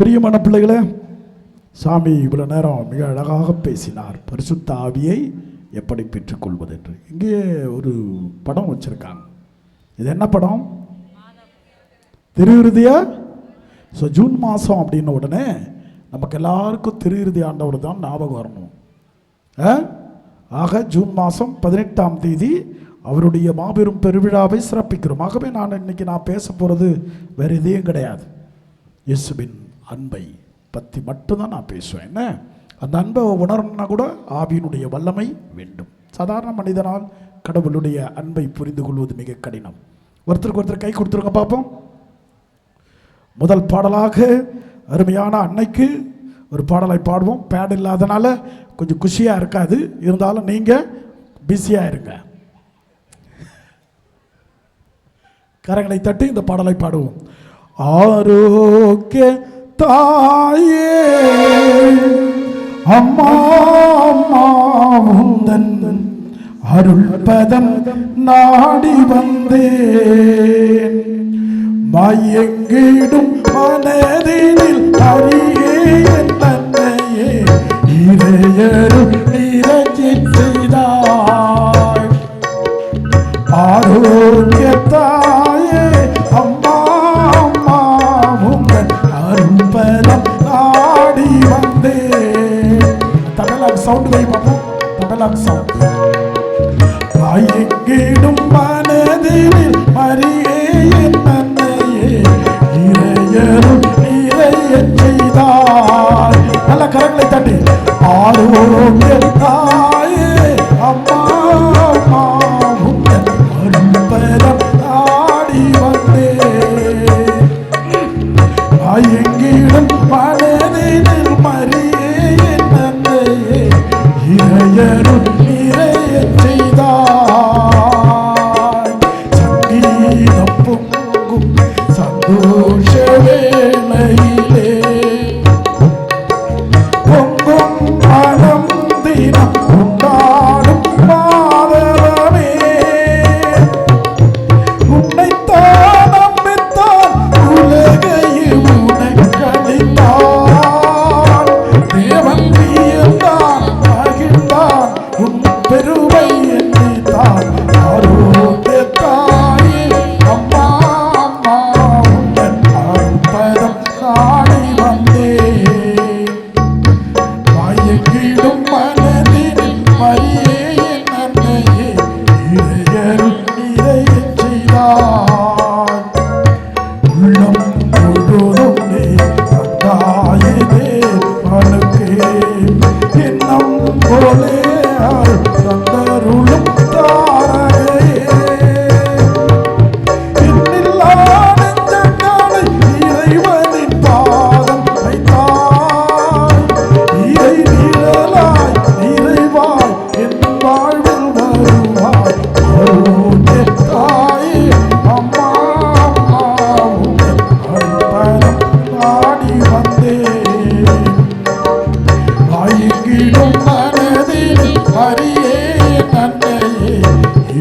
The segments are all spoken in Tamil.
பிரியமான பிள்ளைகளே, சாமி இவ்வளோ நேரம் மிக அழகாக பேசினார். பரிசுத்த ஆவியை எப்படி பெற்றுக்கொள்வது என்று. இங்கே ஒரு படம் வச்சுருக்காங்க. இது என்ன படம்? திருவிருதிய. ஸோ ஜூன் மாதம் அப்படின்ன உடனே நமக்கு எல்லாருக்கும் திருவிருதி ஆண்டவர் தான் ஞாபகம் வரணும். ஆக ஜூன் மாதம் 18ஆம் தேதி அவருடைய மாபெரும் பெருவிழாவை சிறப்பிக்கிறோம். ஆகவே நான் பேச போகிறது வேறு எதையும் கிடையாது. இயேசுவின் அன்பை பற்றி மட்டும்தான் நான் பேசுவேன். என்ன அந்த அன்பை உணரணும்னா கூட ஆவியினுடைய வல்லமை வேண்டும். சாதாரண மனிதனால் கடவுளுடைய அன்பை புரிந்து கொள்வது மிக கடினம். ஒருத்தருக்கு ஒருத்தர் கை கொடுத்துருங்க பார்ப்போம். முதல் பாடலாக அருமையான அன்னைக்கு ஒரு பாடலை பாடுவோம். பேட் இல்லாதனால கொஞ்சம் குஷியாக இருக்காது, இருந்தாலும் நீங்கள் பிஸியாக இருங்க. கரங்களை தட்டி இந்த பாடலை பாடுவோம். ஆரோக்கிய தாயே அம்மா அம்மா உந்தன் அருள் பதம் நாடி வந்தேன். மயங்கிடும் மனதினில் அறியே தன்னையே இறையருள் நிறைஞ்சித் செய்தாய். ஆரோக்கிய தாயே அம்மா அம்மா உங்கள் அருள் பதம் நாடி வந்தேன். தமிழாக சவுண்ட் வை பார்ப்போம். தமிழாக சவுண்ட். மயங்கிடும் மனதினில் அறியே நல்ல கரங்களை தட்டி ஆரோக்கிய தாயே அம்மா அம்மா உங்கள் அரும்பரம் நாடி வந்தேன். எங்கிடும் மனதினில் மறியே நன்மையே இறையருள் நிறைய செய்தாய். சங்கீதம் பொங்கும் சந்தோஷ வேளையிலே பொங்கும் மனம் தினம் உண்டாடும் மாதவமே. உன்னைத்தான் நம்பித்தான் உலகையும் உனக்களித்தான். தேவன் வியந்தான் மகிழ்ந்தான் உன் பெருமை எண்ணித்தான். ஆரோக்கிய தாயே அம்மா அம்மா உங்கள் அரும்பதம் நாடி வந்தேன். மயங்கிடும் மனதில் மறியே நன்மையே இறையருள் நிறையச் செய்தாய். உள்ளம் முழுதும் நீ தந்தாயே தேவனுக்கே எண்ணம் போலே தந்தருளும் தாரையே. இன்னில்லா நெஞ்சங்களை இறைவனின் பாதம் வைத்தாய். இறை நிழலாய் நிறைவாய் என் வாழ்வில் வருவாய். ஆரோக்கிய தாயே அம்மா அம்மா உங்கள் அரும்பரம் நாடி வந்தேன். மயங்கிடும் மனதில் அறியே நன்மையே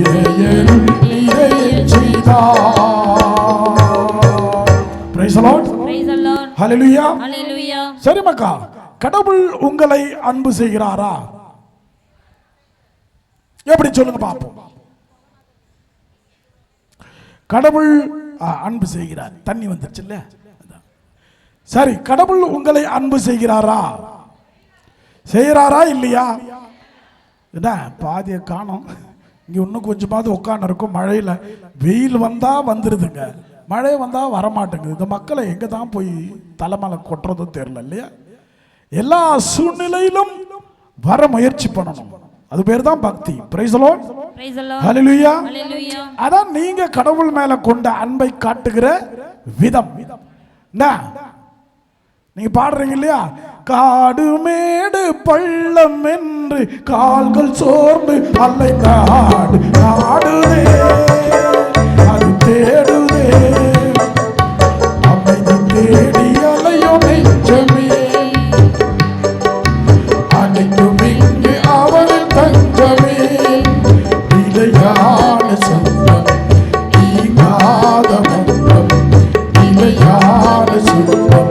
இறையருள் நிறையச் செய்தாய். Praise the Lord. Praise the Lord. Hallelujah. Hallelujah. சரி மக்கா, கடவுள் உங்களை அன்பு செய்கிறாரா? எப்படி சொல்லுங்க பார்ப்போம். கடவுள் அன்பு செய்கிறார். தண்ணி வந்துருச்சு இல்ல? சரி, கடவுள் உங்களை அன்பு செய்கிறாரா? செய்கிறாரா இல்லையா? என்ன பாதிய காணோம். இங்க இன்னும் கொஞ்சமாவது உட்காந்து இருக்கும். மழையில வெயில் வந்தா வந்துருதுங்க, மழை வந்தா வரமாட்டேங்குது. இந்த மக்களை எங்க தான் போய் தலைமலை கொட்டுறதும் தெரியல இல்லையா? எல்லா சூழ்நிலையிலும் வர முயற்சி பண்ணணும். அது பேர் தான் பக்தி. Price the Lord. Praise the Lord. Hallelujah. Hallelujah. அதான் நீங்க கடவுள் மேல கொண்ட அன்பை காட்டுகிற விதம். நீங்க பாடுறீங்க இல்லையா? காடு மேடு பள்ளம் என்று கால்கள் சோர்ந்து அல்லை நாடு நாடுதே, அது தேடுதே அமைதி தேடி அலையும் நெஞ்சமே. அனைத்தும் இங்கு அவரின் தஞ்சமே. நிலையான சொந்தம் நீங்காத மந்தம், நிலையான சொந்தம்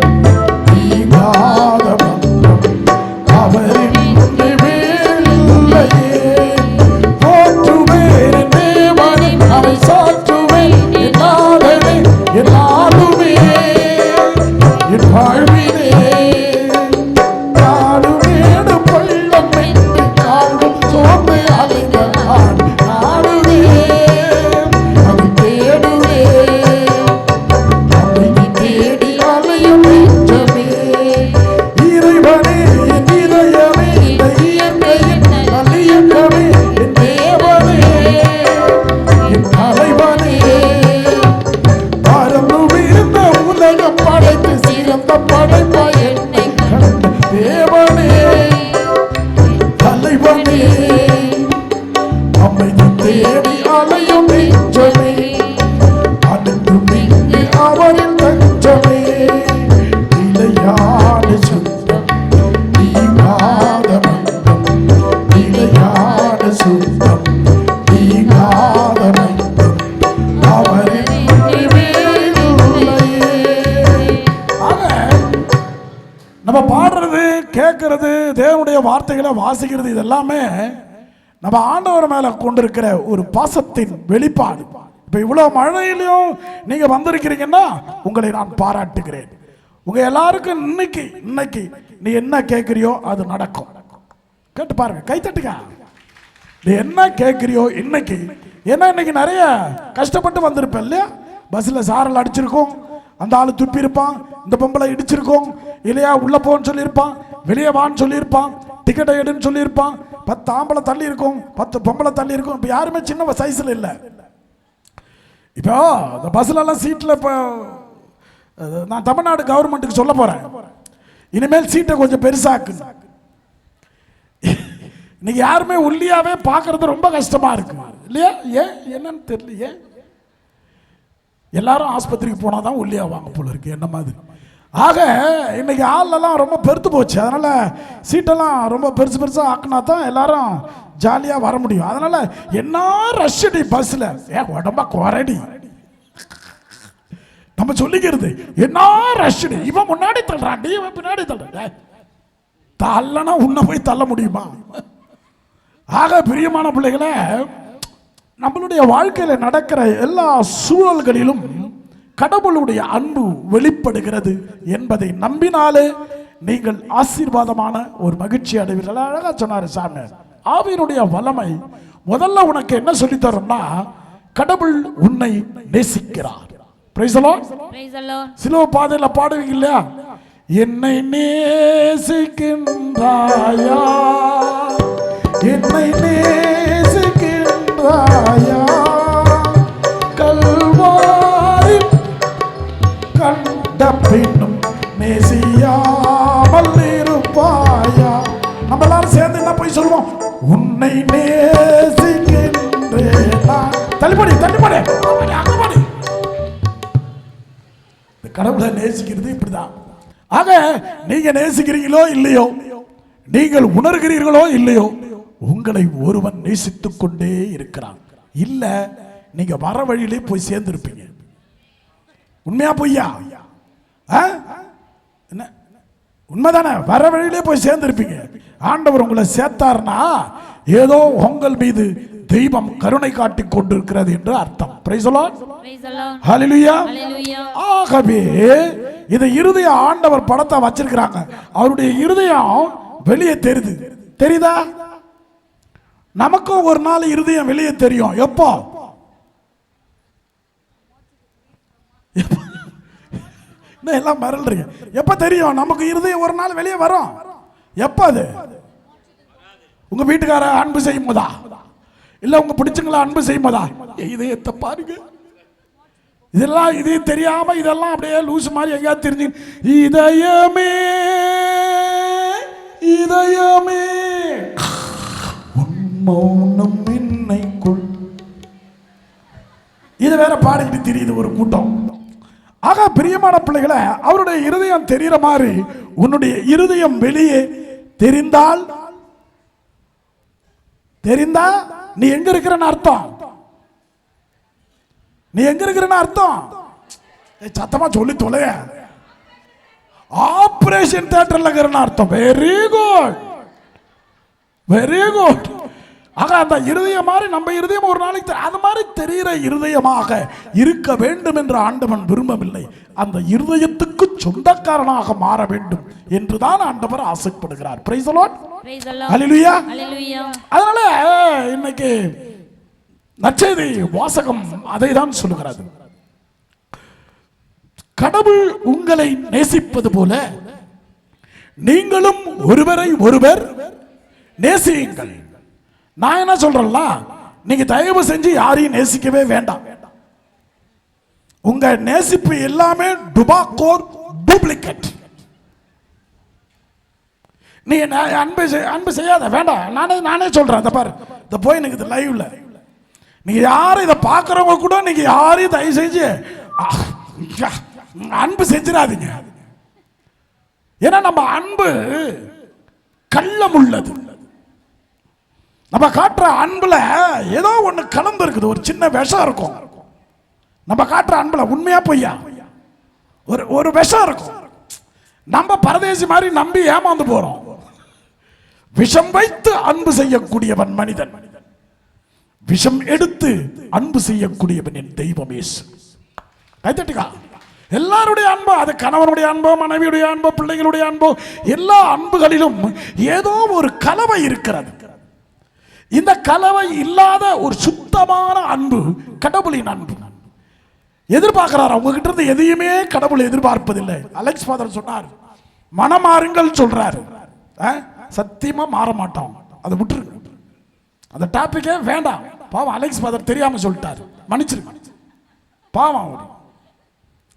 நிலையான சொந்தம் நீங்காத பந்தம், நிலையான சொந்தம் நீங்காத பந்தம் அவரின்றி வேறில்லையே. நம்ம பாடுறது, கேட்கறது, தேவனுடைய வார்த்தைகளை வாசிக்கிறது, இது எல்லாமே நம்ம ஆண்டவர் மேல கொண்டிருக்கிற ஒரு பாசத்தின் வெளிப்பாடு. இப்ப இவ்வளவு மழையிலையும் நீங்க வந்திருக்கிறீங்கன்னா உங்களை நான் பாராட்டுகிறேன். உங்க எல்லாருக்கும் இன்னைக்கு நீ என்ன கேட்கிறியோ அது நடக்கும். கேட்டு பாருங்க, கை தட்டுங்க. நீ என்ன கேட்கிறியோ இன்னைக்கு, ஏன்னா இன்னைக்கு நிறைய கஷ்டப்பட்டு வந்திருப்பேன் இல்லையா? பஸ்ல சாரல் அடிச்சிருக்கோம், அந்த ஆளு துப்பி இருப்பான், இந்த பொம்பளை இடிச்சிருக்கோம் இல்லையா, உள்ள போன்னு சொல்லியிருப்பான், வெளியே வான்னு சொல்லியிருப்பான், டிக்கெட்டை எடுன்னு சொல்லியிருப்பான், 10 ஆம்பளை தள்ளி இருக்கும், 10 பொம்பளை தள்ளி இருக்கும். இப்போ யாருமே சின்ன சைஸில் இல்லை. இப்போ இந்த பஸ்ல எல்லாம் சீட்டில் இப்போ நான் தமிழ்நாடு கவர்மெண்ட்டுக்கு சொல்ல போறேன், இனிமேல் சீட்டை கொஞ்சம் பெருசாக்கு. இன்னைக்கு யாருமே ஒல்லியாவே பார்க்கறது ரொம்ப கஷ்டமா இருக்கு இல்லையா? ஏன் என்னன்னு தெரியலையே. எல்லாரும் ஆஸ்பத்திரிக்கு போனால் தான் ஒல்லியாவாங்க போல இருக்கு என்ன மாதிரி. ஆக இன்னைக்கு ஆளெல்லாம் ரொம்ப பெருத்து போச்சு. அதனால சீட்டெல்லாம் ரொம்ப பெருசாக ஆக்கினா தான் எல்லாரும் ஜாலியாக வர முடியும். அதனால என்ன ரஷ்டி பஸ்ல உடம்பா குறடி நம்ம சொல்லிக்கிறது, என்ன ரஷ்டி, இவன் முன்னாடி தள்ளுறான், இவன் பின்னாடி தள்ளுறான், தள்ளனா உன்னை போய் தள்ள முடியுமா? ஆக பிரியமான பிள்ளைகளை, நம்மளுடைய வாழ்க்கையில நடக்கிற எல்லா சூழல்களிலும் கடவுளுடைய அன்பு வெளிப்படுகிறது என்பதை நம்பினாலே நீங்கள் ஆசீர்வாதமான ஒரு மகிழ்ச்சி அடைவீர்கள். அழகா சொன்னாரு சாமி. ஆவியினுடைய வல்லமை முதல்ல உனக்கு என்ன சொல்லி தரும்னா, கடவுள் உன்னை நேசிக்கிறார். Price the Lord. சிலுவை பாதையில பாடுவீங்க இல்லையா, என்னை நேசிக்கின்றாயா, என்னை நேசிக்கின்றாயா, கல்வாரி கண்ட பின்னும் நேசியாமல் இருப்பாயா. நம்ம எல்லாரும் சேர்ந்து என்ன போய் சொல்லுவோம், உன்னை நேசிக்கின்றேனா. தள்ளிப்படி தள்ளிப்படி அங்கப்படி. கடவுளை நேசிக்கிறது இப்படிதான். ஆக நீங்க நேசிக்கிறீங்களோ இல்லையோ, நீங்கள் உணர்கிறீர்களோ இல்லையோ, உங்களை ஒருவன் நேசித்துக் கொண்டே இருக்கிறான். இல்ல நீங்க வர வழியிலே போய் சேர்ந்திருப்பீங்க. உண்மையா பொய்யா? என்ன உண்மைதானே? வர வழியிலே போய் சேர்ந்திருப்பீங்க. ஆண்டவர் உங்களை சேர்த்தார்னா ஏதோ உங்கள் மீது தெய்வம் கருணை காட்டிக் கொண்டிருக்கிறது என்று அர்த்தம். Praise the Lord. ஹல்லேலூயா. ஆகவே இந்த இருதய ஆண்டவர் படத்தை வச்சிருக்கிறாங்க. அவருடைய இருதயம் வெளியே தெரியுதா? நமக்கும் ஒரு நாள் இருதயம் வெளியே தெரியும். எப்போ? எல்லாம் மறல்றீங்க. எப்ப தெரியும் நமக்கு இருதயம் ஒரு நாள் வெளியே வரும்? எப்ப? அது உங்க வீட்டுக்கார அன்பு செய்யும் போதா, இல்ல உங்க பிடிச்சங்கள அன்பு செய்யும் போதா? இதயத்தை பாருங்க. இதெல்லாம் இது தெரியாம இதெல்லாம் அப்படியே லூஸ் மாதிரி எங்கேயாவது தெரிஞ்சு, இதயமே இதயமே மௌனம் என்னைக்குள், இது வேற பாடிக்கிட்டு தெரியுது ஒரு கூட்டம். ஆக பிரியமான பிள்ளைகளை, அவருடைய இருதயம் தெரிகிற மாதிரி உன்னுடைய இருதயம் வெளியே தெரிந்தா நீ எங்க இருக்கிறன்னு அர்த்தம். நீ எங்க இருக்கிறன்னு அர்த்தம். சத்தமா சொல்லி தொலைய. ஆபரேஷன் தியேட்டர்ல இருக்கிறன்னு அர்த்தம். Very good, very good. ஆக அந்த இருதயம் மாதிரி நம்ம இருதயம் ஒரு நாளைக்கு அது மாதிரி தெரிகிற இருதயமாக இருக்க வேண்டும் என்று ஆண்டவன் விரும்பவில்லை. அந்த இருதயத்துக்கு சொந்தக்காரனாக மாற வேண்டும் என்றுதான் ஆண்டவர் ஆசைப்படுகிறார். Price the Lord. ஹல்லேலூயா. அதனால இன்னைக்கு நற்செய்தி வாசகம் அதை தான் சொல்லுகிறது. கடவுள் உங்களை நேசிப்பது போல நீங்களும் ஒருவரை ஒருவர் நேசியுங்கள். நான் என்ன சொல்றேன்ல, நீங்க தயவு செஞ்சு யாரையும் நேசிக்கவே வேண்டாம். உங்க நேசிப்பு எல்லாமே டுபாக்கோர் டூப்ளிகேட். நீ அன்பு செய்யாத, வேண்டாம். நானே சொல்றேன். இந்த பாரு, இந்த போய் எனக்கு இது லைவ்ல நீங்க யாரும் இதை பார்க்கறவங்க கூட நீங்க யாரையும் தயவு செஞ்சு அன்பு செஞ்சிடாதீங்க. ஏன்னா நம்ம அன்பு கள்ளம் உள்ளது. நம்ம காட்டுற அன்புல ஏதோ ஒண்ணு கலந்து இருக்குது, ஒரு சின்ன விஷம் இருக்கும். நம்ம காட்டுற அன்புல உண்மையா பொய்யா ஒரு விஷம் இருக்கும். நம்ம பரதேசி மாதிரி நம்பி ஏமாந்து போறோம். விஷம் வைத்து அன்பு செய்யக்கூடியவன் மனிதன், விஷம் எடுத்து அன்பு செய்யக்கூடியவன் என் தெய்வம் இயேசு. கைத்தட்டுக்கா. எல்லாருடைய அன்போ, அது கணவனுடைய அன்போ, மனைவியுடைய அன்போ, பிள்ளைகளுடைய அன்போ, எல்லா அன்புகளிலும் ஏதோ ஒரு கலவை இருக்கிறது. இந்த கலவை இல்லாத ஒரு சுத்தமான அன்பு கடவுளின் அன்பு. எதிர்பார்க்கிறார் உங்ககிட்ட இருந்து எதையுமே கடவுள் எதிர்பார்ப்பதில்லை. அலெக்ஸ் ஃபாதர் சொன்னார், மனமாறுங்கள் சொல்றாரு. சத்தியமா மாற மாட்டோம், அதை விட்டுருங்க, அந்த டாபிக்கே வேண்டாம். பாவம் அலெக்ஸ் ஃபாதர் தெரியாம சொல்லிட்டாரு, மன்னிச்சிருங்க. பாவம்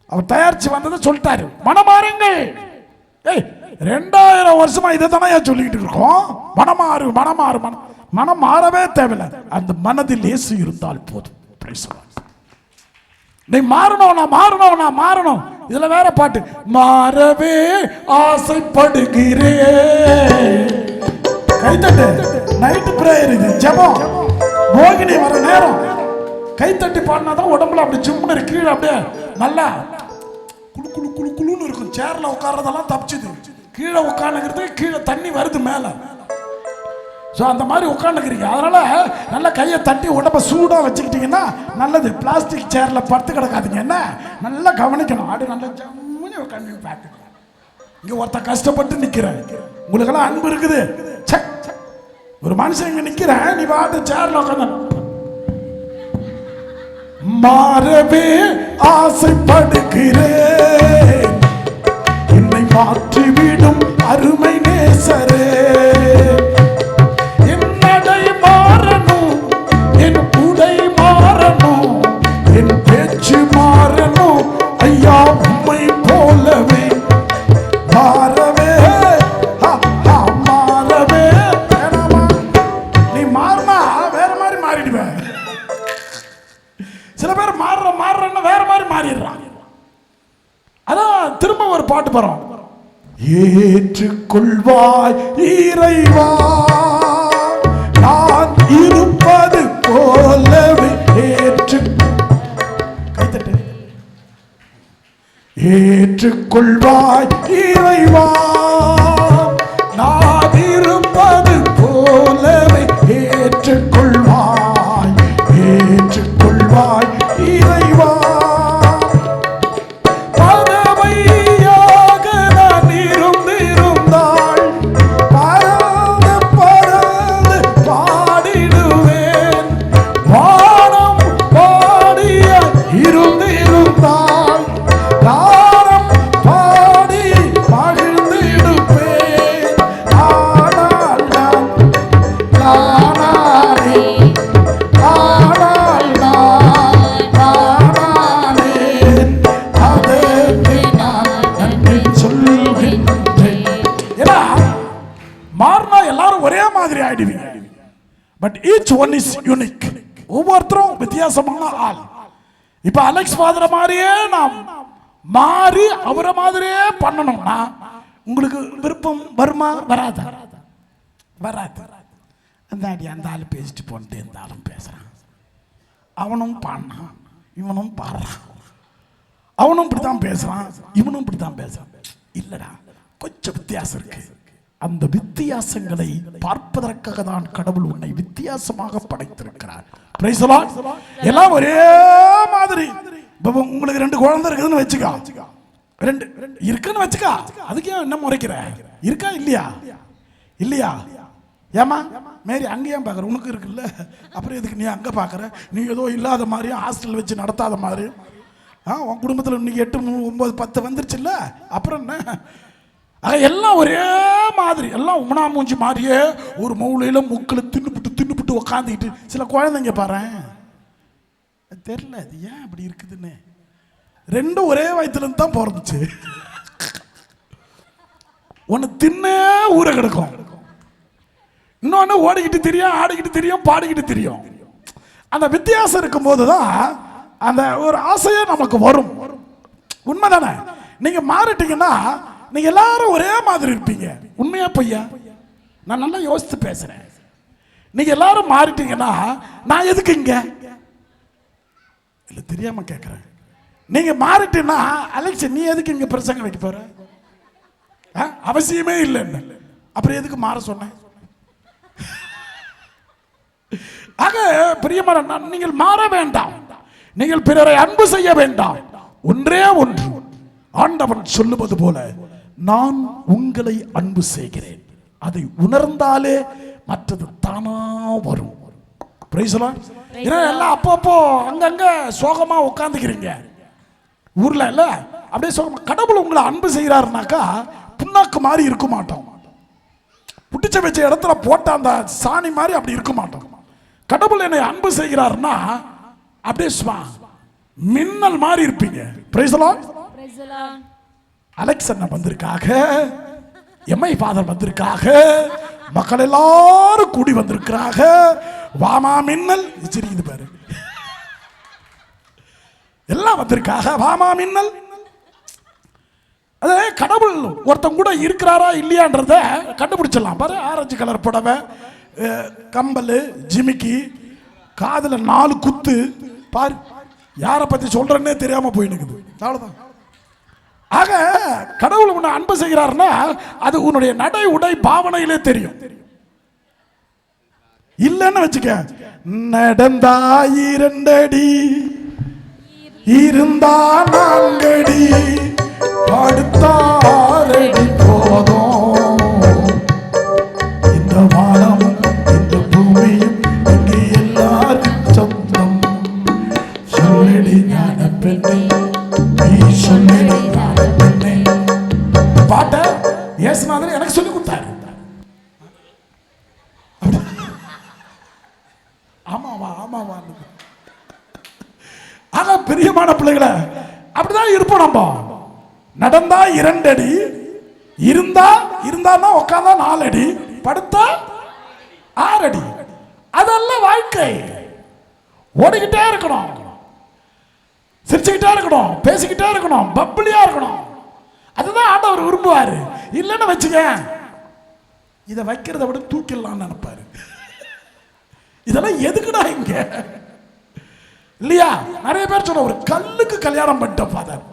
அவர் தயாரிச்சு வந்ததை சொல்லிட்டாரு, மனமாறுங்கள். 2000 வருஷமா இதை தானே சொல்லிக்கிட்டு இருக்கோம். மனமாறு மனமாறு மனம் மாறவே தேவையில்லை, அந்த மனதில் இயேசு இருந்தால் போதும். நீ மாறணும், நான் மாறணும், நான் மாறணும். இதுல வேற பாட்டு, மாறவே ஆசைப்படுகிறேன். கைத்தட்டு, நைட் பிரேயர், இது ஜெபம். மோகினி வர நேரம் கைத்தட்டி பாடினாதான் உடம்புல அப்படி சிம்முன்னு கீழே அப்படியே நல்லா குழு குழு குழு குழுன்னு இருக்கும். சேர்ல உட்கார்றதெல்லாம் தப்பிச்சுது, கீழே உட்காந்துக்கிறதுக்கு கீழே தண்ணி வருது மேல. ஸோ அந்த மாதிரி உட்காந்துக்கிறீங்க, அதனால நல்லா கையை தட்டி உடம்ப சூடாக வச்சுக்கிட்டீங்கன்னா நல்லது. பிளாஸ்டிக் சேரில் படுத்து கிடக்காதீங்க, என்ன நல்லா கவனிக்கணும். ஆடு நல்லா ஜம்முன்னு உட்காந்து பார்த்துக்கணும். இங்கே ஒருத்தர் கஷ்டப்பட்டு நிற்கிறேன், உங்களுக்கெல்லாம் அன்பு இருக்குது. ஒரு மனுஷன் இங்கே நிற்கிறேன், நீ பாட்டு சேரில் உட்காந்து. மாறவே ஆசைப்படுகிறேன், என்னை மாற்றிவிடும் அருமை நேசரே. ஐயா உம்மை போலவே மாறவே மாறவே வேணாமா? நீ மாறினா வேற மாதிரி மாறிடுவேன். சில பேர் மாறுறன்னு வேற மாதிரி மாறிடுறான். அதான் திரும்ப ஒரு பாட்டு போறோம், ஏற்றுக்கொள்வாய் இறைவா நான் இருப்பது போலவே. ஏற்றுக்கொள்வாய் இறைவா நான் இருப்பது போலவே. ஏற்றுக்கொள்வாய், ஏற்றுக்கொள்வாய் இறைவா. பறவையாக நான் இருந்திருந்தால் பறந்து பறந்து பாடிடுவேன். வானம் பாடிய இருந்திருந்தால் தானம் பாடி மகிழ்ந்திடுவேன். ஆனால் நான் நானே, ஆனால் நானே, அதற்கு நான் நன்றி சொல்கின்றேன். ஏன்னா மாறினா எல்லாரும் ஒரே மாதிரி ஆயிடுவீங்க. But each one is unique. ஒவ்வொருத்தரும் வித்தியாசமான ஆள். இப்ப அலெக்ஸ் ஃபாதர் மாதிரியே நாம் மாறி அவரை மாதிரியே பண்ணணும்னா உங்களுக்கு விருப்பம் வருமா? வராதா? வராது. அந்த ஆள் பேசிட்டு போன்ட்டு இந்த ஆளும் பேசுறான், அவனும் பாடினான், இவனும் பாடுறான், அவனும் இப்படித்தான் பேசுறான், இவனும் இப்படித்தான் பேசுறான். இல்லடா, கொஞ்சம் வித்தியாசம் இருக்கு. அந்த வித்தியாசங்களை பார்ப்பதற்காக தான் கடவுள் உன்னை வித்தியாசமாக படைத்திருக்கிறார். Praise the Lord. எல்லாம் ஒரே மாதிரி. உங்களுக்கு 2 குழந்தை இருக்குதுன்னு வச்சுக்கா, 2 இருக்குன்னு வச்சுக்கா, அதுக்கு என்ன முறைக்கிற? இருக்கா இல்லையா? இல்லையா? ஏமா மேரி அங்கே ஏன் பார்க்குற? உனக்கு இருக்குல்ல, அப்புறம் எதுக்கு நீ அங்கே பார்க்குற? நீ ஏதோ இல்லாத மாதிரியும் ஹாஸ்டல் வச்சு நடத்தாத மாதிரி. உன் குடும்பத்தில் இன்னைக்கு 8, 9, 10 வந்துருச்சுல்ல, அப்புறம் என்ன? எல்லாம் ஒரே மாதிரி, எல்லாம் உமனா மூஞ்சி மாதிரியே ஒரு மௌலையில முக்களை தின்னுபிட்டு உக்காந்துக்கிட்டு. சில குழந்தைங்க பாரு தெரியல அது ஏன் அப்படி இருக்குதுன்னு, 2 ஒரே வயிற்றுல இருந்து தான் பிறந்துச்சு. ஒன்னு தின்ன ஊற கிடக்கும், இன்னொன்னு ஓடிக்கிட்டு தெரியும், ஆடிக்கிட்டு தெரியும், பாடிக்கிட்டு தெரியும். அந்த வித்தியாசம் இருக்கும் போதுதான் அந்த ஒரு ஆசையே நமக்கு வரும். உண்மைதானே? நீங்க மாறிட்டீங்கன்னா நீங்க எல்லாரும் ஒரே மாதிரி இருப்பீங்க. உண்மையா பொய்யா? நான் நல்லா யோசித்து பேசுறேன். நீங்க எல்லாரும் மாறிட்டீங்கன்னா நான் எதுக்கு இங்க? இல்ல தெரியாம கேட்கிறேன். நீங்க மாறிட்டீங்கன்னா அலெக்ஸ் நீ எதுக்கு இங்க பிரசங்கம் வைக்க போற? அவசியமே இல்லைன்னு அப்புறம் எதுக்கு மாற சொன்னேன்? ஆக பிரியமான, நீங்கள் மாற வேண்டாம். நீங்கள் பிறரை அன்பு செய்ய வேண்டாம். ஒன்றே ஒன்று, ஆண்டவன் சொல்லுவது போல நான் உங்களை அன்பு செய்கிறேன். அதை உணர்ந்தாலே மற்றது தானா வரும். எல்லாம் அப்பப்போ அங்கங்க சோகமா உட்காந்துக்கிறீங்க ஊர்ல இல்ல, அப்படியே சோகமா. கடவுள் உங்களை அன்பு செய்யறாருனாக்கா புண்ணாக்கு மாதிரி இருக்க மாட்டோம். புட்டிச்ச வச்ச இடத்துல போட்ட அந்த சாணி மாதிரி அப்படி இருக்க மாட்டோம். கடவுள் என்னை அன்பு செய்கிறார்னா அப்படியே மின்னல் மாதிரி இருப்பீங்க. Price the Lord. அலெக்ஸ் அண்ணன் வந்திருக்காக, எம்ஐ ஃபாதர் வந்திருக்காக, மக்கள் எல்லாரும் கூடி வந்திருக்கிறாங்க. வாமா மின்னல் சிரிக்குது பாரு, எல்லாம் வந்திருக்காக. வாமா மின்னல். அதே கடவுள் ஒருத்தன் கூட இருக்கிறாரா இல்லையான்றத கண்டுபிடிச்சிடலாம் பாரு. ஆரஞ்சு கலர் புடவை, கம்பல், ஜிமிக்கி, காதுல 4 குத்து பாரு. யாரை பத்தி சொல்றேன்னே தெரியாம போயினுக்குது. அவ்வளவுதான். ஆக கடவுள் உன்னை அன்பு செய்கிறார்னா அது உன்னுடைய நடை உடை பாவனையிலே தெரியும். இல்லன்னு வச்சுக்க, நடந்தா 2 அடி இருந்தா 4 அடி படுத்தா 6 அடி போதும். இந்த வானமும் இந்த பூமியும் இங்கே எல்லாரும் சொந்தம். சொல்லடி ஞான பெண்ணே, நீ சொல்லடி ஞான பெண்ணே. பாட்ட இயேசுநாதர் எனக்கு சொல்லி கொடுத்தாரு. ஆமாவா ஆமாவா. ஆனா பிரியமான பிள்ளைகளை அப்படிதான் இருப்போம். நம்ம நடந்தா 2 அடி, இருந்தா உட்காந்தா 4 அடி, படுத்தா 6 அடி. அதெல்லாம் வாழ்க்கை. ஓடிக்கிட்டே இருக்கணும், சிரிச்சுக்கிட்டே இருக்கணும், பேசிக்கிட்டே இருக்கணும், பப்ளியா இருக்கணும். அதுதான் ஆண்டவர் விரும்புவாரு. இல்லைன்னு வச்சுக்க, இதை வைக்கிறத விட தூக்கிடலாம்னு நினைப்பாரு. இதெல்லாம் எதுக்குடா இங்க இல்லையா? நிறைய பேர் சொல்ற, ஒரு கல்லுக்கு கல்யாணம் பண்ணிட்ட ஃபாதர்,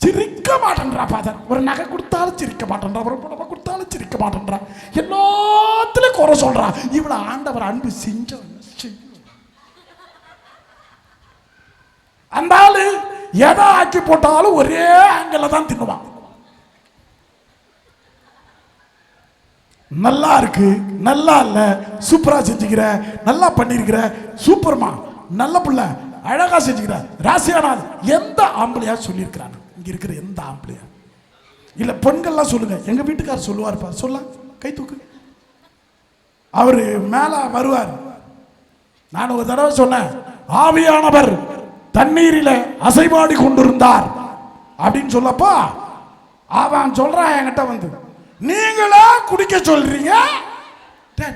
சிரிக்க மாட்டேன்றா ஃபாதர். ஒரு நகை கொடுத்தாலும் சிரிக்க மாட்டேன்றா, ஒரு புடவை கொடுத்தாலும் சிரிக்க மாட்டேன்றா, எல்லாத்துலயும் குறை சொல்றா. இவ்வளவு ஆண்டவர் அன்பு செஞ்ச அந்த ஆளு எதை ஆக்கி போட்டாலும் ஒரே ஆங்கிள் தான் தின்னுவான். நல்லா இருக்கு, நல்லா இல்ல, சூப்பரா செஞ்சுக்கிற, நல்லா பண்ணிருக்கிற, சூப்பர்மா, நல்ல புள்ள, அழகா செஞ்சுக்கிற, ராசியானாது. எந்த ஆம்பளையா சொல்லியிருக்கிறாங்க இங்க இருக்கிற? எந்த ஆம்பளையா? இல்ல பெண்கள்லாம் சொல்லுங்க. எங்க வீட்டுக்காரர் சொல்லுவார், சொல்ல கை தூக்கு. அவரு மேல வருவார். நான் ஒரு தடவை சொன்னேன், ஆவியானவர் தண்ணீரில அசைவாடி கொண்டிருந்தார் அப்படின்னு சொல்லப்பா அவன் சொல்றான் என்கிட்ட வந்து, நீங்களா குடிக்க சொல்றீங்க?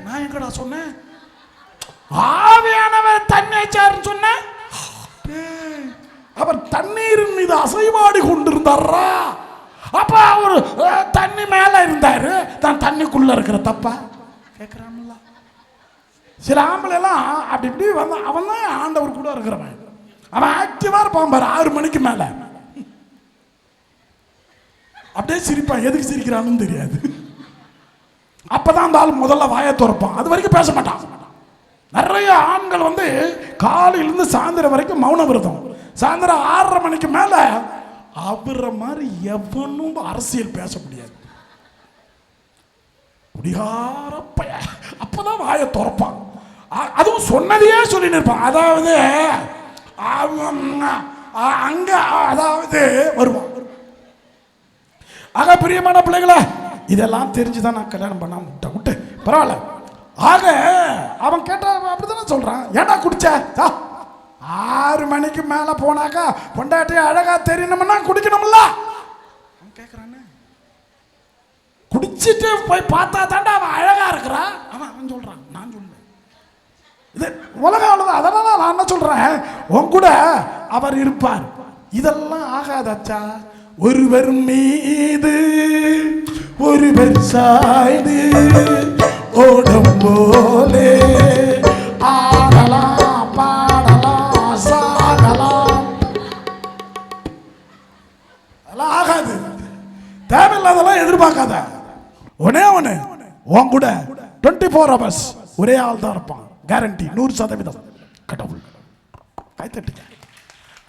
நான் எங்கடா சொன்னேன்? ஆவியானவர் தண்ணீர் சொன்ன. அவர் தண்ணீரின் மீது அசைவாடி கொண்டிருந்தாரா? அப்ப அவரு தண்ணி மேல இருந்தாரு, தான் தண்ணிக்குள்ள இருக்கிற தப்பா கேட்கிறான்ல. சில ஆம்பளை எல்லாம் அப்படி இப்படி வந்தா அவன் தான் ஆண்டவர் கூட இருக்கிறவன். அவன் ஆக்டிவா இருப்பான் பாரு 6 மணிக்கு மேல. அப்படியே சிரிப்பான், எதுக்கு சிரிக்கிறான்னு தெரியாது. அப்பதான் அந்த ஆள் முதல்ல வாயை திறப்பான், அது வரைக்கும் பேச மாட்டான். நிறைய ஆண்கள் வந்து காலையிலிருந்து சாயந்தரம் வரைக்கும் மௌன விரதம். சாயந்தரம் 6:30 மணிக்கு மேல அவர மாதிரி எவனும் அரசியல் பேச முடியாது. குடிகாரப்ப அப்பதான் வாயை திறப்பான். அதுவும் சொன்னதையே சொல்லிட்டு இருப்பான். அதாவது அங்க அதாவது வருவான். ஆக பிரியமான பிள்ளைகளை, இதெல்லாம் தெரிஞ்சுதான் நான் கல்யாணம் பண்ண விட்டு பரவாயில்ல. ஆக அவன் கேட்டா அப்படித்தானே சொல்றான். ஏடா குடிச்ச? 6 மணிக்கு மேல போனாக்கா பொண்டாட்டி அழகா தெரியணும்னா குடிக்கணும்ல. அவன் கேட்கறானே, குடிச்சிட்டு போய் பார்த்தா தாண்டா அவன் அழகா இருக்கிறான். அவன் சொல்றான், நான் சொல்றேன் இது உலகம் அவ்வளவுதான். அதனால நான் என்ன சொல்றேன், உன் கூட அவர் இருப்பார். இதெல்லாம் ஆகாதாச்சா? ஒருவர் மீது ஒருவர் சாய்ந்து ஓடும் போலே ஆடலாம் பாடலாம் சாகலாம். அதெல்லாம் ஆகாது. தேவையில்லாதெல்லாம் எதிர்பார்க்காத. ஒன்னே ஒன்று உன் கூட 24 hours ஒரே ஆள் தான் இருப்பான். கேரண்டி 100%. கடவுள். கைத்தட்டுங்க.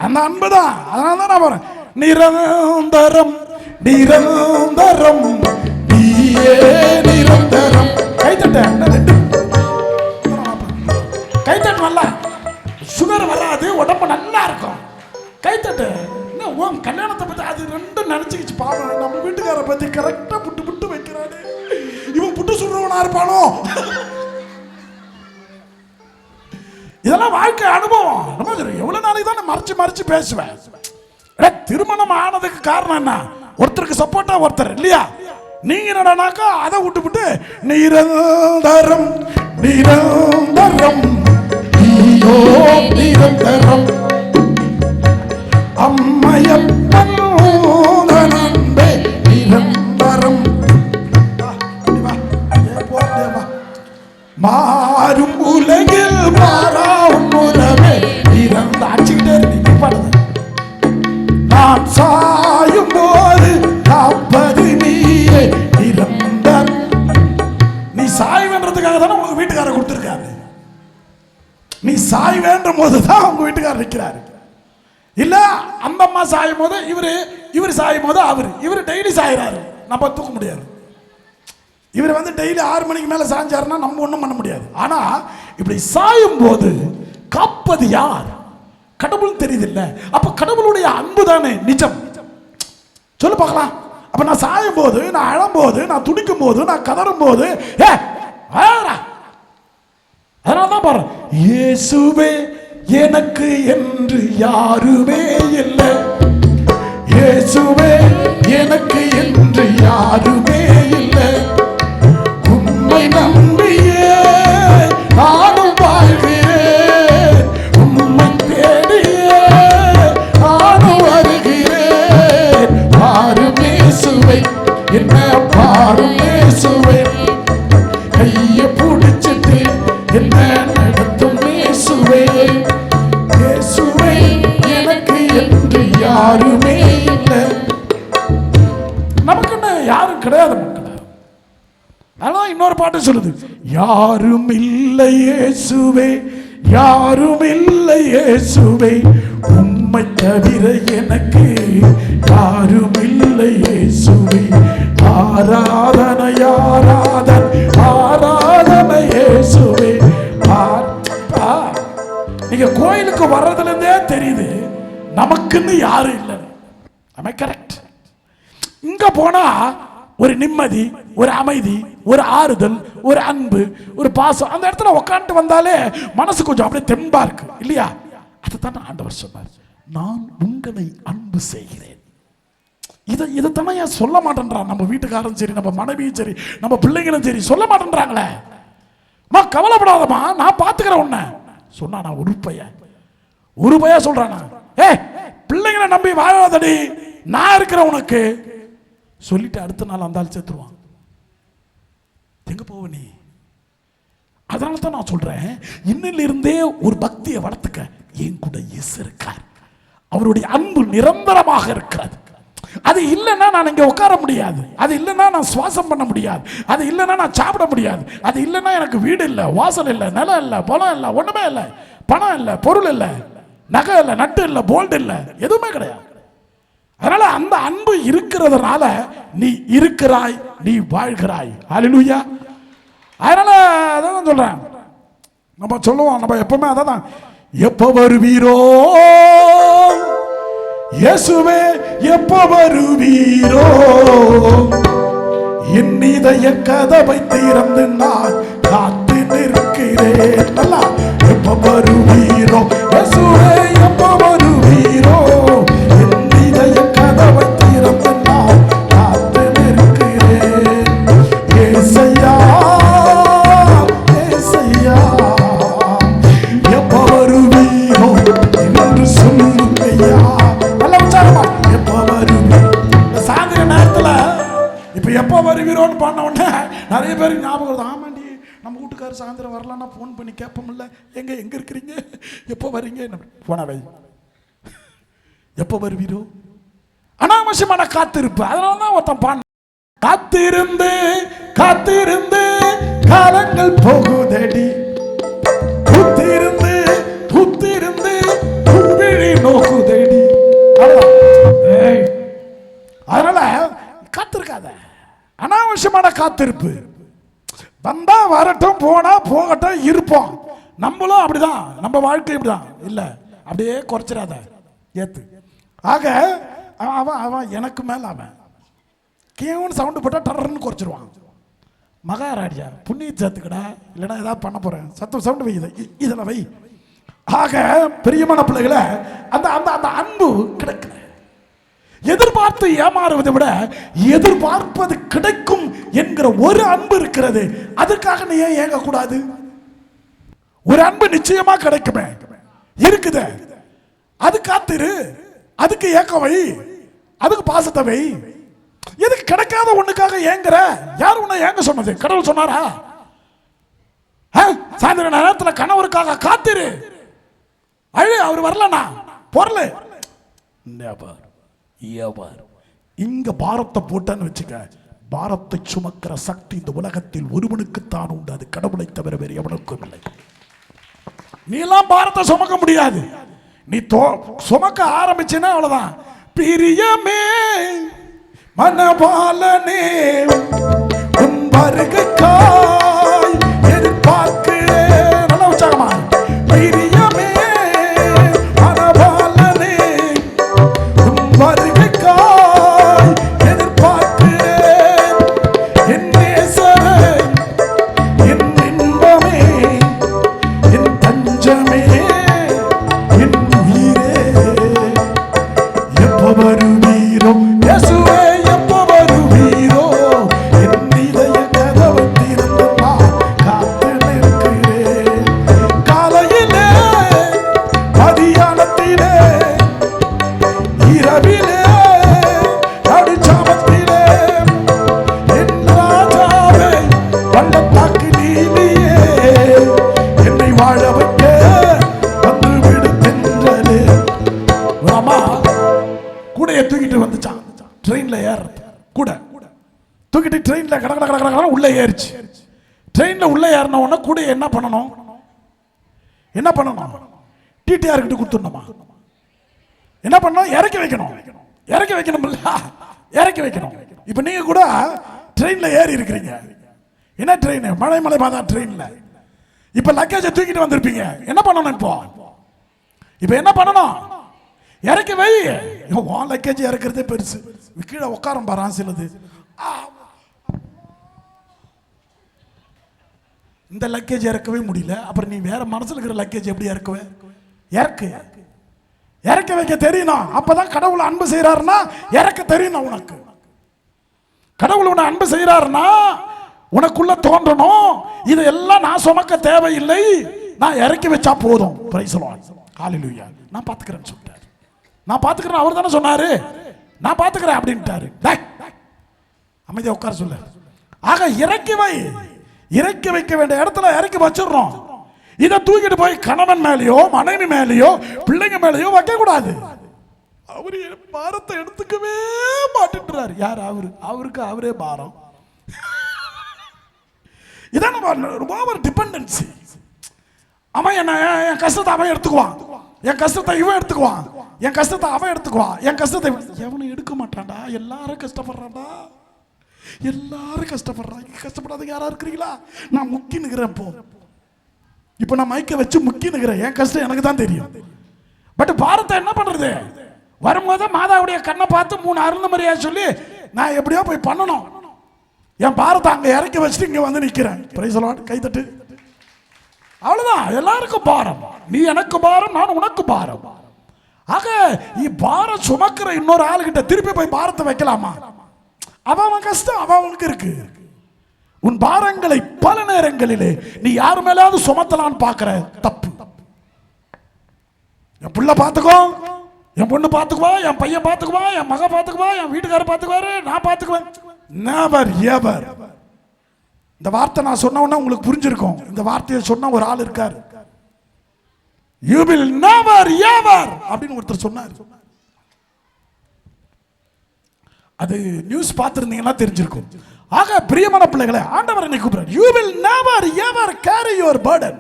அந்த அன்பு தான். அதனால தான் நான் போறேன். நிரந்தரம் நிரந்தரம் நீயே நிரந்தரம். கைத்தட்ட கைத்தட்டு. நல்லா சுகர் வராது, உடம்பு நல்லா இருக்கும். கைத்தட்டு. உன் கல்யாணத்தை பத்தி அது ரெண்டும் நினைச்சுக்கிச்சு பாவம். நம்ம வீட்டுக்கார பத்தி கரெக்டா புட்டு புட்டு வைக்கிறாரு. இவன் புட்டு சுடுறவனா இருப்பானோ? இதெல்லாம் வாழ்க்கை அனுபவம். நம்ம எவ்வளவு நாளைக்கு தான் மறைச்சு மறைச்சு பேசுவேன். திருமணம் ஆனதுக்கு காரணம் என்ன? ஒருத்தருக்கு சப்போர்ட்டா ஒருத்தர் இல்லையா? நீங்க என்னடானாக்கா அதை விட்டு நிரந்தரம் நிரந்தரம் நீயோ நிரந்தரம் அம்மையப்பன் நண்பே நிரந்தரம். மாறும் உலகில் மாறாவும் உறவே நிரந்த ஆட்சிக்கிட்டே நீங்க பாடுது. நான் சாயும் போது காப்பது நீயே நிரந்தரம். நீ சாய் வேண்டதுக்காக தானே உங்க வீட்டுக்காரர் கொடுத்திருக்காரு. நீ சாய் வேண்டும் போதுதான் உங்க வீட்டுக்காரர் நிற்கிறாரு. இல்ல அந்த அம்மா சாயும் போது இவரு சாயும் போது இவரு டெய்லி சாயிறாரு. நம்ம தூக்க முடியாது. இவர் வந்து டெய்லி 6 மணிக்கு மேல சாஞ்சாருன்னா நம்ம ஒண்ணும் பண்ண முடியாது. ஆனா இப்படி சாயும் போது காப்பது யார்? கடவுள் தெரியுது இல்ல? அப்ப கடவுளுடைய அன்பு தானே நிஜம். சொல்லு பார்க்கலாம். அப்ப நான் சாயும் போது, நான் அழும் போது, நான் துடிக்கும் போது, நான் கதறும் போது, அதனாலதான் பாரு, இயேசுவே எனக்கு என்று யாருமே இல்லை. இயேசுவே எனக்கு என்று யாருமே இல்லை. உம்மை நம்பியே நானும் வாழ்கிறேன். உம்மை தேடியே நானும் வருகிறேன். பாரும் இயேசுவை என்ன பாரும் இயேசுவை கைய பிடிச்சிட்டு என்ன நடத்தும் இயேசுவே. இயேசுவை எனக்கு என்று யாருமே இல்லை. நமக்குன்னு யாரும் கிடையாது மக்கள். அதான் இன்னொரு பாட்டு சொல்லுது, யாரும் இல்லை இயேசுவே யாரும் இல்லை இயேசுவே உம்மை தவிர எனக்கு யாரும் இல்லை இயேசுவே. ஆராதனை ஆராதனை ஆராதனை இயேசுவே. நீங்க கோயிலுக்கு வர்றதுல இருந்தே தெரியுது நமக்குன்னு யாரும் இல்லை. கரெக்ட். இங்க போனா ஒரு நிம்மதி, ஒரு அமைதி, ஒரு ஆறுதல், ஒரு அன்பு, ஒரு பாசம். அந்த இடத்துல உட்காந்து வந்தாலே மனசு கொஞ்சம் அப்படியே தெம்பா இருக்கு இல்லையா? அதுதான் ஆண்டவர் சொன்னார், நான் உங்களை அன்பு செய்கிறேன். இதைத்தானே ஏன் சொல்ல மாட்டேன்றான்? நம்ம வீட்டுக்காரரும் சரி, நம்ம மனைவியும் சரி, நம்ம பிள்ளைங்களும் சரி சொல்ல மாட்டேன்றாங்களே. கவலைப்படாதமா, நான் பாத்துக்கிறேன் உன்னை சொன்னா. நான் ஒரு பையா சொல்றானா? பிள்ளைங்களை நம்பி வாழாதடி, நான் இருக்கிறேன் உனக்கு சொல்லிட்டு அடுத்த நாள் அந்த ஆள் சேர்த்துருவான். எங்க போவ நீ? அதனால தான் நான் சொல்றேன், இன்னிலிருந்தே ஒரு பக்தியை வளர்த்துக்க. என் கூட இயேசு இருக்கார். அவருடைய அன்பு நிரந்தரமாக இருக்கிறது. அது இல்லைன்னா நான் இங்க உட்கார முடியாது. அது இல்லைன்னா நான் சுவாசம் பண்ண முடியாது. அது இல்லைன்னா நான் சாப்பிட முடியாது. அது இல்லைன்னா எனக்கு வீடு இல்லை, வாசல் இல்லை, நிலம் இல்லை, பணம் இல்லை, ஒண்ணுமே இல்லை. பணம் இல்லை, பொருள் இல்லை, நகை இல்லை, நட்டு இல்லை, போல்டு இல்லை, எதுவுமே கிடையாது. அதனால அந்த அன்பு இருக்கிறதுனால நீ இருக்கிறாய், நீ வாழ்கிறாய். ஹல்லேலூயா. அதனால அதான் சொல்றேன், நம்ம சொல்லுவோம், நம்ம எப்பவுமே அதான், எப்ப வருவீரோ இயேசுவே எப்ப வருவீரோ, என் இதய கதவை திறந்து நான் காத்து நிற்கிறேன். நல்லா, எப்ப வருவீரோ இயேசுவே எப்ப வருவீரோ, என் இதய கதவை திறந்து நான் காத்து நிற்கிறேன். ஏசையா ஏசையா எப்ப வருவீரோ என்று சொல்லுங்கய்யா. நல்ல உச்சாரமா, எப்ப வருவீரோ எப்போ வருவீரோன்னு பண்ண உடனே நிறைய பேருக்கு ஞாபகம் வருது. ஆமாண்டி, நம்ம வீட்டுக்காரர் சாயந்தரம் வரலான்னா ஃபோன் பண்ணி கேட்போம்ல, எங்கே இருக்கிறீங்க, எப்போ வரீங்க, போனவை எப்போ வருவீரோ. அனாவசியமான காத்திருப்பு. அதனால தான் ஒருத்தன் பான் காத்திருந்து காத்திருந்து காலங்கள் போகுதடி, புத்திருந்து புத்திருந்து பூவிழி நோக்குதடி. அதனால காத்திருக்காத. அனாவசியமான காத்திருப்பு. வந்தா வரட்டும், போனா போகட்டும், இருப்போம். நம்மளும் அப்படிதான், நம்ம வாழ்க்கை இப்படிதான். இல்ல அப்படியே குறைச்சிடாத, ஏத்து. ஆக அவன் அவன் எனக்கு மேல அவன் கேவன் சவுண்டு போட்டா டர்ன்னு குறைச்சிருவான். மகாராஜா புண்ணிய சேர்த்துக்கடா, இல்லைன்னா ஏதாவது பண்ண போறேன், சத்தம் சவுண்டு வை, இதில் வை. ஆக பிரியமான பிள்ளைகளை, அந்த அந்த அந்த அன்பு கிடைக்கல. எதிர்பார்த்து ஏமாறுவதை விட எதிர்பார்ப்பது கிடைக்கும் என்கிற ஒரு அன்பு இருக்கிறது. அதுக்காக நீ ஏன் ஏங்க கூடாது? ஒரு அன்பு நிச்சயமா கிடைக்குமே, இருக்குது. அது காத்திரு, அதுக்கு ஏக்க வை, அதுக்கு பாசத்தை வை. எதுக்கு கிடைக்காத ஒண்ணுக்காக ஏங்குற? யார் உன்னை ஏங்க சொன்னது? கடவுள் சொன்னாரா? சாயந்தர நேரத்தில் கணவருக்காக காத்திரு, அழு, அவர் வரலனா பொருள். இங்க பாரத்தை போட்டான்னு வச்சுக்க, பாரத்தை சுமக்கிற சக்தி இந்த உலகத்தில் ஒருவனுக்குத்தான் உண்டு. அது கடவுளை தவிர வேறு எவனுக்கும் இல்லை. நீ எல்லாம் பாரத்தை சுமக்க முடியாது. நீ சுமக்க ஆரம்பிச்சுன்னா அவ்வளவுதான். பிரியமே மனபாலனே உன் வருகைக்காய் எதிர்பார்க்கிறேன். நல்லா உற்சாகமா. பிரியமே மனபாலனே உன் வருகைக்காய் எதிர்பார்க்கிறேன். என் நேசரே, என் இன்பமே, என் தஞ்சமே, என் உயிரே, எப்ப வருவீரோ இயேசுவே, எப்ப வருவீரோ, என் இதய கதவை திறந்து நான் காத்து நிற்கிறேன். காலையிலே, மதியானத்திலே, இரவிலே, நடுச்சாமத்திலே, என் ராஜாவே, பள்ளத்தாக்கு நீலியே, என்னை வாழ வைக்க வந்து விடு தென்றலே. அம்மா கூடைய தூக்கிட்டு வந்துச்சான், ட்ரெயின்ல ஏற கூட தூக்கிட்டு ட்ரெயின்ல கட கட கட உள்ள ஏறிச்சு. ட்ரெயின்ல உள்ள ஏறின உடனே கூட என்ன பண்ணணும்? என்ன பண்ணணும்? டிடிஆர் கிட்ட கொடுத்துடணுமா? என்ன பண்ணணும்? இறக்கி வைக்கணும். இறக்கி வைக்கணும் இல்ல, இறக்கி வைக்கணும். இப்ப நீங்க கூட ட்ரெயின்ல ஏறி இருக்கிறீங்க. என்ன ட்ரெயின்? மலை பாதா ட்ரெயின்ல. இப்ப லக்கேஜை தூக்கிட்டு வந்திருப்பீங்க. என்ன பண்ணணும்? இப்ப என்ன பண்ணணும்? இறக்கி வை. லக்கேஜ் இறக்குறதே பெருசு. கீழே உட்காரம் பாரு சிலது. இந்த லக்கேஜ் இறக்கவே முடியல, அப்புறம் நீ வேற மனசுல இருக்கிற லக்கேஜ் எப்படி இறக்குவே? இறக்க வைக்க தெரியணும். அப்பதான் கடவுள் அன்பு செய்யறாருன்னா இறக்க தெரியணும் உனக்கு. கடவுள் உன்னை அன்பு செய்யறாருன்னா உனக்குள்ள தோன்றணும், இதெல்லாம் நான் சுமக்க தேவையில்லை, நான் இறக்கி வச்சா போதும். Praise the Lord. ஹல்லேலூயா. நான் பாத்துக்கிறேன்னு சொல்லிட்டாரு. நான் பாத்துக்கிறேன், அவர் தானே சொன்னாரு. நான் பாத்துக்கிறேன் அப்படின்ட்டாரு. அமைதியா உட்கார சொல்ல. ஆக இறக்கி வை. இறக்கி வைக்க வேண்டிய இடத்துல இறக்கி வச்சிடறோம். இதை தூக்கிட்டு போய் கணவன் மேலேயோ மனைவி மேலேயோ பிள்ளைங்க மேலேயோ வைக்க கூடாது. அவரு பாரத்தை எடுத்துக்கவே மாட்டேன்றாரு. யார்? அவருக்கு அவரே பாரம். இதான் ஓவர் டிபெண்டன்சி. அவன் என்ன, என் கஷ்டத்தை அவன் எடுத்துக்குவான், என் கஷ்டத்தை இவன் எடுத்துக்குவான், என் கஷ்டத்தை அவன் எடுத்துக்குவான், என் கஷ்டத்தை எவனும் எடுக்க மாட்டான்டா. எல்லாரும் கஷ்டப்படுறான்டா, எல்லாரும் கஷ்டப்படுறாங்க. கஷ்டப்படாத யாரா இருக்கிறீங்களா? நான் முக்கி நிக்கிறேன். இப்போ நான் மைக்க வச்சு முக்கி நிக்கிறேன். என் கஷ்டம் எனக்கு தான் தெரியும். பட் பாரத்தை என்ன பண்றது? வரும்போது மாதாவுடைய கண்ணை பார்த்து 3 அருள் மரியா சொல்லி நான் எப்படியோ போய் பண்ணணும். என் பாரத்தை அங்க இறக்கி வச்சுட்டு இங்க வந்து நிக்கிறேன். Praise the Lord. கைதட்டு. அவ்வளவுதான். எல்லாருக்கும் பாரம். நீ எனக்கு பாரம், நான் உனக்கு பாரம். ஆக நீ பாரம் சுமக்கிற இன்னொரு ஆளுகிட்ட திருப்பி போய் பாரத்தை வைக்கலாமா? அவன் கஷ்டம் அவனுக்கு இருக்கு. உன் பாரங்களை பல நேரங்களிலே நீ யார் மேலாவது சுமத்தலான்னு பாக்குற. தப்பு. என் புள்ள பாத்துக்கோ, என் பொண்ணு பாத்துக்குவா, என் பையன் பாத்துக்குவா, என் மக பாத்துக்குவா, என் வீட்டுக்காரர் பாத்துக்குவாரு, நான் பாத்துக்குவேன். never ever. இந்த வார்த்தை நான் சொன்ன உடனே உங்களுக்கு புரிஞ்சிருக்கும். இந்த வார்த்தையை சொன்ன ஒரு ஆள் இருக்கார். You will never ever அப்படின்னு ஒருத்தர் சொன்னார். அது நியூஸ் பார்த்திருந்தீங்கன்னா தெரிஞ்சிருக்கும். ஆக பிரியமான பிள்ளைகளே, ஆண்டவர் என்னை கூப்பிடுறார். You will never ever carry your burden.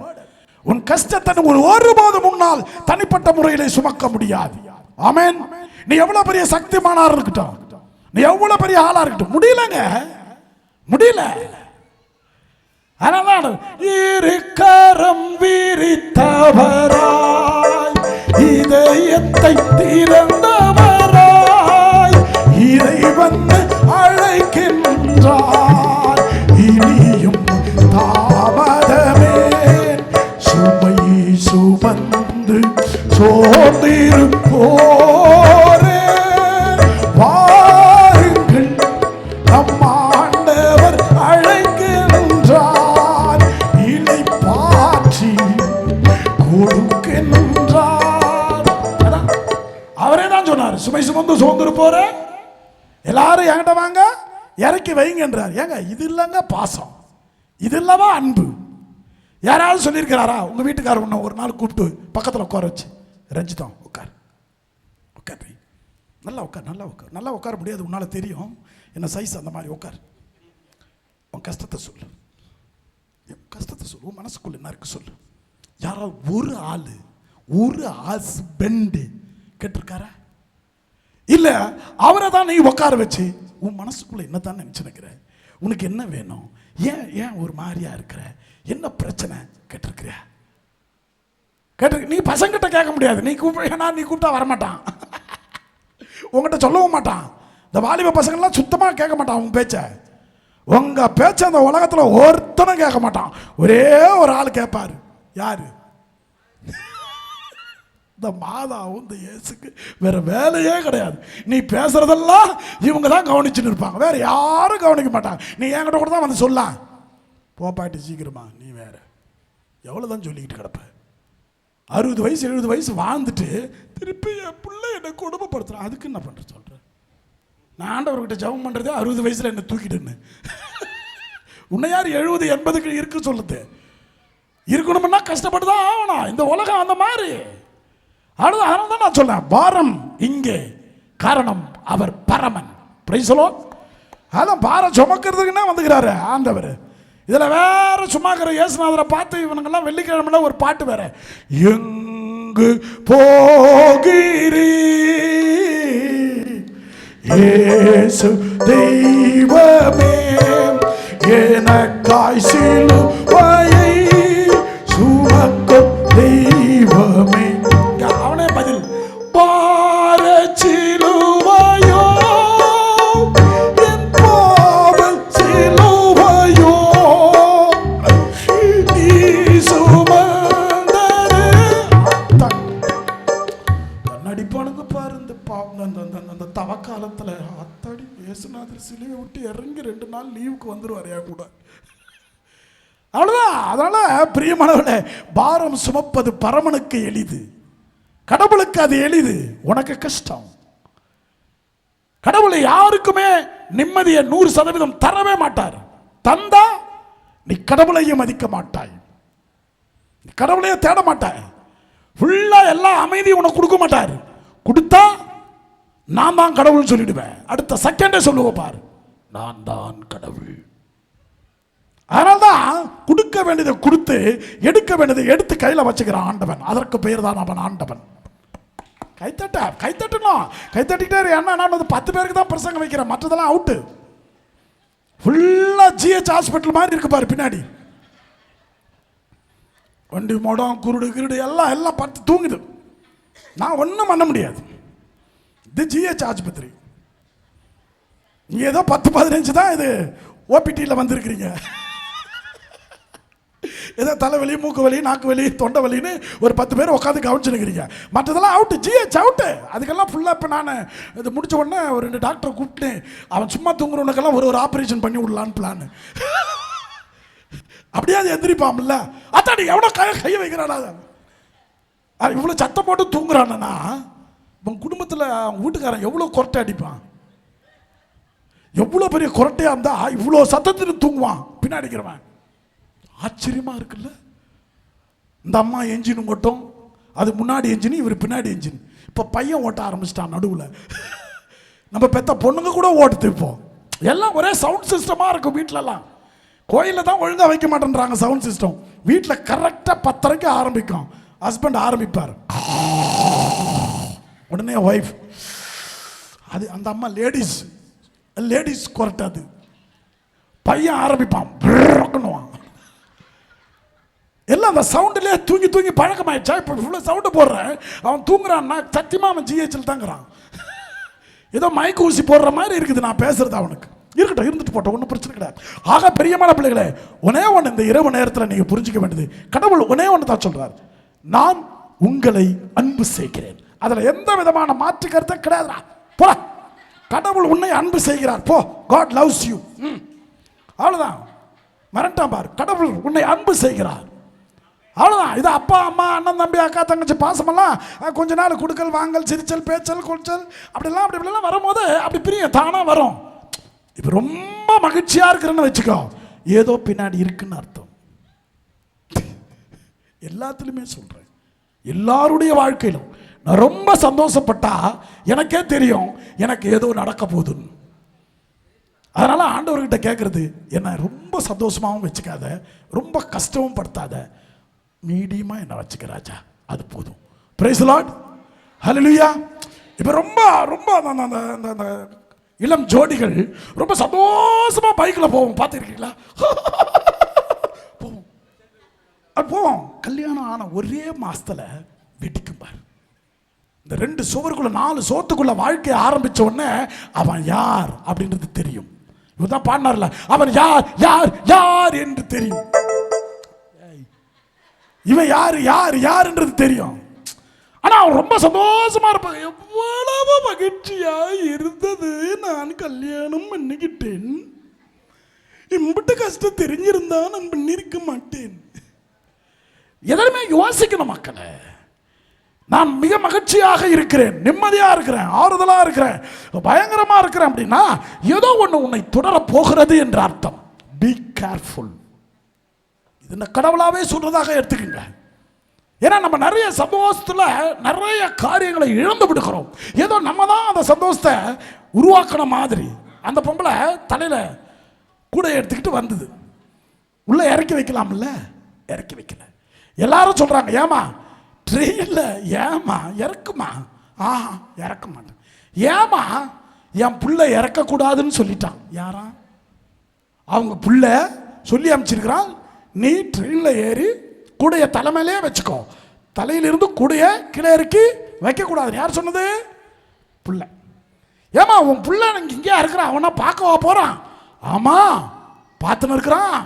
உன் கஷ்டத்தை ஒருபோதும் முன்னால் தனிப்பட்ட முறையிலே சுமக்க முடியாது. ஆமென். நீ எவ்வளவு பெரிய சக்திமானா இருக்கட்டும், நீ எவ்வளவு பெரிய ஆளா இருக்கட்டும், முடியலங்க, முடியல. அதனால இருக்கரம் விரித்தவராய், இதயத்தை திறந்தவராய், இதை வந்து அழைக்கின்றார். இனியும் தாமதமே, சுமை சுமந்து சோர்ந்திருப்போரே, வாருங்கள் நம் ஆண்டவர் அழைக்கின்றார். இளைப்பாற்றி கொடுக்கின்றார். அவரே தான் சொன்னார், சுமை சுமந்து சோர்ந்திருப்போரே எல்லாரும் என்கிட்ட வாங்க, இறக்கி வைங்கன்றார். ஏங்க இது இல்லைங்க பாசம், இது இல்லவா அன்பு? யாராவது சொல்லியிருக்கிறாரா? உங்க வீட்டுக்காரர் ஒன்று ஒரு நாள் கூப்பிட்டு பக்கத்தில் உட்கார வச்சு, ரஞ்சிதம் உட்கார், உட்கார், நல்லா உட்கார், நல்லா உட்கார், நல்லா உட்கார முடியாது உன்னால தெரியும், என்ன சைஸ் அந்த மாதிரி உட்கார், உன் கஷ்டத்தை சொல்லு, கஷ்டத்தை சொல்லு, உன் மனசுக்குள்ள என்ன இருக்கு சொல்லு. யாராவது ஒரு ஆள், ஒரு ஹஸ்பண்ட் கேட்டிருக்காரா? இல்ல அவரை தான் நீ உட்கார வச்சு உன் மனசுக்குள்ள என்னதான் நினைச்சுக்கிற, உனக்கு என்ன வேணும், ஏன் ஏன் ஒரு மாதிரியா இருக்கிற, என்ன பிரச்சனை கேட்டிருக்கிற? நீ பசங்கிட்ட கேட்க முடியாது, நீ கூப்பிட்டா, நீ கூப்பிட்டா வரமாட்டான், உங்ககிட்ட சொல்லவும் மாட்டான். இந்த வாலிப பசங்கள்லாம் சுத்தமா கேட்க மாட்டான் உங்க பேச்ச. உங்க பேச்ச அந்த உலகத்துல ஒருத்தனும் கேட்க மாட்டான். ஒரே ஒரு ஆள் கேட்பாரு. யாரு? இந்த மாதாவும் இந்த இயேசுக்கு வேற வேலையே கிடையாது. நீ பேசுறதெல்லாம் இவங்க தான் கவனிச்சுன்னு இருப்பாங்க, வேற யாரும் கவனிக்க மாட்டாங்க. நீ என்கிட்ட கூட தான் வந்து சொல்லலாம், போப்பாட்டி சீக்கிரமா, நீ வேற எவ்வளவுதான் சொல்லிக்கிட்டு கிடப்ப. 60 வயசு 70 வயசு வாழ்ந்துட்டு திருப்பி என் பிள்ளை என்னை குடும்பப்படுத்துறான், அதுக்கு என்ன பண்ற சொல்ற? நான் ஆண்டவர்கிட்ட ஜெபம் பண்றதே 60 வயசுல என்ன தூக்கிட்டுன்னு. உன்னை யார் 70 80க்கு இருக்கு சொல்லுது? இருக்கணும்னா கஷ்டப்பட்டு தான் ஆகணும், இந்த உலகம் அந்த மாதிரி. அதனால தான் நான் சொல்றேன், பாரம் இங்கே, காரணம் அவர் பரமன். Price the Lord. அதான் பாரம் சுமக்கிறதுக்குன்னா வந்துக்கிறாரு ஆண்டவர். இதுல வேற சும்மாக்கிற இயேசுநாதரை பார்த்து இவனுங்கெல்லாம் வெள்ளிக்கிழமையில ஒரு பாட்டு வேற, எங்கு போகிறீ இயேசு தெய்வமே, எனக்காய் சிலுவையை சுமக்கும் தெய்வமே. அவனே பதில், பார சிலுவையோ என் பாவல் சிலுவையோ நீ சுமந்தது. நடிப்பானுங்க பாரு இந்த தவக்காலத்துல, அத்தாடி இயேசுநாதர் சிலுவை விட்டு இறங்கி 2 நாள் லீவுக்கு வந்துருவார் என் கூட. அவ்வளவுதான். அதனால பிரியமானவர்களே, பாரம் சுமப்பது பரமனுக்கு எளிது, கடவுளுக்கு அது எளிது, உனக்கு கஷ்டம். கடவுளை யாருக்குமே நிம்மதியை 100% தரவே மாட்டார். தந்தா நீ கடவுளையும் மதிக்க மாட்டாய், நீ கடவுளையே தேட மாட்டாய், ஃபுல்லா எல்லா அமைதியும் உனக்கு கொடுக்க மாட்டார். கொடுத்தா நான் தான் கடவுள் சொல்லிடுவேன், அடுத்த செகண்டே சொல்லுவோம் பாரு, நான் தான் கடவுள். அதனால்தான் கொடுக்க வேண்டியதை கொடுத்து எடுக்க வேண்டியதை எடுத்து கையில வச்சுக்கிறான் ஆண்டவன். அதற்கு பெயர் தான் அவன் ஆண்டவன். கைத்தட்டணும், கைத்தட்டிக்கிட்டே. என்ன நான் 10 பேருக்கு தான் பிரசங்கம் வைக்கிறேன், மற்றதெல்லாம் அவுட்டு. ஃபுல்லா ஜிஹெச் ஹாஸ்பிட்டல் மாதிரி இருக்கு பாரு பின்னாடி. வண்டி மோடம் குருடு கிருடு எல்லாம் எல்லாம் பார்த்து தூங்குது. நான் ஒன்றும் பண்ண முடியாது. இது ஜிஹெச் ஆஸ்பத்திரி. நீ ஏதோ 10-15 தான் இது ஓபிடியில் வந்திருக்கிறீங்க. ஏதோ தலைவலி, மூக்கு வலி, நாக்கு வலி, தொண்டை வலின்னு ஒரு 10 பேர் உட்காந்து கவனிச்சுருக்கிறீங்க. மற்றதெல்லாம் அவுட்டு, ஜிஹெச் அவுட்டு. அதுக்கெல்லாம் ஃபுல்லாக இப்போ நான் இது முடிச்ச உடனே ஒரு 2 டாக்டரை கூப்பிட்டு அவன் சும்மா தூங்குறவனுக்கெல்லாம் ஒரு ஆப்ரேஷன் பண்ணி விடலான்னு பிளான். அப்படியே அது எந்திரிப்பான்ல, அத்தாடி எவ்வளோ கையை வைக்கிறானா, இவ்வளோ சத்தம் போட்டு தூங்குறானா, உன் குடும்பத்தில் அவங்க வீட்டுக்காரன் எவ்வளோ கொரட்டை அடிப்பான், எவ்வளோ பெரிய குரட்டையா இருந்தா இவ்வளோ சத்தத்தில் தூங்குவான் பின்னாடி இருக்கிறவன். ஆச்சரியமா இருக்குல்ல. இந்த அம்மா என்ஜின் ஓட்டும், அது முன்னாடி என்ஜின், இவர் பின்னாடி என்ஜின். இப்போ பையன் ஓட்ட ஆரம்பிச்சிட்டான் நடுவில். நம்ம பெத்த பொண்ணுங்க கூட ஓட்டு இப்போ எல்லாம் ஒரே சவுண்ட் சிஸ்டமாக இருக்கும் வீட்டிலலாம். கோயிலில் தான் ஒழுங்காக வைக்க மாட்டேன்றாங்க சவுண்ட் சிஸ்டம். வீட்டில் கரெக்டாக 10:30 ஆரம்பிக்கும். ஹஸ்பண்ட் ஆரம்பிப்பார், உடனே ஒய்ஃப். அது அந்த அம்மா லேடிஸ் குரட்டாது. பையன் ஆரம்பிப்பான், எல்லாம் அந்த சவுண்டுலேயே தூங்கி தூங்கி பழக்கமாயிடுச்சா. இப்போ இவ்வளோ சவுண்டு போடுறேன், அவன் தூங்குறான்னா சத்தியமாக அவன் ஜிஹெச்சில் தாங்கிறான். ஏதோ மயக்க ஊசி போடுற மாதிரி இருக்குது நான் பேசுறது. அவனுக்கு இருக்கட்டும், இருந்துட்டு போட்டோம், ஒன்றும் பிரச்சனை கிடையாது. ஆக பெரியமான பிள்ளைகளே, ஒன்னே ஒன்று இந்த இரவு நேரத்தில் நீங்கள் புரிஞ்சிக்க வேண்டியது, கடவுள் ஒன்னே ஒன்று தான் சொல்றார், நான் உங்களை அன்பு செய்கிறேன். அதில் எந்த விதமான மாற்று கருத்தை கிடையாதுடா. போ, கடவுள் உன்னை அன்பு செய்கிறார். போ, God loves you. அவ்வளோதான். மறண்டாம் பார், கடவுள் உன்னை அன்பு செய்கிறார். அவ்வளோதான். இது அப்பா அம்மா அண்ணன் தம்பி அக்கா தங்கச்சி பாசமெல்லாம் கொஞ்ச நாள் கொடுக்கல் வாங்கல் சிரிச்சல் பேச்சல் கொச்சல் அப்படிலாம் அப்படி இப்படிலாம் வரும்போது அப்படி பிரியம் தானாக வரும். இப்போ ரொம்ப மகிழ்ச்சியாக இருக்கிறேன்னு வச்சுக்கோ, ஏதோ பின்னாடி இருக்குன்னு அர்த்தம். எல்லாத்துலேயுமே சொல்கிறேன், எல்லாருடைய வாழ்க்கையிலும் நான் ரொம்ப சந்தோஷப்பட்டா எனக்கே தெரியும் எனக்கு ஏதோ நடக்க போகுதுன்னு. அதனால ஆண்டவர்கிட்ட கேட்கறது, என்ன ரொம்ப சந்தோஷமாகவும் வச்சுக்காத, ரொம்ப கஷ்டமும் படுத்தாத, மீடியமாக என்ன வச்சுக்க ராஜா, அது போதும். பிரைஸ் தி லார்ட், ஹல்லேலூயா. இப்போ ரொம்ப ரொம்ப அந்த இளம் ஜோடிகள் ரொம்ப சந்தோஷமா பைக்கில் போவோம், பார்த்துருக்கீங்களா? போவோம், அது போவோம். கல்யாணம் ஆன ஒரே மாசத்துல வெடிக்கும் பாரு. இந்த 2 சுவருக்குள்ள 4 சோத்துக்குள்ள வாழ்க்கையை ஆரம்பிச்ச உடனே அவன் யார் அப்படின்றது தெரியும். இவதான் பாடினார்ல, அவன் யார் யார் யார் என்று தெரியும். இவன் யார் யார் யாருன்றது தெரியும். ஆனா அவன் ரொம்ப சந்தோஷமா இருப்பாங்க. எவ்வளவு மகிழ்ச்சியா இருந்தது, நான் கல்யாணம் பண்ணிக்கிட்டேன், இம்பிட்டு கஷ்டம் தெரிஞ்சிருந்தா நான் பண்ணிருக்க மாட்டேன். எதற்குமே யோசிக்கணும் மக்களே. நான் மிக மகிழ்ச்சியாக இருக்கிறேன், நிம்மதியா இருக்கிறேன், ஆறுதலா இருக்கிறேன், பயங்கரமா இருக்கிறேன் அப்படின்னா ஏதோ ஒண்ணு உன்னை தொடர போகிறது என்ற அர்த்தம். Be careful. இது இந்த கடவுளாவே சொல்றதாக எடுத்துக்கங்க. ஏன்னா நம்ம நிறைய சந்தோஷத்துல நிறைய காரியங்களை இழந்து விடுகிறோம். ஏதோ நம்ம தான் அந்த சந்தோஷத்தை உருவாக்கின மாதிரி. அந்த பொம்பளை தலையில கூட எடுத்துக்கிட்டு வந்தது, உள்ள இறக்கி வைக்கலாம்ல, இறக்கி வைக்கல. எல்லாரும் சொல்றாங்க, ஏமா ட்ரெயின்ல ஏமா இறக்குமா? இறக்க மாட்டேன். ஏமா என் புள்ள இறக்க கூடாதுன்னு சொல்லிட்டான். யாரா? அவங்க புள்ள சொல்லி அமைச்சிருக்கிறான், நீ ட்ரெயின்ல ஏறி கூடைய தலைமையிலே வச்சுக்கோ, தலையிலிருந்து கூடைய கீழே இறக்கி வைக்க கூடாது. யார் சொன்னது? புள்ள. ஏமா உன் புள்ள இங்கே இருக்கிறான், அவனா பார்க்கவா போறான்? ஆமா பார்த்துன்னு இருக்கிறான்.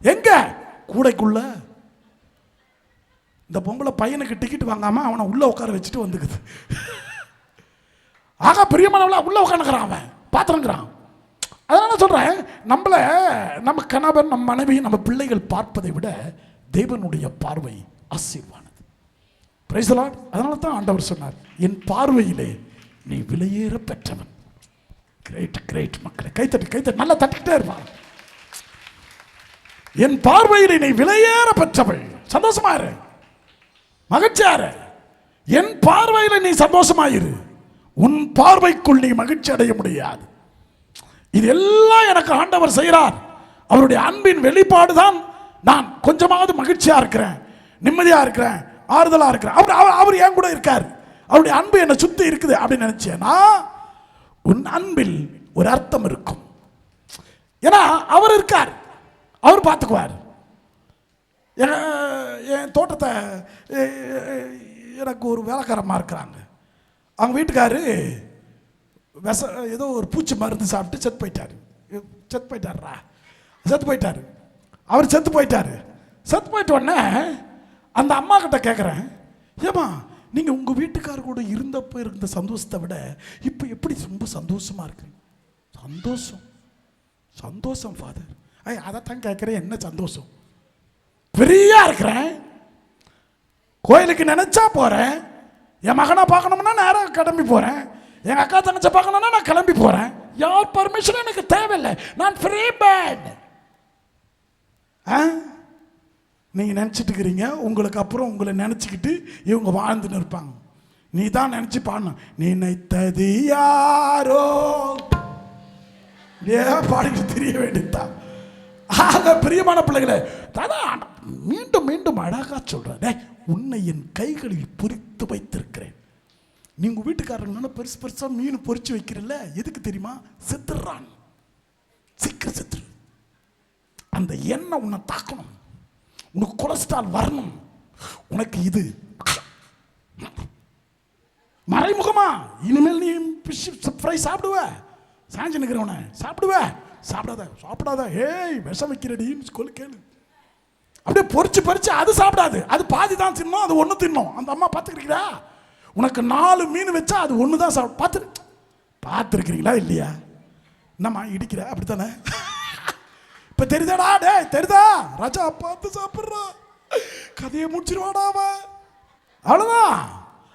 எங்க? கூடைக்குள்ள. இந்த பொம்பளை பையனுக்கு டிக்கெட் வாங்காம அவனை உள்ள உட்கார வச்சுட்டு வந்துக்குது. ஆக பிரியமானவள உள்ள உட்காந்துக்கிறான், அவன் பார்த்துருக்கிறான். அதனால சொல்றேன், நம்மள நம்ம கணவன் நம்ம மனைவி நம்ம பிள்ளைகள் பார்ப்பதை விட தேவனுடைய பார்வை ஆசீர்வானது. Price the Lord. அதனால தான் ஆண்டவர் சொன்னார், என் பார்வையிலே நீ விலையேற பெற்றவன். கிரேட் கிரேட் மக்களே, கைத்தட்டி நல்லா தட்டிக்கிட்டே இருப்பான். என் பார்வையிலே நீ விலையேற பெற்றவள். சந்தோஷமா இரு, மகிழ்ச்சியாரு. என் பார்வையில நீ சந்தோஷமாயிரு. உன் பார்வைக்குள் நீ மகிழ்ச்சி அடைய முடியாது. இது எல்லாம் எனக்கு ஆண்டவர் செய்கிறார். அவருடைய அன்பின் வெளிப்பாடுதான் நான் கொஞ்சமாவது மகிழ்ச்சியா இருக்கிறேன், நிம்மதியா இருக்கிறேன், ஆறுதலா இருக்கிறேன். அவர் என் கூட இருக்கார், அவருடைய அன்பு என்னை சுத்தி இருக்குது அப்படின்னு நினைச்சேன்னா உன் அன்பில் ஒரு அர்த்தம் இருக்கும். ஏன்னா அவர் இருக்கார், அவர் பார்த்துக்குவார். என் தோட்டத்தை எனக்கு ஒரு வேலைக்காரமாக இருக்கிறாங்க. அவங்க வீட்டுக்காரு ஏதோ ஒரு பூச்சி மருந்து சாப்பிட்டு செத்து போயிட்டாரு. அவர் செத்து போயிட்டாரு. செத்து போயிட்ட உடனே அந்த அம்மா கிட்ட கேட்குறேன், ஏமா நீங்கள் உங்கள் வீட்டுக்காரர் கூட இருந்தப்போ இருந்த சந்தோஷத்தை விட இப்போ எப்படி ரொம்ப சந்தோஷமா இருக்கு? சந்தோஷம் ஃபாதர். அதைத்தான் கேட்குறேன், என்ன சந்தோஷம்? ஃப்ரீயா இருக்கிறேன், கோயிலுக்கு நினைச்சா போறேன், என் மகனை பார்க்கணும்னா நேரம் கிளம்பி போறேன், எங்க அக்கா தங்கச்சை பார்க்கணும்னா நான் கிளம்பி போறேன். யார் பர்மிஷன் எனக்கு தேவையில்லை, நான் ஃப்ரீ பேர்ட். நீங்க நினைச்சிட்டு இருக்கிறீங்க உங்களுக்கு அப்புறம் உங்களை நினைச்சுக்கிட்டு இவங்க வாழ்ந்துன்னு இருப்பாங்க. நீ தான் நினைச்சு பாடணும், நினைத்தது யாரோ பாடிட்டு தெரிய வேண்டியதுதான். ஆக பிரியமான பிள்ளைகளே, மீண்டும் மீண்டும் அழகா சொல்றேன், உன்னை என் கைகளில் பொறித்து வைத்திருக்கிறேன். நீங்க வீட்டுக்காரங்க பெருசு பெருசா மீன் பொறிச்சு வைக்கிறல்ல, எதுக்கு தெரியுமா? செத்துறான், சீக்கிரம் செத்துரு. அந்த எண்ணெய் உன்னை தாக்கணும், உனக்கு கொலஸ்ட்ரால் வரணும், உனக்கு இது மறைமுகமா இனிமேல் நீ ஃப்ரை சாப்பிடுவ, சாஞ்சு நிற்கிறவன சாப்பிடுவ, சாப்பிடாத சாப்பிடாத, ஏய் விஷம் வைக்கிறடின்னு சொல்லி கேளு. அப்படியே பொறிச்சு பறிச்சு அது சாப்பிடாது, அது பாதி தான் தின்னும், அது ஒன்று தின்னும். அந்த அம்மா பார்த்துக்கிறீங்களா? உனக்கு 4 மீன் வச்சா அது ஒன்று தான் பார்த்துருக்கிறீங்களா இல்லையா? என்னம்மா இடிக்கிற அப்படித்தானே? இப்ப தெரியுதாடா? டே தெரியுதா? ராஜா பார்த்து சாப்பிட்றா, கதையை முடிச்சிருவாடா அவன். அவ்வளோதான்.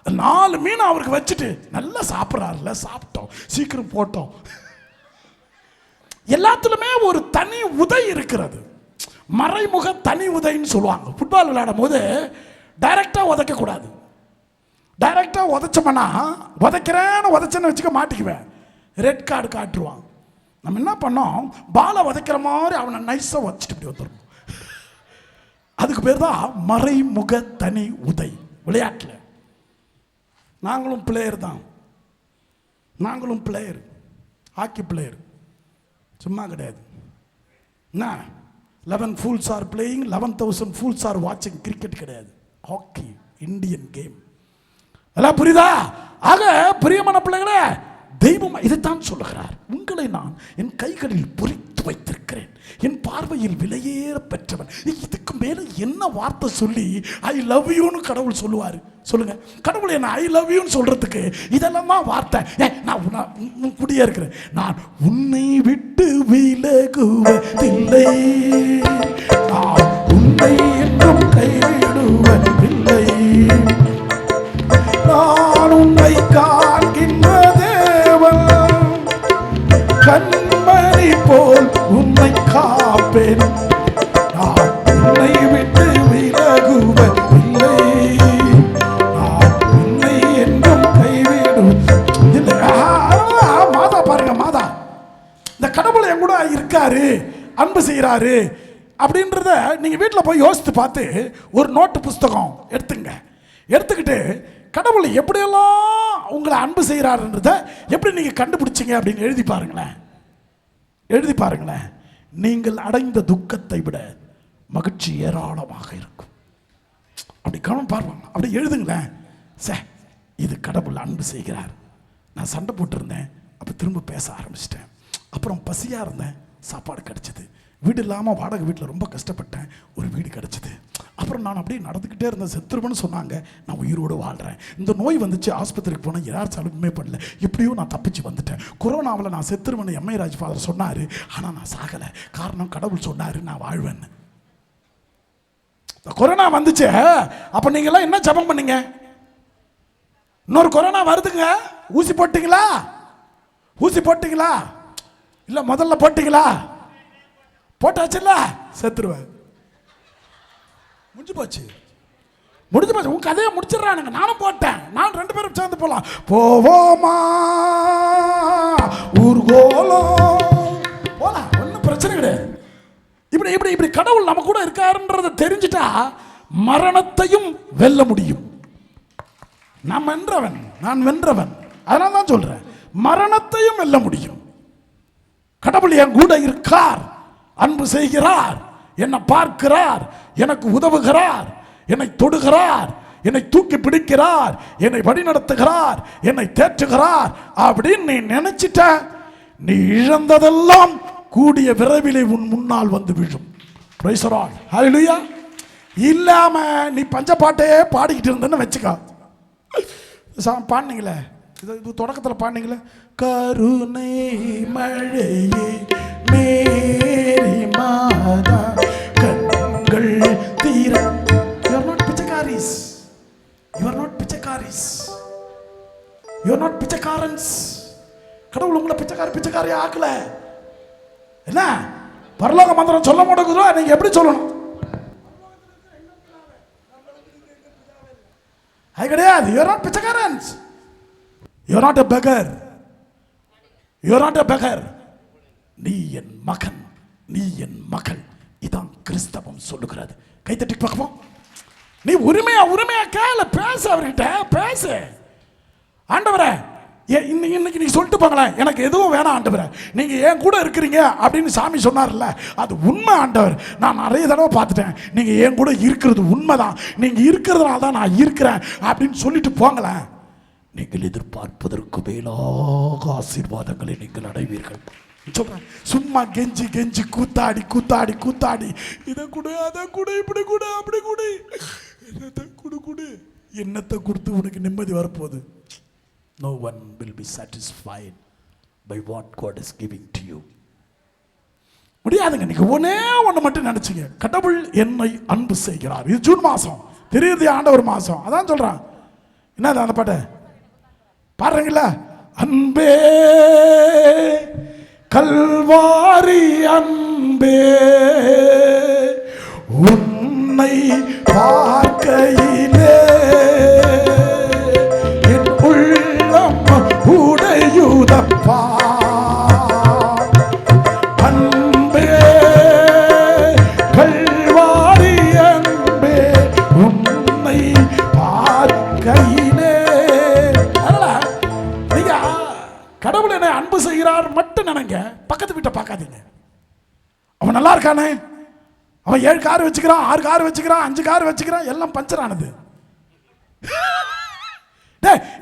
4 மீன் அவருக்கு வச்சுட்டு நல்லா சாப்பிட்றாருல, சாப்பிட்டோம், சீக்கிரம் போட்டோம். எல்லாத்துலயுமே ஒரு தனி உதை இருக்கிறது, மறைமுக தனி உதைன்னு சொல்லுவாங்க. ஃபுட்பால் விளையாடும் போது டைரக்டா உதைக்க கூடாது. டைரக்டா உதைச்சோம்னா, உதைச்சேன்னு வச்சுக்க மாட்டிக்குவேன், ரெட் கார்டு காட்டுருவான். நம்ம என்ன பண்ணோம், பாலை உதைக்கிற மாதிரி அவனை நைஸா வச்சுட்டு இப்படி வந்துடணும். அதுக்கு பேர் தான் மறைமுக தனி உதை. விளையாட்டுல நாங்களும் பிளேயர் தான், நாங்களும் பிளேயர், ஹாக்கி பிளேயர், சும்மா கிடையாது. என்ன 11 fools are playing, 11,000 fools are watching. Cricket கிடையாது, ஹாக்கி, இந்தியன் கேம். எல்லாம் புரியுதா? ஆக பிரியமான பிள்ளைகளே, தெய்வம் இதைத்தான் சொல்லுகிறார், உங்களை நான் என் கைகளில் பொறித்து வைத்திருக்கிறேன், என் பார்வையில் விலையேற பெற்றவன். இதுக்கு மேல என்ன வார்த்தை சொல்லி ஐ லவ் யூன்னு கடவுள் சொல்லுவாரு? சொல்லுங்க. கடவுள் என்ன ஐ லவ் யூன்னு சொல்றதுக்கு இதெல்லாம் தான் வார்த்தை. நான் குடியே இருக்கிறேன், நான் உன்னை விட்டு விலகுவதில்லை, நான் உன்னை என்றும் கைவிடுவதில்லை, நான் உன்னை காண்கின்ற தேவன், கண்மணி போல் உன்னை காப்பேன், நான் உன்னை விட்டு விலகுவதில்லை, நான் உன்னை என்றும் கைவிடும். மாதா பாருங்க, மாதா இந்த கடவுள் என் கூட இருக்காரு, அன்பு செய்யறாரு அப்படின்றத நீங்க வீட்டில் போய் யோசித்து பார்த்து ஒரு நோட்டு புஸ்தகம் எடுத்துக்கிட்டு கடவுளை எப்படியெல்லாம் உங்களை அன்பு செய்கிறாருன்றத எப்படி நீங்கள் கண்டுபிடிச்சிங்க அப்படின்னு எழுதி பாருங்களேன். நீங்கள் அடைந்த துக்கத்தை விட மகிழ்ச்சி ஏராளமாக இருக்கும். அப்படி கவனம் பார்ப்பாங்க, அப்படி எழுதுங்களேன். இது கடவுள் அன்பு செய்கிறார். நான் சண்டை போட்டிருந்தேன், அப்போ திரும்ப பேச ஆரம்பிச்சிட்டேன். அப்புறம் பசியாக இருந்தேன், சாப்பாடு கிடைச்சிது. வீடு இல்லாமல் வாடகை வீட்டில் ரொம்ப கஷ்டப்பட்டேன், ஒரு வீடு கிடச்சிது. அப்புறம் நான் அப்படியே நடந்துக்கிட்டே இருந்தேன், செத்துருவேன்னு சொன்னாங்க, நான் உயிரோடு வாழ்கிறேன். இந்த நோய் வந்துச்சு, ஆஸ்பத்திரிக்கு போனேன், யார் சலுமே பண்ணல, எப்படியோ நான் தப்பிச்சு வந்துட்டேன். கொரோனாவில் நான் செத்துருவேன்னு எம்ஐ ராஜ் ஃபாதர் சொன்னார், ஆனால் நான் சாகலை. காரணம் கடவுள் சொன்னார் நான் வாழ்வேன்னு. கொரோனா வந்துச்சு, அப்போ நீங்கள்லாம் என்ன ஜபம் பண்ணீங்க? இன்னொரு கொரோனா வருதுங்க, ஊசி போட்டீங்களா? இல்லை முதல்ல போட்டீங்களா? போட்டாச்சுல்ல, செத்துருவேன். முடிஞ்சு போச்சு. உன் கதையை முடிச்சிடறானுங்க. நானும் போட்டேன், நான் 2 பேரும் சேர்ந்து போலாம். போவோமா ஊர்கோலம் போலாம், ஒன்றும் பிரச்சனை கிடையாது. இப்படி கடவுள் நம்ம கூட இருக்காருன்றத தெரிஞ்சுட்டா மரணத்தையும் வெல்ல முடியும். நான் வென்றவன். அதனால தான் சொல்றேன், மரணத்தையும் வெல்ல முடியும். கடவுள் என் கூட இருக்கார், அன்பு செய்கிறார், என்னை பார்க்கிறார், எனக்கு உதவுகிறார், என்னை தொடுகிறார், என்னை தூக்கி பிடிக்கிறார், என்னை வழிநடத்துகிறார், என்னை தேற்றுகிறார் அப்படின்னு நீ நினைச்சிட்ட, நீ இழந்ததெல்லாம் கூடிய விரைவிலே உன் முன்னால் வந்து விழும். பிரைஸ் தி லார்ட், ஹல்லேலூயா. இல்லாம நீ பஞ்சப்பாட்டையே பாடிக்கிட்டு இருந்தேன்னு வச்சுக்கோ. பாடினீங்களே, இது தொடக்கத்தில் பாடினீங்களே, கருணை மழையே மேரி மாதா கண்கள் தீர. You are not பிச்சைக்காரிஸ், you are not பிச்சைக்காரிஸ், you are not பிச்சைக்காரன்ஸ். கடவுள் உங்களை பிச்சைக்காரி பிதாவே ஆக்கல. என்ன பரலோக மந்திரம் சொல்ல மாட்டேங்குதோ நீங்க எப்படி சொல்லணும்? அது கிடையாது. You are not பிச்சைக்காரன்ஸ். You are not a beggar. You are not a beggar. நீ என் மகன், நீ என் மகள். இதான் கிறிஸ்தவம் சொல்லுகிறது. கைத்தட்டி பார்ப்போம். நீ உரிமையா கேள, பேச அவர்கிட்ட பேசு. ஆண்டவரே இன்னைக்கு நீ சொல்லிட்டு போங்களேன், எனக்கு எதுவும் வேணாம் ஆண்டவரே, நீங்க என் கூட இருக்கிறீங்க அப்படின்னு சாமி சொன்னார்ல, அது உண்மை ஆண்டவர். நான் நிறைய தடவை பார்த்துட்டேன், நீங்க என் கூட இருக்கிறது உண்மைதான், நீங்க இருக்கிறதுனால தான் நான் இருக்கிறேன் அப்படின்னு சொல்லிட்டு போங்களேன். நீங்கள் எதிர்பார்ப்பதற்கு மேலாக ஆசீர்வாதங்களை நீங்கள் அடைவீர்கள். சொல்றேன், சும்மா கெஞ்சி கெஞ்சி கூத்தாடி கூத்தாடி கூத்தாடி இதை கொடு அதை கொடு இப்படி கொடு அப்படி கொடு என்னத்தை கொடு என்னத்தை கொடுத்து உனக்கு நிம்மதி வரப்போகுது? No one will be satisfied by what God is giving to you. முடியாதுங்க. நீங்க ஒன்று மட்டும் நினைச்சீங்க, கடவுள் என்னை அன்பு செய்கிறார். இது ஜூன் மாசம், தெரியுது ஆண்டவர் மாசம். அதான் சொல்றான். என்னது அந்த பாட்டு பாடுறீங்களா? அன்பே கல்வாரி அன்பே உன்னை பார்க்கையிலே என் உள்ளம் உடையுதப்பா. அன்பே கல்வாரி அன்பே உன்னை பார்க்கையிலே. நீங்க கடவுள் என்னை அன்பு செய்கிறார் மட்டும் நினைங்க, பக்கத்து வீட்டை பார்க்காதீங்க. அவன் நல்லா இருக்கானே, அவன் 7 கார் வச்சுக்கிறான், 6 கார் வச்சுக்கிறான், 5 கார் வச்சுக்கிறான், எல்லாம் பஞ்சர் ஆனது.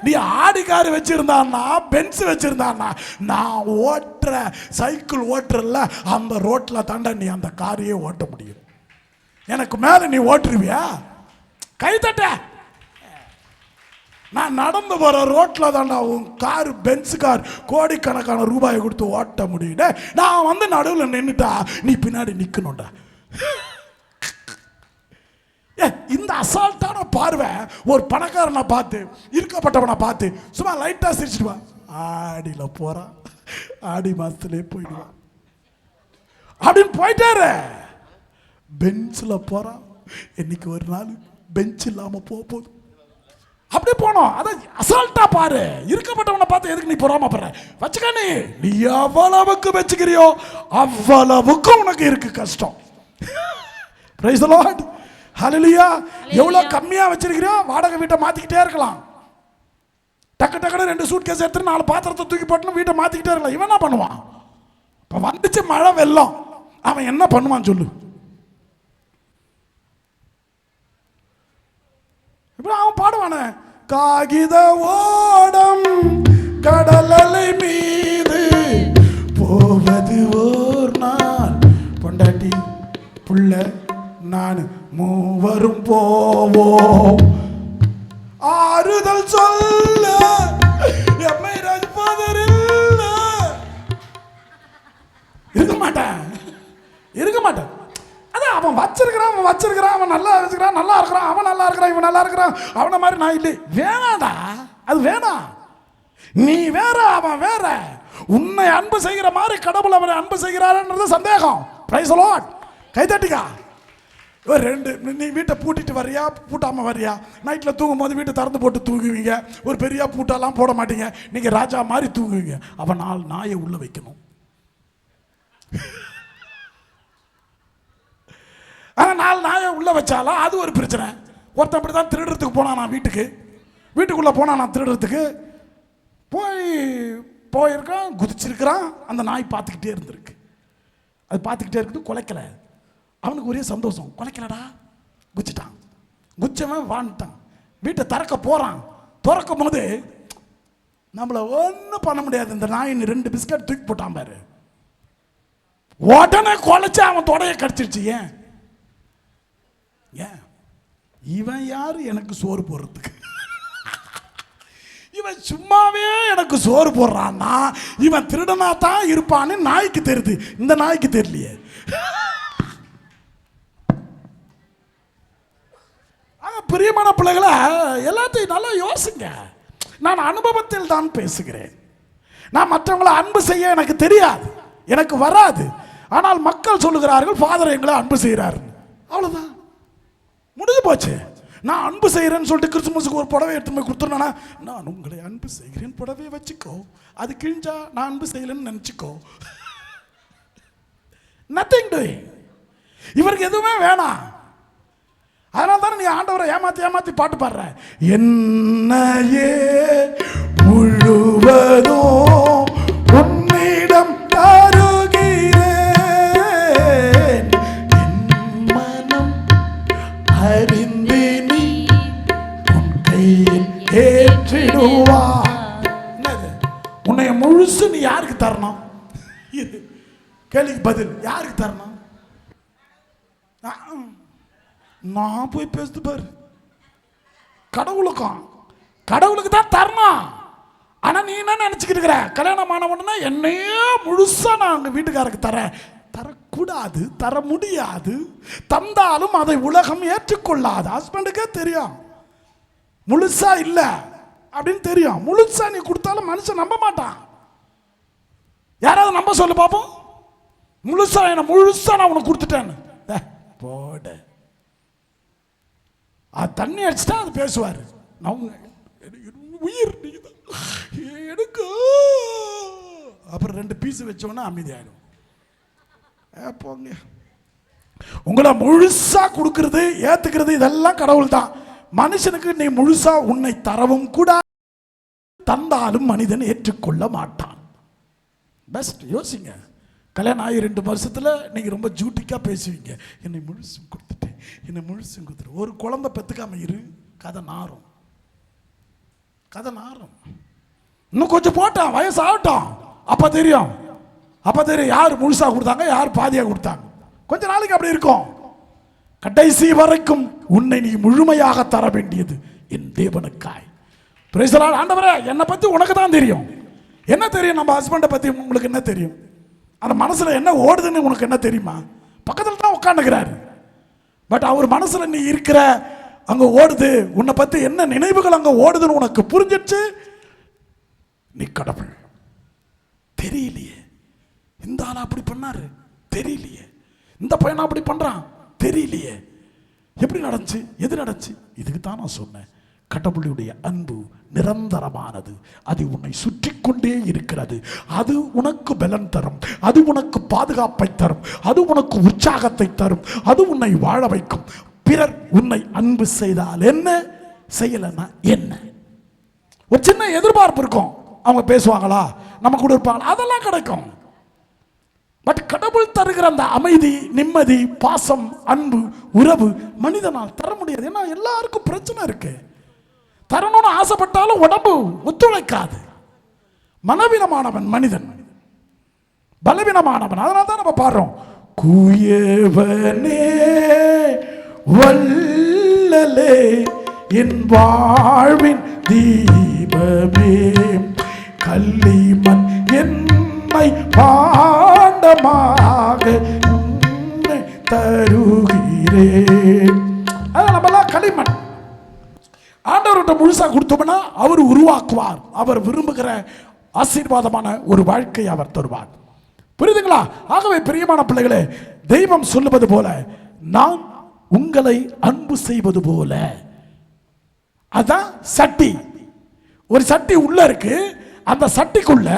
நீ ஆடி கார் வச்சிருந்தான்னா, பென்ஸ் வச்சிருந்தான்னா, நான் ஓட்டுற சைக்கிள் ஓட்டுறல அந்த ரோட்ல தாண்டா நீ அந்த காரையே ஓட்ட முடியும். எனக்கு மேல நீ ஓட்டுருவியா? கை தட்ட. நான் நடந்து போற ரோட்ல தாண்டா உன் கார், பென்ஸ் கார் கோடிக்கணக்கான ரூபாயை கொடுத்து ஓட்ட முடியும். நான் வந்து நடுவில் நின்றுட்டா நீ பின்னாடி நிக்கணும்டா. இந்த அசால்ட்டான பார்வை ஒரு பணக்காரனை பார்த்து, இருக்கப்பட்டவனை பார்த்து சும்மா லைட்டா சிரிச்சிடுவான். ஆடியில போறான், ஆடி மாசத்துலயே போயிடுவான் அப்படின்னு போயிட்டாரு. பெஞ்சில் போறான், இன்னைக்கு ஒரு நாள் பெஞ்ச் இல்லாம போகுது. அப்படி போனோம். அதான் அசால்ட்டா பாரு. இருக்கப்பட்டவனை பார்த்து எதுக்கு நீ பொறாமப்படுற? வச்சுக்க. நீ எவ்வளவுக்கு வச்சுக்கிறியோ அவ்வளவுக்கு உனக்கு இருக்கு கஷ்டம். Praise the Lord. ஹல்லேலூயா. எவ்வளவு கம்மியா வச்சிருக்கிறியோ வாடகை வீட்டை மாத்திக்கிட்டே இருக்கலாம். டக்கு டக்குன்னு 2 சூட்கேஸ் எடுத்து 4 பாத்திரத்தை தூக்கி போட்டு வீட்டை மாத்திக்கிட்டே இருக்கலாம். இவன் என்ன பண்ணுவான்? இப்ப வந்துச்சு மழை வெள்ளம், அவன் என்ன பண்ணுவான் சொல்லு? இப்ப அவன் பாடுவானே, காகித ஓடம் கடல் அலை மீது போவது ஓர் நாள், பொண்டாட்டி புள்ள நான் மூவரும் போவோம் ஆறுதல் சொல்ல எம்மை ரஜ்பாதர் இல்ல. இருக்க மாட்டேன். அதான் அவன் வச்சிருக்கிறான், அவன் நல்லா வச்சுக்கிறான், நல்லா இருக்கிறான், அவன் நல்லா இருக்கிறான், இவன் நல்லா இருக்கிறான், அவனை மாதிரி நான் இல்லை. வேணாடா, அது வேணாம். நீ வேற, அவன் வேற. உன்னை அன்பு செய்கிற மாதிரி கடவுள் அவனை அன்பு செய்கிறாருன்றது சந்தேகம். Praise the Lord. கைதட்டிக்கா. ஒரு 2 நீ வீட்டை பூட்டிட்டு வரியா, பூட்டாம வரியா? நைட்ல தூங்கும் போது வீட்டை திறந்து போட்டு தூங்குவீங்க. ஒரு பெரிய பூட்டெல்லாம் போட மாட்டீங்க, நீங்க ராஜா மாதிரி தூங்குவீங்க. அவன் 4 நாயை உள்ள வைக்கணும். ஆனா 4 நாயை உள்ள வச்சாலும் அது ஒரு பிரச்சனை. ஒருத்தன் அப்படிதான் திருடுறதுக்கு போனா, நான் வீட்டுக்குள்ள போனா, நான் திருடுறதுக்கு போயிருக்கான், குதிச்சிருக்கிறான். அந்த நாய் பார்த்துக்கிட்டே இருந்திருக்கு. அது பார்த்துக்கிட்டே இருக்குது, குலைக்கல. அவனுக்கு ஒரே சந்தோஷம், குலைக்கலடா, குச்சிட்டான். குச்சவன் வாழ்ந்துட்டான். வீட்டை திறக்க போறான். திறக்கும் போது நம்மள ஒன்றும் பண்ண முடியாது. இந்த நாய் 2 பிஸ்கட் தூக்கி போட்டான் பாரு. உடனே குலைச்சு அவன் தொடைய கடிச்சிருச்சு. ஏன் இவன் யாரு எனக்கு சோறு போடுறதுக்கு? இவன் சும்மாவே எனக்கு சோறு போடுறான்னா இவன் திருடனா தான் இருப்பான்னு நாய்க்கு தெரியுது, இந்த நாய்க்கு தெரியலையே. பிரியமான பிள்ளைகளை எல்லாத்தையும் நல்லா யோசிங்க. நான் அனுபவத்தில் தான் பேசுகிறேன். நான் மற்றவங்களை அன்பு செய்ய எனக்கு தெரியாது, எனக்கு வராது. ஆனால் மக்கள் சொல்லுகிறார்கள் ஃபாதர் எங்களை அன்பு செய்கிறார். அவ்வளோதான், முடிஞ்சு போச்சு. நான் அன்பு செய்கிறேன்னு சொல்லிட்டு கிறிஸ்துமஸுக்கு ஒரு புடவை எடுத்து போய் கொடுத்துருனா, நான் உங்களை அன்பு செய்கிறேன் புடவையை வச்சுக்கோ, அது கிழிஞ்சா நான் அன்பு செய்யலன்னு நினச்சிக்கோ. Nothing doing. இவருக்கு எதுவுமே வேணாம். அதனால தானே நீ ஆண்டவரை ஏமாத்தி ஏமாத்தி பாட்டு பாடுற. என்னையே முழுவதும் உன்னிடம் தருகிறேன், என் மனம் அறிந்து நீ உன் கையில் ஏற்றிடுவா. என்னது? உன்னை முழுசு நீ யாருக்கு தரணும்? கேள்விக்கு பதில், யாருக்கு தரணும்? நான் போய் பேசுது பாரு, கடவுளுக்கும். கடவுளுக்கு தான் தரணும். ஆனா நீ என்ன நினைச்சுக்கிட்டு இருக்கிற, கல்யாணம் ஆனவனா என்னையே முழுசா நான் அங்க வீட்டுக்காரருக்கு தரேன். தரக்கூடாது, தர முடியாது. தந்தாலும் அதை உலகம் ஏற்றுக்கொள்ளாது. ஹஸ்பண்டுக்கே தெரியும் முழுசா இல்ல அப்படின்னு தெரியும். முழுசா நீ கொடுத்தாலும் மனுஷன் நம்ப மாட்டான். யாராவது நம்ப சொல்லு பாப்போம். முழுசா என்ன முழுசா நான் உனக்கு கொடுத்துட்டேன்னு போட, அது தண்ணி அடிச்சுட்டா அது பேசுவார். உயிர் எடுக்க அப்புறம் 2 பீஸ் வச்சோன்னா அமைதியாயிடும். போங்க, உங்களை முழுசா கொடுக்கறது ஏத்துக்கிறது இதெல்லாம் கடவுள் தான். மனுஷனுக்கு நீ முழுசா உன்னை தரவும் கூட, தந்தாலும் மனிதன் ஏற்றுக்கொள்ள மாட்டான். பெஸ்ட் யோசிங்க. கல்யாணம் ஆகி 2 வருஷத்துல நீங்க ரொம்ப ஜூட்டிக்கா பேசுவீங்க, என்னை முழுசும் கொடுத்துட்டேன், என்னை முழுசும் கொடுத்துட்டு. ஒரு குழந்தை பெத்துக்காம இரு, கதை நாரும். கதை நாரும். இன்னும் கொஞ்சம் போட்டான், வயசு ஆகட்டும், அப்ப தெரியும். அப்ப தெரியும் யார் முழுசா கொடுத்தாங்க, யார் பாதியா கொடுத்தாங்க. கொஞ்ச நாளைக்கு அப்படி இருக்கும். கடைசி வரைக்கும் உன்னை நீ முழுமையாக தர வேண்டியது என் தேவனுக்காய். Price the Lord. ஆண்டவரே, என்னை பத்தி உனக்கு தான் தெரியும். என்ன தெரியும்? நம்ம ஹஸ்பண்டை பத்தி உங்களுக்கு என்ன தெரியும்? அந்த மனசுல என்ன ஓடுதுன்னு உனக்கு என்ன தெரியுமா? பக்கத்தில் தான் உட்காந்துக்கிறாரு. பட் அவர் மனசுல நீ இருக்கிற அங்க ஓடுது, உன்னை பத்தி என்ன நினைவுகள் அங்க ஓடுதுன்னு உனக்கு புரிஞ்சிடுச்சு. நீ கடவுள். தெரியலையே, இந்த ஆளா அப்படி பண்ணாரு, தெரியலையே, இந்த பையனா அப்படி பண்றான், தெரியலையே, எப்படி நடந்துச்சு, எது நடந்துச்சு? இதுக்கு தான் நான் சொன்னேன், கடவுளுடைய அன்பு நிரந்தரமானது. அது உன்னை சுற்றி கொண்டே இருக்கிறது. அது உனக்கு பலன் தரும், அது உனக்கு பாதுகாப்பை தரும், அது உனக்கு உற்சாகத்தை தரும், அது உன்னை வாழ வைக்கும். பிறர் உன்னை அன்பு செய்தால் என்ன, செய்யலன்னா என்ன? ஒரு சின்ன எதிர்பார்ப்பு இருக்கும், அவங்க பேசுவாங்களா, நம்ம கூட இருப்பாங்களா, அதெல்லாம் கிடைக்கும். பட் கடவுள் தருகிற அந்த அமைதி, நிம்மதி, பாசம், அன்பு, உறவு மனிதனால் தர முடியாது. ஏன்னா எல்லாருக்கும் பிரச்சனை இருக்கு. தரணும்னு ஆசைப்பட்டாலும் உடம்பு ஒத்துழைக்காது. மனவீனமானவன் மனிதன், பலவீனமானவன். அதனால தான் நம்ம பாடுறோம், குயவனே வல்லலே என் வாழ்வின் தீபமே, கல்லிமண் என்னை பாண்டமாக தருகிறேன். அதான் நம்மளாம் களிமண். ஆண்டவர்கிட்ட முழுசா கொடுத்தோம்னா அவர் உருவாக்குவார். அவர் விரும்புகிற ஆசீர்வாதமான ஒரு வாழ்க்கையை அவர் தருவார். புரியுதுங்களா? ஆகவே பிரியமான பிள்ளைகளே, தெய்வம் சொல்லுவது போல, நான் உங்களை அன்பு செய்வது போல. அதான் சட்டி. ஒரு சட்டி உள்ள இருக்கு, அந்த சட்டிக்குள்ள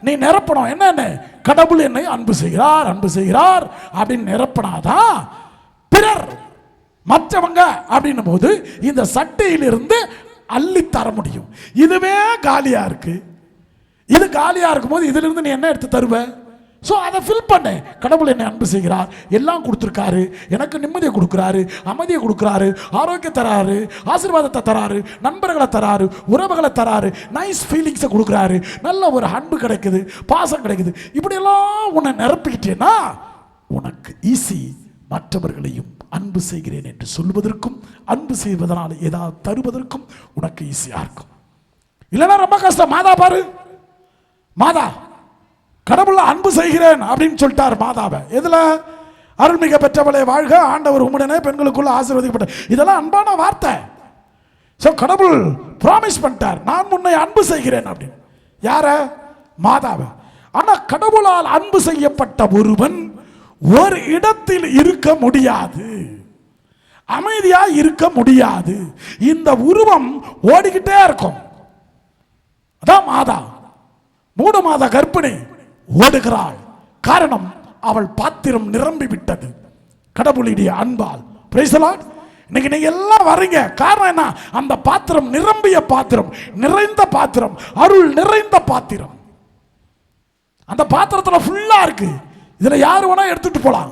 நீ நிரப்பணும். என்னன்னு? கடவுள் என்னை அன்பு செய்கிறார், அன்பு செய்கிறார் அப்படின்னு நிரப்பினாதான் பிறர் மற்றவங்க அப்படின்னும் போது இந்த சட்டையிலிருந்து அள்ளி தர முடியும். இதுவே காலியா இருக்கு. இது காலியா இருக்கும் போது இதுல இருந்து நீ என்ன எடுத்து தருவ? சோ அதை ஃபில் பண்ண. கடவுள் என்னை அன்பு செய்கிறார், எல்லாம் கொடுத்துருக்காரு, எனக்கு நிம்மதியை கொடுக்குறாரு, அமைதியை கொடுக்குறாரு, ஆரோக்கியம் தராரு, ஆசீர்வாதத்தை தராரு, நண்பர்களை தராரு, உறவுகளை தராரு, நைஸ் ஃபீலிங்ஸை கொடுக்குறாரு, நல்ல ஒரு அன்பு கிடைக்குது, பாசம் கிடைக்குது. இப்படியெல்லாம் உன்னை நிரப்பிக்கிட்டேன்னா உனக்கு ஈஸி மற்றவர்களையும் அன்பு செய்கிறேன் என்று சொல்வதற்கும், அன்பு செய்வதனால் ஏதாவது தருவதற்கும் உனக்கு ஈஸியா இருக்கும். இல்லைன்னா ரொம்ப கஷ்டம். மாதா பாரு, மாதா கடவுள அன்பு செய்கிறேன் அப்படின்னு சொல்லிட்டார் மாதாவை. எதுல? அருள்மிக பெற்றவளை வாழ்க, ஆண்டவர் உம்முடனே பெண்களுக்குள்ள ஆசீர்வதிக்கப்பட்ட. இதெல்லாம் அன்பான வார்த்தை. சோ கடவுள் பிராமிஸ் பண்ணிட்டார், நான் உன்னை அன்பு செய்கிறேன் அப்படின்னு. யார? மாதாவை. ஆனா கடவுளால் அன்பு செய்யப்பட்ட ஒருவன் ஒரு இடத்தில் இருக்க முடியாது, அமைதியா இருக்க முடியாது. இந்த உருவம் ஓடிக்கிட்டே இருக்கும். அதான் மாதா 3 மாத கர்ப்பிணி ஓடுகிறாள். காரணம், அவள் பாத்திரம் நிரம்பி விட்டது கடவுளுடைய அன்பால். Price the Lord. இன்னைக்கு நீங்க எல்லாம் வரீங்க, காரணம் என்ன? அந்த பாத்திரம் நிரம்பிய பாத்திரம், நிறைந்த பாத்திரம், அருள் நிறைந்த பாத்திரம். அந்த பாத்திரத்தில் ஃபுல்லா இருக்கு. இதுல யாரு வேணா எடுத்துட்டு போலாம்.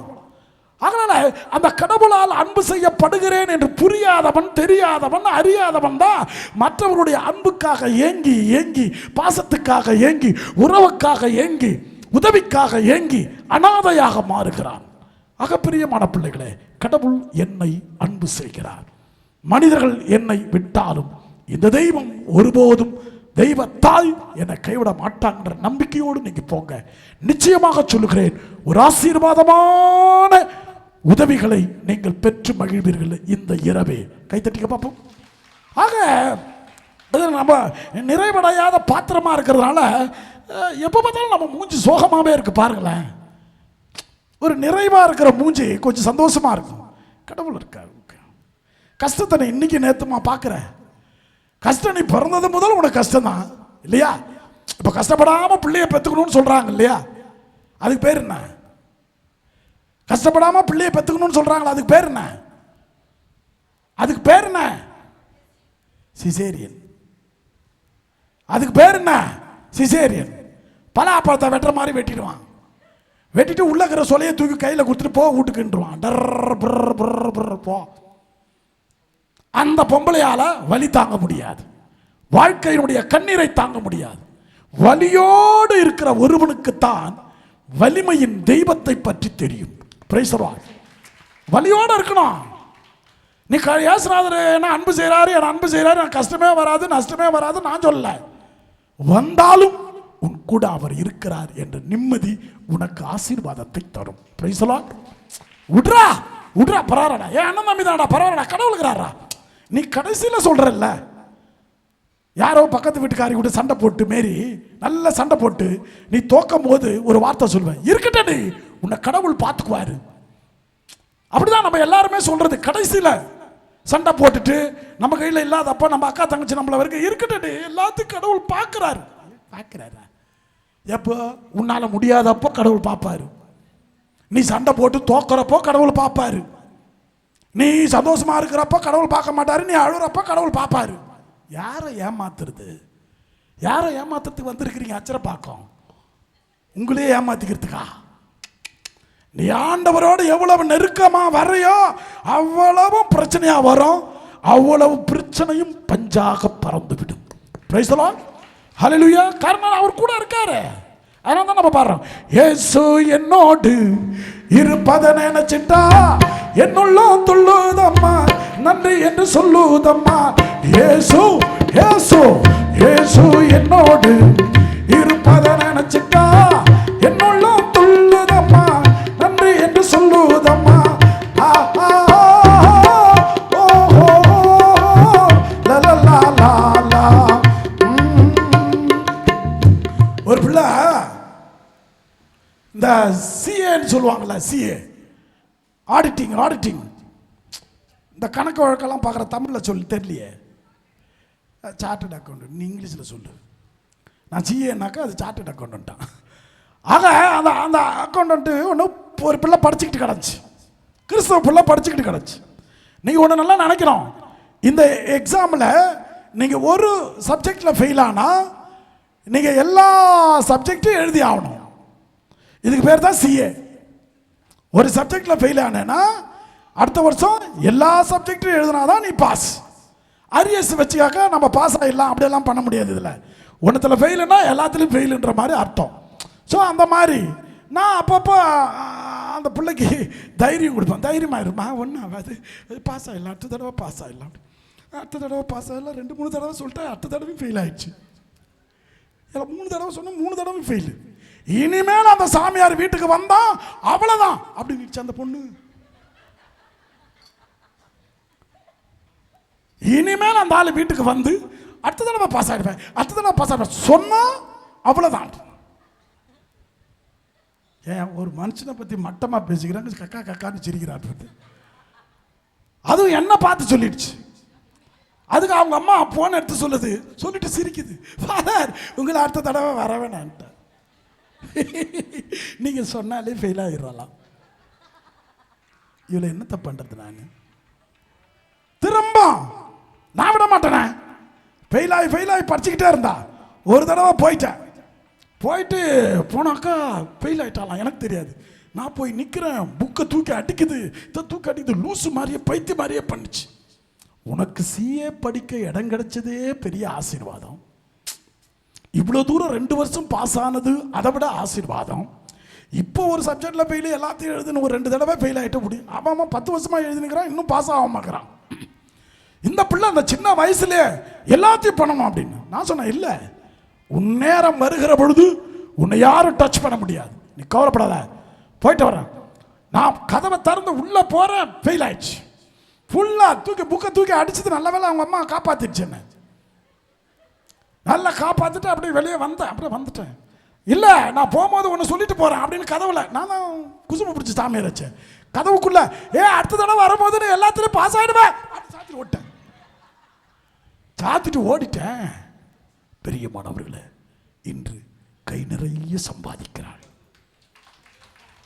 அதனால அந்த கடவுளால் அன்பு செய்யப்படுகிறேன் என்று புரியாதவன், தெரியாதவன், அறியாதவன் தான் மற்றவருடைய அன்புக்காக ஏங்கி ஏங்கி, பாசத்துக்காக ஏங்கி, உறவுக்காக ஏங்கி, உதவிக்காக ஏங்கி அனாதையாக மாறுகிறான். பிரியமான பிள்ளைகளே, கடவுள் என்னை அன்பு செய்கிறார். மனிதர்கள் என்னை விட்டாலும் இந்த தெய்வம் ஒருபோதும், தெய்வ தாய் என்னை கைவிட மாட்டாங்கிற நம்பிக்கையோடு நீங்க போங்க. நிச்சயமாக சொல்லுகிறேன், ஒரு ஆசீர்வாதமான உதவிகளை நீங்கள் பெற்று மகிழ்வீர்கள் இந்த இரவே. கைத்தட்டிக்க பார்ப்போம். ஆக நம்ம நிறைவடையாத பாத்திரமா இருக்கிறதுனால எப்போ பார்த்தாலும் நம்ம மூஞ்சி சோகமாகவே இருக்கு. பாருங்களேன், ஒரு நிறைவா இருக்கிற மூஞ்சி கொஞ்சம் சந்தோஷமா இருக்கும். கடவுள் இருக்காரு. கஷ்டத்தை நீ இன்னைக்கு நேத்துமா பார்க்குற. கஷ்டம் நீ பிறந்தது முதல் உனக்கு கஷ்டம் தான் இல்லையா? இப்போ கஷ்டப்படாம பிள்ளைய பெற்றுக்கணும்னு சொல்றாங்க இல்லையா? அதுக்கு பேர் என்ன? கஷ்டப்படாம பிள்ளைய பெற்றுக்கணும்னு சொல்றாங்களா? அதுக்கு பேர் என்ன? அதுக்கு பேர் என்ன? சிசேரியன். அதுக்கு பேர் என்ன? சிசேரியன். பலாப்பழத்தை வெட்டுற மாதிரி வெட்டிடுவான். வெட்டிட்டு உள்ள இருக்கிற சொலையை தூக்கி கையில் கொடுத்துட்டு போ வீட்டுக்குன்றான். போ. அந்த பொம்பளையால வலி தாங்க முடியாது, வாழ்க்கையினுடைய கண்ணீரை தாங்க முடியாது. வலியோடு இருக்கிற ஒருவனுக்குத்தான் வலிமையின் தெய்வத்தை பற்றி தெரியும். Price the Lord. வலியோடு இருக்கணும். நீ இயேசுநாதர் என்ன அன்பு செய்கிறாரு, என்ன அன்பு செய்கிறாரு, எனக்கு கஷ்டமே வராது, நஷ்டமே வராது நான் சொல்லல. வந்தாலும் உன் கூட அவர் இருக்கிறார் என்ற நிம்மதி உனக்கு ஆசீர்வாதத்தை தரும். Price the Lord. விட்றா விட்றா, பரவாயில்லடா, ஏன் அண்ணன் தம்பி தான்டா, பரவாயில்லடா, கடவுளுக்குறாரா. நீ கடைசியில் சொல்றல்ல, யாரோ பக்கத்து வீட்டுக்காரி கூட சண்டை போட்டு, மாரி நல்ல சண்டை போட்டு நீ தோக்கும் போது ஒரு வார்த்தை சொல்வேன், இருக்கட்டும் நீ உன்னை கடவுள் பார்த்துக்குவாரு. அப்படிதான் நம்ம எல்லாருமே சொல்றது. கடைசியில் சண்டை போட்டுட்டு நம்ம கையில் இல்லாதப்ப நம்ம அக்கா தங்கச்சி நம்மள வரைக்கும் இருக்கட்டும் எல்லாத்தையும் கடவுள் பார்க்கிறாரு. பார்க்கிறாரு எப்போ? உன்னால முடியாதப்போ கடவுள் பார்ப்பாரு. நீ சண்டை போட்டு தோக்கிறப்போ கடவுள் பார்ப்பாரு. நீ சந்தோஷமா இருக்கிறப்ப கடவுள் பார்க்க மாட்டாரு. நீ அழுறப்ப கடவுள் பார்ப்பாரு. யாரை ஏமாத்துறது? யாரை ஏமாத்துறதுக்கு வந்திருக்கிறீங்க? அச்சர பார்க்கும் உங்களே ஏமாத்திக்கிறதுக்கா? நீ ஆண்டவரோடு எவ்வளவு நெருக்கமா வரையோ அவ்வளவு பிரச்சனையா வரும், அவ்வளவு பிரச்சனையும் பஞ்சாக பறந்து விடும். Praise the Lord. ஹல்லேலூயா. காரணம் அவர் கூட இருக்காரு. அதனால தான் நம்ம பாடுறோம், இயேசு என்னோடு இருப்பதை நினைச்சிட்டா என்னுள்ளம் துள்ளுதம்மா, நன்றி என்று சொல்லுதம்மா. இயேசு இயேசு இயேசு என்னோடு இருப்பதை நினைச்சிட்டா என்னுள்ளம் துள்ளுதம்மா, நன்றி என்று சொல்லுதம்மா. ஒரு பிள்ளை இந்த சிஏன்னு சொல்லுவாங்கல்ல, சிஏ ஆடிட்டிங், ஆடிட்டிங் இந்த கணக்கு வழக்கெல்லாம் பார்க்குற தமிழில் சொல்லி தெரியலையே, சார்ட்டர்ட் அக்கௌண்ட் நீ இங்கிலீஷில் சொல்லு. நான் சிஏனாக்கா அது சார்ட்டர்ட் அக்கௌண்ட்டான். ஆக அந்த அந்த அக்கௌண்ட்டு ஒன்று ஒரு பிள்ளை படிச்சுக்கிட்டு கிடச்சி, கிறிஸ்தவ பிள்ளை படிச்சுக்கிட்டு கிடச்சி. நீங்கள் ஒன்று நல்லா நினைக்கிறோம், இந்த எக்ஸாமில் நீங்கள் ஒரு சப்ஜெக்டில் ஃபெயில் ஆனால் நீங்கள் எல்லா சப்ஜெக்டையும் எழுதி ஆகணும். இதுக்கு பேர் தான் சிஏ. ஒரு சப்ஜெக்டில் ஃபெயில் ஆனேன்னா அடுத்த வருஷம் எல்லா சப்ஜெக்டும் எழுதினாதான் நீ பாஸ். அரியர்ஸ் வச்சுக்காக்க நம்ம பாஸ் ஆகிடலாம் அப்படியெல்லாம் பண்ண முடியாது. இதில் ஒன்றுத்தில் ஃபெயிலுன்னா எல்லாத்துலேயும் ஃபெயிலுன்ற மாதிரி அர்த்தம். ஸோ அந்த மாதிரி நான் அப்பப்போ அந்த பிள்ளைக்கு தைரியம் கொடுப்பேன். தைரியமாயிருமா, ஒன்றும் ஆகாது, பாஸ் ஆகிடலாம், அடுத்த தடவை பாஸ் ஆகிடலாம், அடுத்த தடவை பாஸ் ஆகிடலாம். 2-3 தடவை சொல்லிட்டேன், அடுத்த தடவையும் ஃபெயில் ஆயிடுச்சு. இல்லை 3 தடவை சொன்னேன், 3 தடவை ஃபெயிலு. இனிமேல் அந்த சாமியார் வீட்டுக்கு வந்தா அவ்வளவுதான் அப்படின்னு அந்த பொண்ணு. இனிமேல் அந்த ஆளு வீட்டுக்கு வந்து அடுத்த தடவை பாஸ் ஆயிடுவேன், அடுத்த தடவை பாஸ் ஆயிடுவேன் சொன்னா அவ்வளவுதான். ஏன் ஒரு மனுஷனை பற்றி மட்டமாக பேசிக்கிறாங்க, கக்கா கக்கான்னு சிரிக்கிறார். அதுவும் என்ன பார்த்து சொல்லிடுச்சு. அதுக்கு அவங்க அம்மா போன் எடுத்து சொல்லுது, சொல்லிட்டு சிரிக்குது. ஃபாதர் உங்களை அடுத்த தடவை வர வேணான்ட்ட. நீங்கள் சொன்னாலே ஃபெயில் ஆகிடலாம். இவ்வளோ என்னத்தை பண்ணுறது? திரும்ப நான் விட மாட்டேனே. ஃபெயில் ஆகி படிச்சுக்கிட்டே இருந்தா. ஒரு தடவை போயிட்டு போனாக்கா ஃபெயில் ஆகிட்டாலாம். எனக்கு தெரியாது. நான் போய் நிற்கிறேன், புக்கை தூக்கி அடிக்குது, தூக்கி அடிக்குது, லூசு மாதிரியே பைத்திய மாதிரியே பண்ணிச்சு. உனக்கு சிஏ படிக்க இடம் கிடைச்சதே பெரிய ஆசீர்வாதம். இவ்வளோ தூரம் 2 வருஷம் பாஸ் ஆனது அதை விட ஆசீர்வாதம். இப்போ ஒரு சப்ஜெக்டில் ஃபெயில், எல்லாத்தையும் எழுதுன்னு ஒரு 2 தடவை ஃபெயில் ஆகிட்ட முடியும். அவன் 10 வருஷமாக எழுதினுக்கிறான், இன்னும் பாஸ் ஆக மாக்கிறான். இந்த பிள்ளை அந்த சின்ன வயசுலேயே எல்லாத்தையும் பண்ணணும் அப்படின்னு. நான் சொன்னேன், இல்லை, உன் நேரம் வருகிற பொழுது உன்னை யாரும் டச் பண்ண முடியாது, நீ கவலைப்படாத, போயிட்டு வரேன். நான் கதவை திறந்து உள்ளே போகிறேன், ஃபெயில் ஆயிடுச்சு. ஃபுல்லாக புக்கை தூக்கி அடிச்சது. நல்ல வேலை அவங்க அம்மா காப்பாற்றிடுச்சு. என்ன நல்லா காப்பாற்றிட்டு அப்படியே வெளியே வந்துட்டேன். இல்லை, நான் போகும்போது ஒன்று சொல்லிட்டு போகிறேன் அப்படின்னு கதவுல நான் தான் குசும்பு பிடிச்சி சாமியார் வச்சேன். கதவுக்குள்ள அடுத்த தடவை வரும்போது நான் எல்லாத்துலேயும் பாஸ் ஆகிடுவேன் சாத்திட்டு ஓடிட்டேன். பெரிய மாணவர்களே, இன்று கை நிறைய சம்பாதிக்கிறாள்.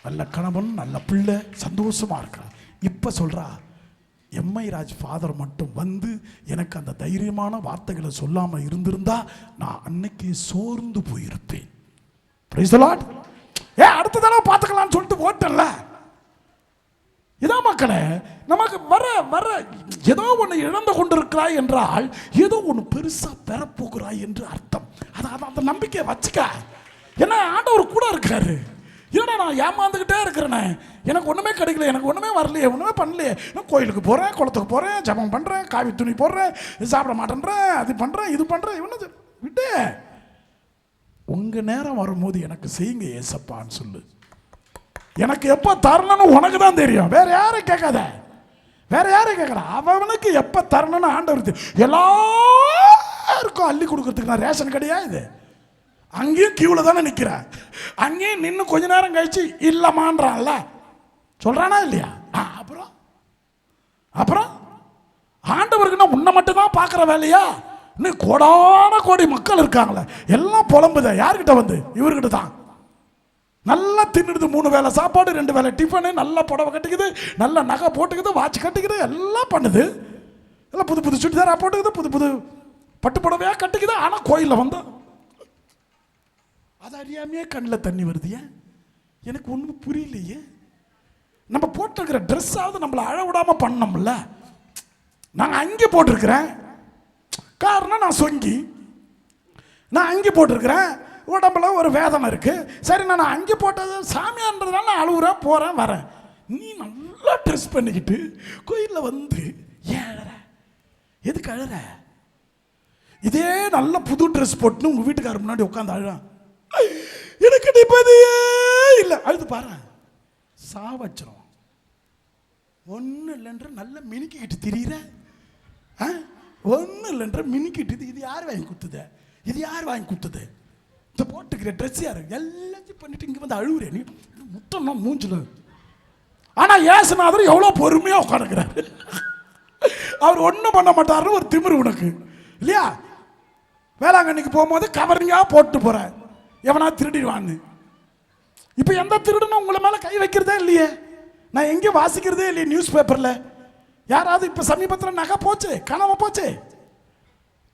நல்ல கணவன், நல்ல பிள்ளை, சந்தோஷமா இருக்கிறார். இப்போ சொல்றா, எம்ஐ ராஜ் ஃபாதர் மட்டும் வந்து எனக்கு அந்த தைரியமான வார்த்தைகளை சொல்லாமல் இருந்திருந்தா நான் அன்னைக்கு சோர்ந்து போயிருப்பேன். Price the Lord. அடுத்த தடவை பார்த்துக்கலாம்னு சொல்லிட்டு ஓட்டல. இதான் மக்களே, நமக்கு வர வர ஏதோ ஒன்று இழந்து கொண்டிருக்கிறாய் என்றால் ஏதோ ஒன்று பெருசாக பெறப்போகிறாய் என்று அர்த்தம். அந்த நம்பிக்கையை வச்சுக்க. ஏன்னா ஆண்டவர் கூட இருக்காரு. ஏன்னா நான் ஏமாந்துக்கிட்டே இருக்கிறேனே, எனக்கு ஒன்றுமே கிடைக்கல, எனக்கு ஒன்றுமே வரலையே, ஒன்றுமே பண்ணலையே. நான் கோயிலுக்கு போகிறேன், குளத்துக்கு போகிறேன், ஜபம் பண்ணுறேன், காவி துணி போடுறேன், சாப்பிட மாட்டேன்றேன், அது பண்ணுறேன், இது பண்ணுறேன், இவனது விட்டு உங்கள் நேரம் வரும்போது எனக்கு செய்யுங்க ஏசப்பான்னு சொல்லு. எனக்கு எப்போ தரணும்னு உனக்கு தான் தெரியும், வேற யாரும் கேட்காத. வேற யாரும் கேட்கற, அவனுக்கு எப்போ தரணும்னு ஆண்டவர். எல்லாருக்கும் அள்ளி கொடுக்கறதுக்கு நான் ரேஷன் கிடையாது. அங்கேயும் கியூவில் தானே நிற்கிறேன். அங்கேயும் நின்று கொஞ்ச நேரம் கழிச்சு இல்லமான்றான்ல, சொல்றானா இல்லையா? அப்புறம் ஆண்டவருக்கு நான் உன்னை மட்டும் தான் பார்க்குற வேலையா? இன்னும் கோடான கோடி மக்கள் இருக்காங்களே, எல்லாம் புலம்புத. யார்கிட்ட வந்து? இவர்கிட்ட தான். நல்லா தின்னுடுது, 3 வேளை சாப்பாடு, 2 வேளை டிஃபனு, நல்லா புடவை கட்டிக்குது, நல்ல நகை போட்டுக்குது, வாட்ச் கட்டிக்குது, எல்லாம் பண்ணுது. எல்லாம் புது புது சுடிதாரா போட்டுக்குது, புது புது பட்டு புடவையா கட்டிக்குது. ஆனால் கோயிலில் வந்தா அது அறியாமையே கண்ணில் தண்ணி வருது. ஏன்? எனக்கு ஒன்றும் புரியலையே. நம்ம போட்டிருக்கிற ட்ரெஸ்ஸாவது நம்மளை அழ விடாமல் பண்ணோம்ல. நாங்கள் அங்கே போட்டிருக்கிறேன், காரணம் நான் சொங்கி, நான் அங்கே போட்டிருக்கிறேன், உடம்புல ஒரு வேதனை இருக்கு. சரி, நான் அங்கே போட்டது சாமியான்றதுனால நான் அழுகுறேன், போகிறேன், வரேன். நீ நல்லா ட்ரெஸ் பண்ணிக்கிட்டு கோயிலில் வந்து ஏன் அழற? எதுக்கு அழற? இதே நல்ல புது ட்ரெஸ் போட்டுன்னு உங்கள் வீட்டுக்காரர் முன்னாடி உட்காந்து அழுறான், எனக்கு நிம்மதியே இல்லை, அழுது பாரு, சாவச்சிரும். ஒன்றும் இல்லைன்ற நல்ல மினுக்கிட்டு திரியிற, ஒன்றும் இல்லைன்ற மினுக்கிட்டு. இது யார் வாங்கி கொடுத்தது? இது யார் வாங்கி கொடுத்தது? இந்த போட்டுக்கிற ட்ரெஸ் யாரு? எல்லாத்தையும் பண்ணிட்டு இங்கே வந்து அழுகுறே நீ, முட்டம்னா மூஞ்சில். ஆனால் ஏசுநாதர் எவ்வளோ பொறுமையாக உட்காந்துக்கிறாரு. அவர் ஒன்றும் பண்ண மாட்டாருன்னு ஒரு திமிரு உனக்கு இல்லையா? வேளாங்கண்ணிக்கு போகும்போது கவரிங்காக போட்டு போகிறேன், எவனா திருடிடுவான்னு. இப்போ எந்த திருடனும் உங்களை மேலே கை வைக்கிறதே இல்லையே. நான் எங்கேயும் வாசிக்கிறதே இல்லையே நியூஸ் பேப்பரில். யாராவது இப்போ சமீபத்தில் நகை போச்சு, காணாம போச்சு,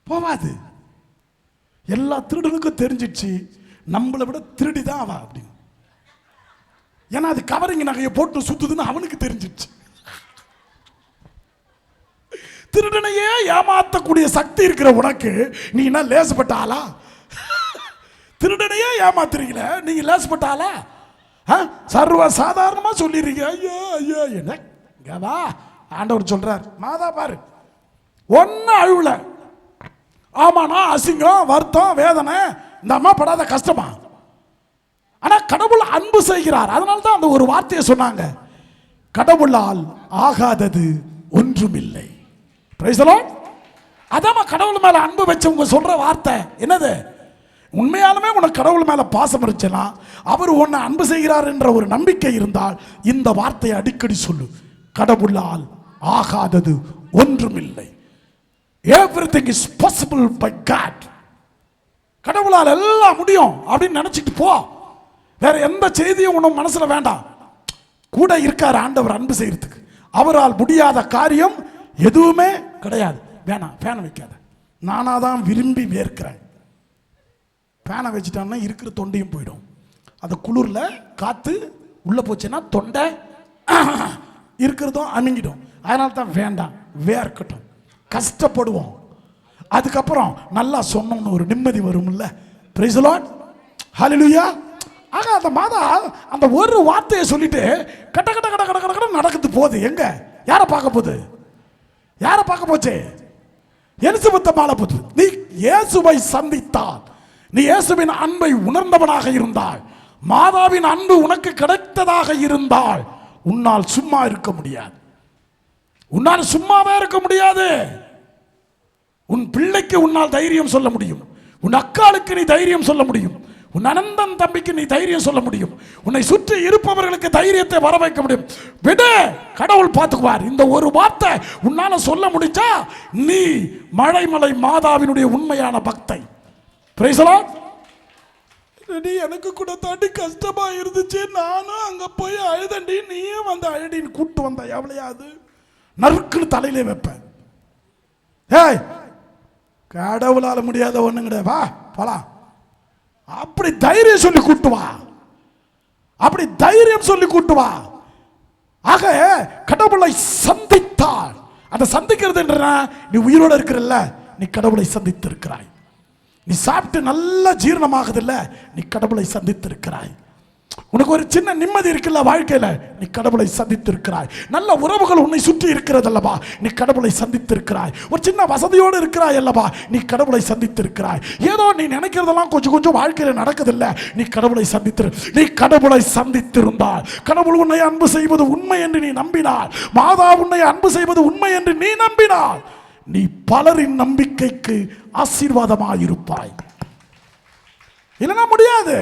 போவாது. எல்லா திருடனுக்கும் தெரிஞ்சிடுச்சு நம்மளை விட திருடி தான் அவன் அப்படின்னு. ஏன்னா அது கவரிங் நகையை போட்டு சுத்துதுன்னு அவனுக்கு தெரிஞ்சிடுச்சு. திருடனையே ஏமாத்தக்கூடிய சக்தி இருக்கிற உனக்கு நீ என்ன லேசப்பட்ட ஆளா? திருடனையே ஏமாத்துறீங்கள, நீங்க லேசப்பட்ட ஆளா? சர்வ சாதாரணமா சொல்லிடுறீங்க. ஐயோ ஐயோ, என்ன ஆண்டவர் சொல்றார், மாதா பாரு ஒன்னு அழுவல. ஆமாண்ணா, அசிங்கம், வருத்தம், வேதனை, இந்த அம்மா படாத கஷ்டமா? ஆனா கடவுள் அன்பு செய்கிறார். அதனால தான் அந்த ஒரு வார்த்தையை சொன்னாங்க, கடவுளால் ஆகாதது ஒன்றுமில்லை. Price the Lord. அதான் கடவுள் மேல அன்பு வச்சவங்க சொல்ற வார்த்தை என்னது? உண்மையாலுமே உனக்கு கடவுள் மேல பாசம் இருந்துச்சுன்னா, அவர் உன்னை அன்பு செய்கிறார் என்ற ஒரு நம்பிக்கை இருந்தால் இந்த வார்த்தையை அடிக்கடி சொல்லு. கடவுளால் ஆகாதது ஒன்றுமில்லை. Everything is possible by God. கடவுளால் எல்லாம் முடியும் அப்படின்னு நினைச்சிட்டு போ. வேற எந்த செய்தியும் உன் மனசுல வேண்டாம். கூட இருக்கார் ஆண்டவர் அன்பு செய்யறதுக்கு. அவரால் முடியாத காரியம் எதுவுமே கிடையாது. வேணாம், ஃபேனை வைக்காத. நானா தான் விரும்பி வேர்க்கிறேன். ஃபேனை வச்சுட்டான்னா இருக்கிற தொண்டையும் போயிடும். அந்த குளிர்ல காத்து உள்ள போச்சுன்னா தொண்டை இருக்கிறதும் அமுங்கிடும். அதனால தான் வேண்டாம், வேர்க்கட்டும், கஷ்டப்படுவோம். அதுக்கப்புறம் நல்லா சொன்னோம்னு ஒரு நிம்மதி வரும்ல. பிரைஸ் தி லார்ட், ஹல்லேலூயா. ஆக அந்த மாதா அந்த ஒரு வார்த்தையை சொல்லிட்டு கட்ட கட்ட கட்ட கட்ட கட்ட நடக்குது போகுது. எங்க யாரை பார்க்க போகுது? யாரை பார்க்க போச்சு? எலிசபெத்தை மாலை போச்சு. நீ இயேசுவை சந்தித்தால், நீ இயேசுவின் அன்பை உணர்ந்தவனாக இருந்தால், மாதாவின் அன்பு உனக்கு கிடைத்ததாக இருந்தால், உன்னால் சும்மா இருக்க முடியாது. உன்னால் சும்மாவே இருக்க முடியாது. உன் பிள்ளைக்கு உன்னால் தைரியம் சொல்ல முடியும். உன் அக்காளுக்கு நீ தைரியம் சொல்ல முடியும். உன் அனந்தன் தம்பிக்கு நீ தைரியம் சொல்ல முடியும். உன்னை சுற்றி இருப்பவர்களுக்கு தைரியத்தை வர வைக்க முடியும். விடு, கடவுள் பார்த்துக்குவார். இந்த ஒரு வார்த்தை உன்னால சொல்ல முடிஞ்சா நீ மழைமலை மாதாவினுடைய உண்மையான பக்தை. Praise the Lord. நீ எனக்கு கூட தாண்டி கஷ்டமா இருந்துச்சு, நானும் அங்க போய் அழுதண்டி, நீயும் வந்து அழுடின்னு கூட்டு வந்த எவ்வளையாது நறுக்குன்னு தலையிலே வைப்பேன். ஏய், கடவுளால முடியாத ஒண்ணு கிடையாது, வா போலாம். அப்படி தைரியம் சொல்லி கூட்டு வா. அப்படி தைரியம் சொல்லி கூட்டு வா. ஆக கடவுளை சந்தித்தால், அதை சந்திக்கிறது என்ற நீ உயிரோட இருக்கிறல்ல, நீ கடவுளை சந்தித்து இருக்கிறாய். நீ சாப்பிட்டு நல்ல ஜீரணமாகுது இல்ல, நீ கடவுளை சந்தித்து இருக்கிறாய். உனக்கு ஒரு சின்ன நிம்மதி இருக்குல்ல வாழ்க்கையில, நீ கடவுளை சந்தித்து இருக்கிறாய். நல்ல உறவுகள் உன்னை சுற்றி இருக்கிறது அல்லவா, நீ கடவுளை சந்தித்து இருக்கிறாய். ஒரு சின்ன வசதியோடு இருக்கிறாய் அல்லவா, நீ கடவுளை சந்தித்து இருக்கிறாய். ஏதோ நீ நினைக்கிறதெல்லாம் கொஞ்சம் கொஞ்சம் வாழ்க்கையில நடக்குது இல்ல, நீ கடவுளை சந்தித்து. நீ கடவுளை சந்தித்திருந்தால், கடவுள் உன்னை அன்பு செய்வது உண்மை என்று நீ நம்பினார், மாதா உன்னை அன்பு செய்வது உண்மை என்று நீ நம்பினார், நீ பலரின் நம்பிக்கைக்கு ஆசீர்வாதமாயிருப்பாய். இல்லைன்னா முடியாது.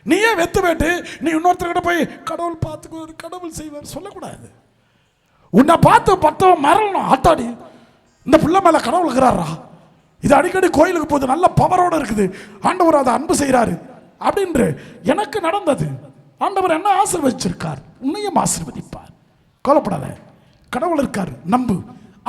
நீயே வெத்து வேட்டு நீ இன்னொருத்தர்கிட்ட போய் கடவுள் பார்த்துக்குவார், கடவுள் செய்வார் சொல்லக்கூடாது. உன்னை பார்த்து பத்தவன் மறணும். ஆத்தாடி, இந்த பிள்ளை மேல கடவுள் இருக்கிறாரா, இது அடிக்கடி கோயிலுக்கு போகுது, நல்ல பவரோட இருக்குது, ஆண்டவர் அதை அன்பு செய்கிறாரு அப்படின்று எனக்கு நடந்தது. ஆண்டவர் என்ன ஆசீர்வதிச்சிருக்கார், உன்னையும் ஆசீர்வதிப்பார். கவலைப்படாத, கடவுள் இருக்கார், நம்பு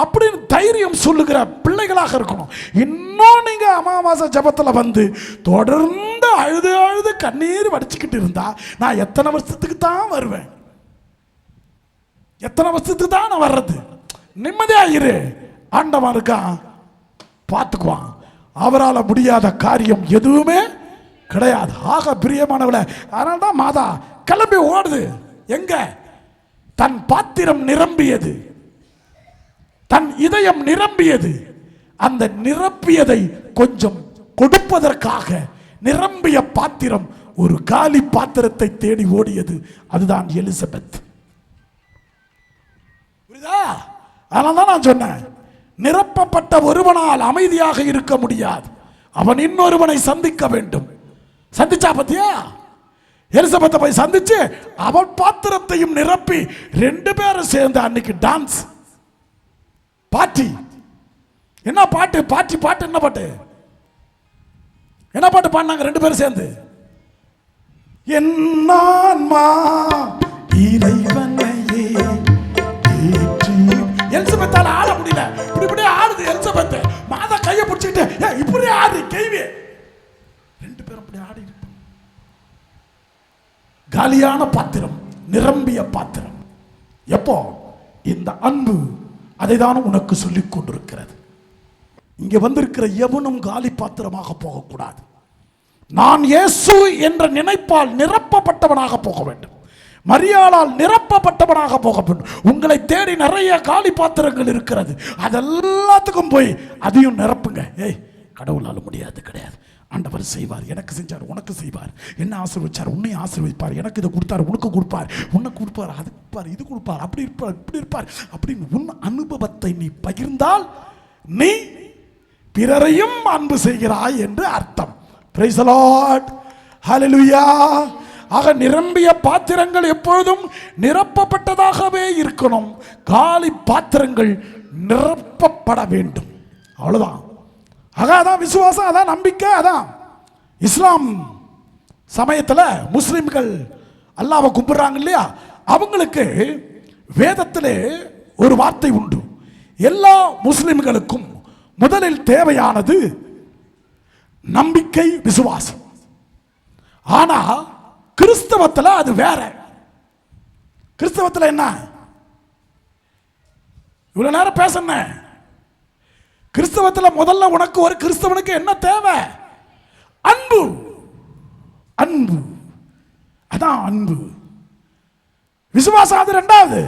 அப்படின்னு தைரியம் சொல்லுகிற பிள்ளைகளாக இருக்கணும். இன்னும் நீங்க அமாவாசை ஜபத்தில் வந்து தொடர்ந்து அழுது அழுது கண்ணீர் வடிச்சுக்கிட்டு இருந்தா நான் எத்தனை வருஷத்துக்கு தான் வருவேன்? எத்தனை வருஷத்துக்கு தான் நான் வர்றது? நிம்மதியாயிரு, ஆண்டவன் இருக்கான், பார்த்துக்குவான். அவரால் முடியாத காரியம் எதுவுமே கிடையாது. ஆக பிரியமானவளே, அதனால தான் மாதா கிளம்பி ஓடுது. எங்க? தன் பாத்திரம் நிரம்பியது, தன் இதயம் நிரம்பியது. அந்த நிரம்பியதை கொஞ்சம் கொடுப்பதற்காக நிரம்பிய பாத்திரம் ஒரு காலி பாத்திரத்தை தேடி ஓடியது. அதுதான் எலிசபெத். புரியுதா? அதனால்தான் நான் சொன்னேன், நிரப்பப்பட்ட ஒருவனால் அமைதியாக இருக்க முடியாது, அவன் இன்னொருவனை சந்திக்க வேண்டும். சந்திச்சா பத்தியா? எலிசபெத்தை போய் சந்திச்சு அவன் பாத்திரத்தையும் நிரப்பி ரெண்டு பேரும் சேர்ந்து அன்னைக்கு டான்ஸ் பாட்டி. என்ன பாட்டு? பாட்டி பாட்டு என்ன பாட்டு? என்ன பாட்டு பாடினாங்க ரெண்டு பேரும் சேர்ந்து? என்னான்மா இறைவனையே ஏற்றி. எலிசபெத்தால ஆட முடியல, இப்படி இப்படி ஆடுது எலிசபெத். மாதா கையை பிடிச்சிக்கிட்டு இப்படி ஆடு கேள்வி. ரெண்டு பேரும் அப்படி ஆடி. காலியான பாத்திரம், நிரம்பிய பாத்திரம். எப்போ? இந்த அன்பு அதை தான் உனக்கு சொல்லிக் கொண்டிருக்கிறது. இங்க வந்திருக்கிற எவனும் காலி பாத்திரமாக போகக்கூடாது. நான் இயேசு என்ற நினைப்பால் நிரப்பப்பட்டவனாக போக வேண்டும். மரியாளால் நிரப்பப்பட்டவனாக போக வேண்டும். உங்களை தேடி நிறைய காலி பாத்திரங்கள் இருக்கிறது, அதெல்லாத்துக்கும் போய் அதையும் நிரப்புங்க. ஏய், கடவுளால் முடியாது கிடையாது, ஆண்டவர் செய்வார். எனக்கு செஞ்சார், உனக்கு செய்வார். என்ன ஆசீர்வதிச்சார், உன்னை ஆசீர்வதிப்பார். எனக்கு இதை கொடுத்தார், உனக்கு கொடுப்பார், உன்னை கொடுப்பார், அது கொடுப்பார், இது கொடுப்பார், அப்படி இருப்பார், இப்படி இருப்பார் அப்படின்னு உன் அனுபவத்தை நீ பகிர்ந்தால் நீ பிறரையும் அன்பு செய்கிறாய் என்று அர்த்தம். Praise the Lord. Hallelujah. ஆக நிரம்பிய பாத்திரங்கள் எப்பொழுதும் நிரப்பப்பட்டதாகவே இருக்கணும். காலி பாத்திரங்கள் நிரப்பப்பட வேண்டும். அவ்வளவுதான். ஆக அதான் விசுவாசம், அதான் நம்பிக்கை. அதான் இஸ்லாம் சமயத்தில் முஸ்லிம்கள் அல்லாஹ்வை கும்பிடுறாங்க இல்லையா, அவங்களுக்கு வேதத்திலே ஒரு வார்த்தை உண்டு. எல்லா முஸ்லிம்களுக்கும் முதலில் தேவையானது நம்பிக்கை, விசுவாசம். ஆனா கிறிஸ்தவத்தில் அது வேற. கிறிஸ்தவத்தில் என்ன, இவ்வளவு நேரம் பேசுனேன். கிறிஸ்தவத்தில் முதல்ல உனக்கு ஒரு கிறிஸ்தவனுக்கு என்ன தேவை? அன்பு. அன்பு, அதான் அன்பு. விசுவாசம் அது ரெண்டாவது.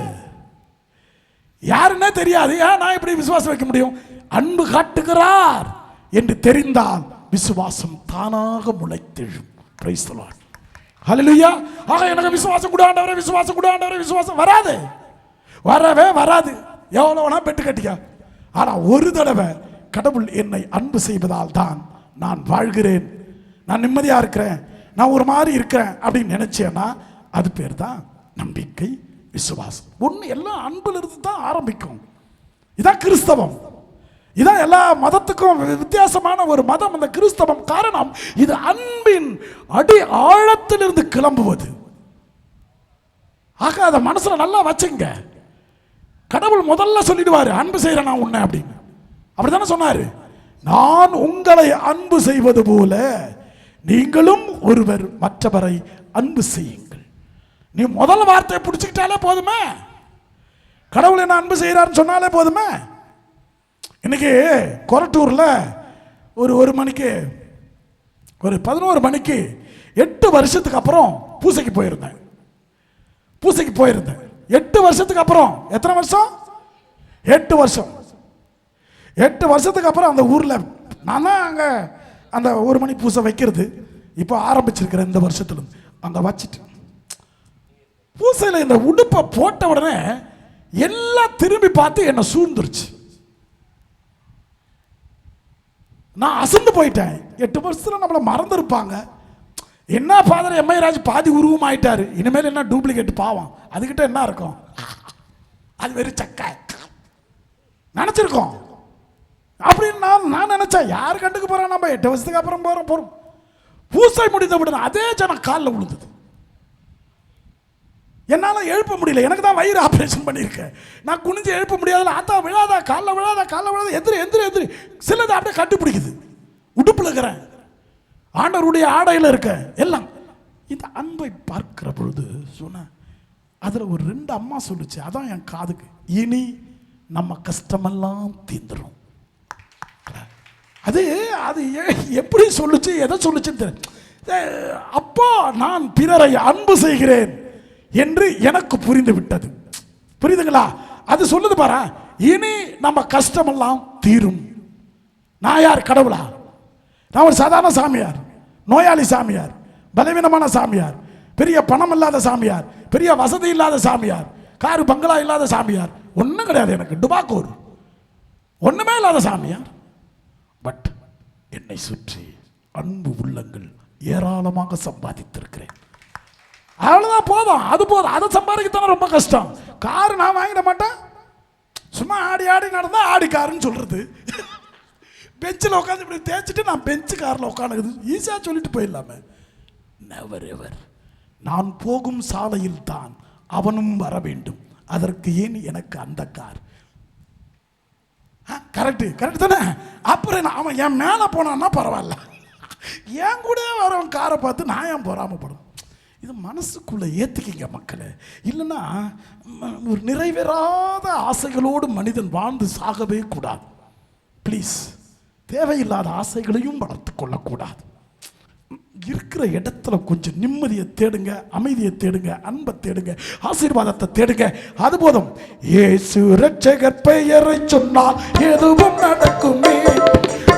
யாருன்னே தெரியாது, ஏன் நான் எப்படி விசுவாசம் வைக்க முடியும்? அன்பு காட்டுகிறார் என்று தெரிந்தால் விசுவாசம் தானாக முளைத்தெழும். Price the Lord. ஹல்லேலூயா. ஆக எனக்கு விசுவாசம் கூட ஆண்டவரே, விசுவாசம் கூட ஆண்டவரே, விசுவாசம் வராது, வரவே வராது. எவ்வளவு வேணா பெட்டு கட்டிக்க. ஆனா ஒரு தடவை கடவுள் என்னை அன்பு செய்வதால் தான் நான் வாழ்கிறேன், நான் நிம்மதியா இருக்கிறேன், நான் ஒரு மாதிரி இருக்கிறேன் அப்படின்னு நினைச்சேன்னா அது பேர் தான் நம்பிக்கை, விசுவாசம். ஒன்று எல்லாம் அன்புல இருந்து தான் ஆரம்பிக்கும். இதான் கிறிஸ்தவம். இதான் எல்லா மதத்துக்கும் வித்தியாசமான ஒரு மதம் அந்த கிறிஸ்தவம். காரணம் இது அன்பின் அடி ஆழத்திலிருந்து கிளம்புவது. ஆக அதை மனசுல நல்லா வச்சுங்க. கடவுள் முதல்ல சொல்லிடுவாரு, அன்பு செய்யறேன் நான் உன்னை அப்படின்னு. அப்படித்தானே சொன்னாரு, நான் உங்களை அன்பு செய்வது போல நீங்களும் ஒருவர் மற்றவரை அன்பு செய்யுங்கள். நீ முதல் வார்த்தையை பிடிச்சிக்கிட்டாலே போதுமே, கடவுள் என்ன அன்பு செய்யறாருன்னு சொன்னாலே போதுமே. இன்னைக்கு கொரட்டூர்ல ஒரு மணிக்கு, ஒரு 11 மணிக்கு 8 வருஷத்துக்கு அப்புறம் பூசைக்கு போயிருந்தேன். 8 வருஷத்துக்கு அப்புறம். எத்தனை வருஷம்? 8 வருஷம். 8 வருஷத்துக்கு அப்புறம் அந்த ஊர்ல நான் தான் அங்க அந்த 1 மணி பூசை வைக்கிறது இப்போ ஆரம்பிச்சிருக்கிறேன். இந்த வருஷத்துல அங்க வச்சுட்டு பூசையில் இந்த உடுப்பை போட்ட உடனே எல்லாம் திரும்பி பார்த்து என்ன சூழ்ந்துருச்சு. நான் அசந்து போயிட்டேன். 8 வருஷத்துல நம்மளை மறந்துருப்பாங்க. என்ன ஃபாதர் எம்ஐ ராஜ் பாதி உருவம் ஆயிட்டாரு, இனிமேல் என்ன டூப்ளிகேட் பாவம், அதுகிட்ட என்ன இருக்கும், அது வெறும் சக்கை நினைச்சிருக்கோம் அப்படின்னு நான் நினைச்சேன். யார் கண்டுக்கு போறோம், நம்ம 8 வருஷத்துக்கு அப்புறம் போறோம். பூசை முடிந்த உடனே அதே ஜனம் காலில் விழுந்தது. என்னால் எழுப்ப முடியல. எனக்கு தான் வயிறு ஆப்ரேஷன் பண்ணியிருக்கேன். நான் குனிஞ்சு எழுப்ப முடியாதுல. ஆத்தா விழாதா, காலில் விழாதா, எந்திரி சிலது அப்படியே கட்டுப்பிடிக்குது. உடுப்புல இருக்கிறேன், ஆண்டவருடைய ஆடையில் இருக்க எல்லாம். இந்த அன்பை பார்க்கிற பொழுது சொன்ன அதில் ஒரு 2 அம்மா சொல்லுச்சு, அதான் என் காதுக்கு, இனி நம்ம கஷ்டமெல்லாம் தீந்துரும். அது அது எப்படி சொல்லுச்சு, எதை சொல்லுச்சுன்னு தெரியல. அப்போ நான் பிறரை அன்பு செய்கிறேன் என்று எனக்கு புரிந்து விட்டது. புரியுதுங்களா? அது சொல்லுது பாரு, இனி நம்ம கஷ்டமெல்லாம் தீரும். நான் யார், கடவுளா? நான் ஒரு சாதாரண சாமியார், நோயாளி சாமியார், பலவீனமான சாமியார், பெரிய பணம் இல்லாத சாமியார், பெரிய வசதி இல்லாத சாமியார், காரு பங்களா இல்லாத சாமியார், ஒன்றும் கிடையாது எனக்கு. டுபாக்கூர் ஒண்ணுமே இல்லாத சாமியார். பட் என்னை சுற்றி அன்பு உள்ளங்கள் ஏராளமாக சம்பாதித்திருக்கிறேன். அவ்வளவுதான், போதும், அது போதும். அதை சம்பாதிக்கத்தானே ரொம்ப கஷ்டம். காரு நான் வாங்கிட மாட்டேன். சும்மா ஆடி நடந்தா ஆடி காருன்னு சொல்றது. பெஞ்சில் உட்காந்து இப்படி தேய்ச்சிட்டு நான் பெஞ்சு காரில் உட்காந்துக்குது ஈஸியாக சொல்லிட்டு போயிடலாமே. Never ever. நான் போகும் சாலையில் தான் அவனும் வர வேண்டும், அதற்கு ஏன் எனக்கு அந்த கார்? கரெக்ட் தானே? அப்புறம் அவன் என் மேலே போனான்னா பரவாயில்ல, என் கூட வரவன் காரை பார்த்து நான் ஏன் பொறாமப்படும்? இது மனசுக்குள்ளே ஏற்றிக்கிங்க மக்களே. இல்லைன்னா ஒரு நிறைவேறாத ஆசைகளோடு மனிதன் வாழ்ந்து சாகவே கூடாது. ப்ளீஸ், தேவையில்லாத ஆசைகளையும் வளர்த்து கொள்ளக்கூடாது. இருக்கிற இடத்துல கொஞ்சம் நிம்மதியை தேடுங்க, அமைதியை தேடுங்க, அன்பை தேடுங்க, ஆசீர்வாதத்தை தேடுங்க. அது போதும். இயேசு இரட்சகர் பெயரை சொன்னால் எதுவும் நடக்குமே.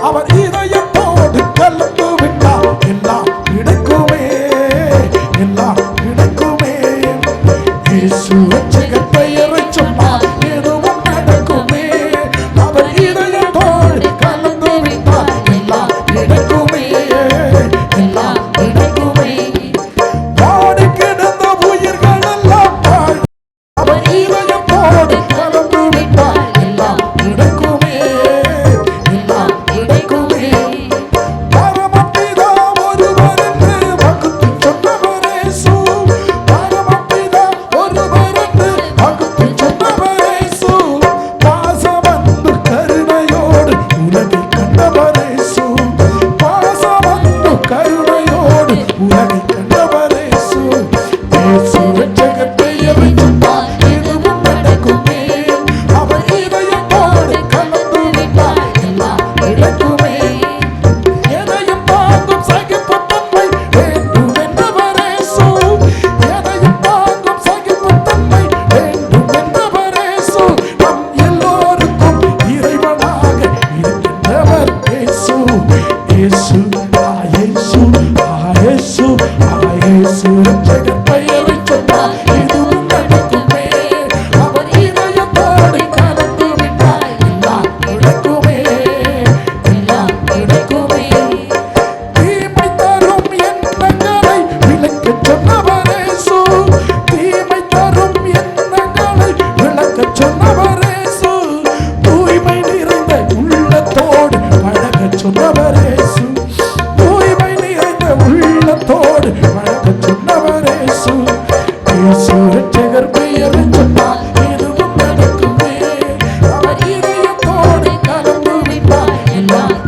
அவர் இதயத்தோடு கலந்து விட்டால் எல்லாம் கிடைக்குமே, எல்லாம் கிடைக்குமே. இயேசு இரட்சகர் பெயரை சொன்னால் எதுவும் நடக்குமே. அவர் இதயத்தோடு கலந்து விட்டால் எல்லாம் கிடைக்குமே,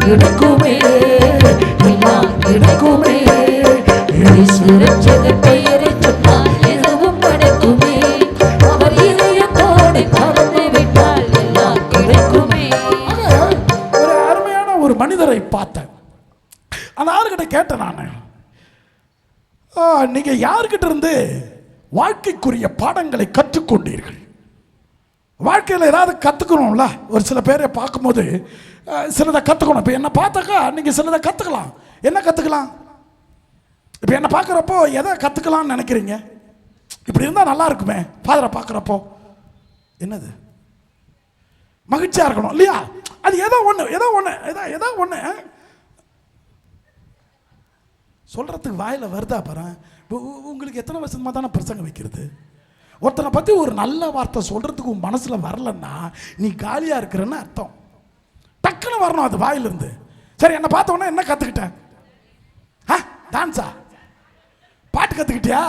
கிடைக்குமே, எல்லாம் கிடைக்குமே. இயேசு ரட்சகர் பெயரை சொன்னால் எதுவும் கிடைக்குமே. அவர் இதயத்தோடு கலந்து விட்டால் எல்லாம் கிடைக்குமே. ஒரு அருமையான ஒரு மனிதரை பார்த்தேன். அந்த ஆளுகிட்ட கேட்டேன் நான், நீங்க யாருக்கிட்ட இருந்து வாழ்க்கைக்குரிய பாடங்களை கற்றுக்கொண்டீர்கள்? வாழ்க்கையில் ஏதாவது கற்றுக்கணும்ல. ஒரு சில பேரை பார்க்கும்போது சிலதை கற்றுக்கணும். இப்போ என்னை பார்த்தாக்கா நீங்கள் சிலதை கற்றுக்கலாம். என்ன கற்றுக்கலாம்? இப்போ என்னை பார்க்குறப்போ எதை கற்றுக்கலாம்னு நினைக்கிறீங்க? இப்படி இருந்தால் நல்லா இருக்குமே. ஃபாதரை பார்க்குறப்போ என்னது மகிழ்ச்சியாக இருக்கணும் இல்லையா? அது ஏதோ ஒன்று சொல்கிறதுக்கு வாயில் வருதா பாரு. உங்களுக்கு எத்தனை வருஷமாக தானே பிரசங்க வைக்கிறது? ஒருத்தனை பற்றி ஒரு நல்ல வார்த்தை சொல்கிறதுக்கு உன் மனசில் வரலன்னா நீ காலியாக இருக்கிறன்னு அர்த்தம். டக்குன்னு வரணும் அது வாயிலிருந்து. சரி, என்னை பார்த்தோன்னே என்ன கற்றுக்கிட்டேன்? டான்ஸா? பாட்டு கற்றுக்கிட்டியா?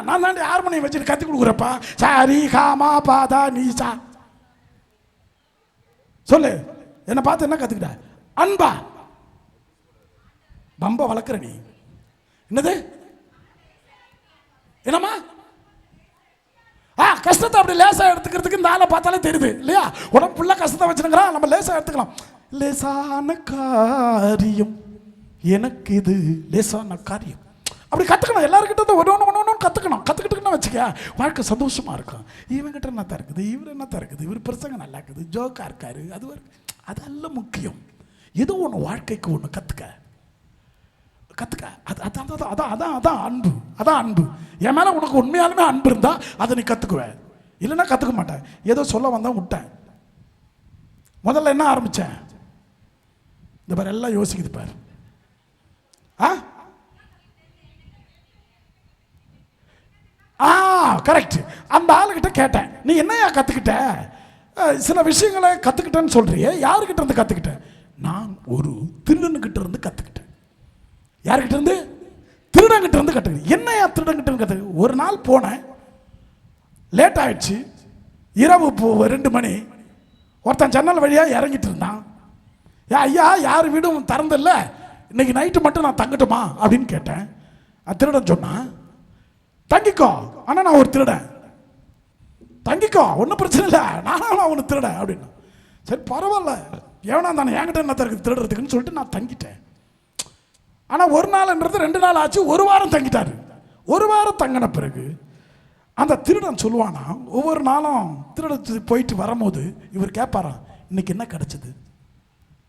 நான் தாண்டி ஹார்மோனியம் வச்சுட்டு கற்றுக் கொடுக்குறப்பா. சாரி காமா பாதா நீசா சொல்லு. என்னை பார்த்து என்ன கற்றுக்கிட்ட? அன்பா? பம்ப வளர்க்குற நீ. என்னது? என்னம்மா? கஷ்டத்தை அப்படி லேசாக எடுத்துக்கிறதுக்கு இந்த ஆளை பார்த்தாலே தெரியுது இல்லையா? உடம்பு ஃபுல்லாக கஷ்டத்தை வச்சுருங்கிறான், நம்ம லேசாக எடுத்துக்கலாம். லேசான காரியம் எனக்கு இது லேசான காரியம். அப்படி கற்றுக்கணும். எல்லாருக்கிட்ட ஒன்று கற்றுக்கணும். கற்றுக்கிட்டுன்னு வச்சுக்க வாழ்க்கை சந்தோஷமாக இருக்கும். இவங்கிட்ட என்னத்தான் இருக்குது, இவர் என்னத்தான் இருக்குது, இவர் பிரசங்க நல்லா இருக்குது, ஜோக்காக இருக்காரு, அதெல்லாம் முக்கியம். ஏதோ ஒன்று வாழ்க்கைக்கு ஒன்று கற்றுக்க. அதான் அன்பு. அதான் அன்பு. என் மேலே உனக்கு உண்மையாலுமே அன்பு இருந்தால் அதை நீ கற்றுக்குவேன். இல்லைன்னா கற்றுக்க மாட்டேன். ஏதோ சொல்ல வந்தால் விட்டேன். முதல்ல என்ன ஆரம்பித்தேன்? இந்த பாரு, எல்லாம் யோசிக்குது பாரு. கரெக்ட். அந்த ஆளுகிட்ட கேட்டேன், நீ என்னையா கற்றுக்கிட்ட? சில விஷயங்களை கற்றுக்கிட்டேன்னு சொல்றியே, யாருக்கிட்ட இருந்து கற்றுக்கிட்டேன்? நான் ஒரு திருடனுக்கிட்ட இருந்து கற்றுக்கிட்டேன். யார்கிட்ட இருந்து? திருடங்கிட்ட இருந்து கற்றுக்கிட்டேன். என்னையா திருடங்கிட்ட இருந்து கற்றுக்க? ஒரு நாள் போனேன், லேட் ஆயிடுச்சு, இரவு 2 மணி. ஒருத்தன் ஜன்னல் வழியாக இறங்கிட்டு இருந்தான். ஐயா, யார் வீடும் திறந்தில்ல, இன்னைக்கு நைட்டு மட்டும் நான் தங்கட்டுமா அப்படின்னு கேட்டேன். திருடன் சொன்னான், தங்கிக்கோ, ஆனால் நான் ஒரு திருடன், தங்கிக்கோ, ஒன்றும் பிரச்சனை இல்லை, நான் ஒன்று திருடன் அப்படின்னு. சரி பரவாயில்ல, எவனா தானே, என்கிட்ட என்ன இருக்குது திருடுறதுக்குன்னு சொல்லிட்டு நான் தங்கிட்டேன். ஆனால் ஒரு நாள்ன்றது 2 நாள் ஆச்சு. 1 வாரம் தங்கிட்டாரு. 1 வாரம் தங்கின பிறகு அந்த திருடன் சொல்லுவானா, ஒவ்வொரு நாளும் திருட போயிட்டு வரும்போது இவர் கேட்பாராம், இன்னைக்கு என்ன கிடைச்சது?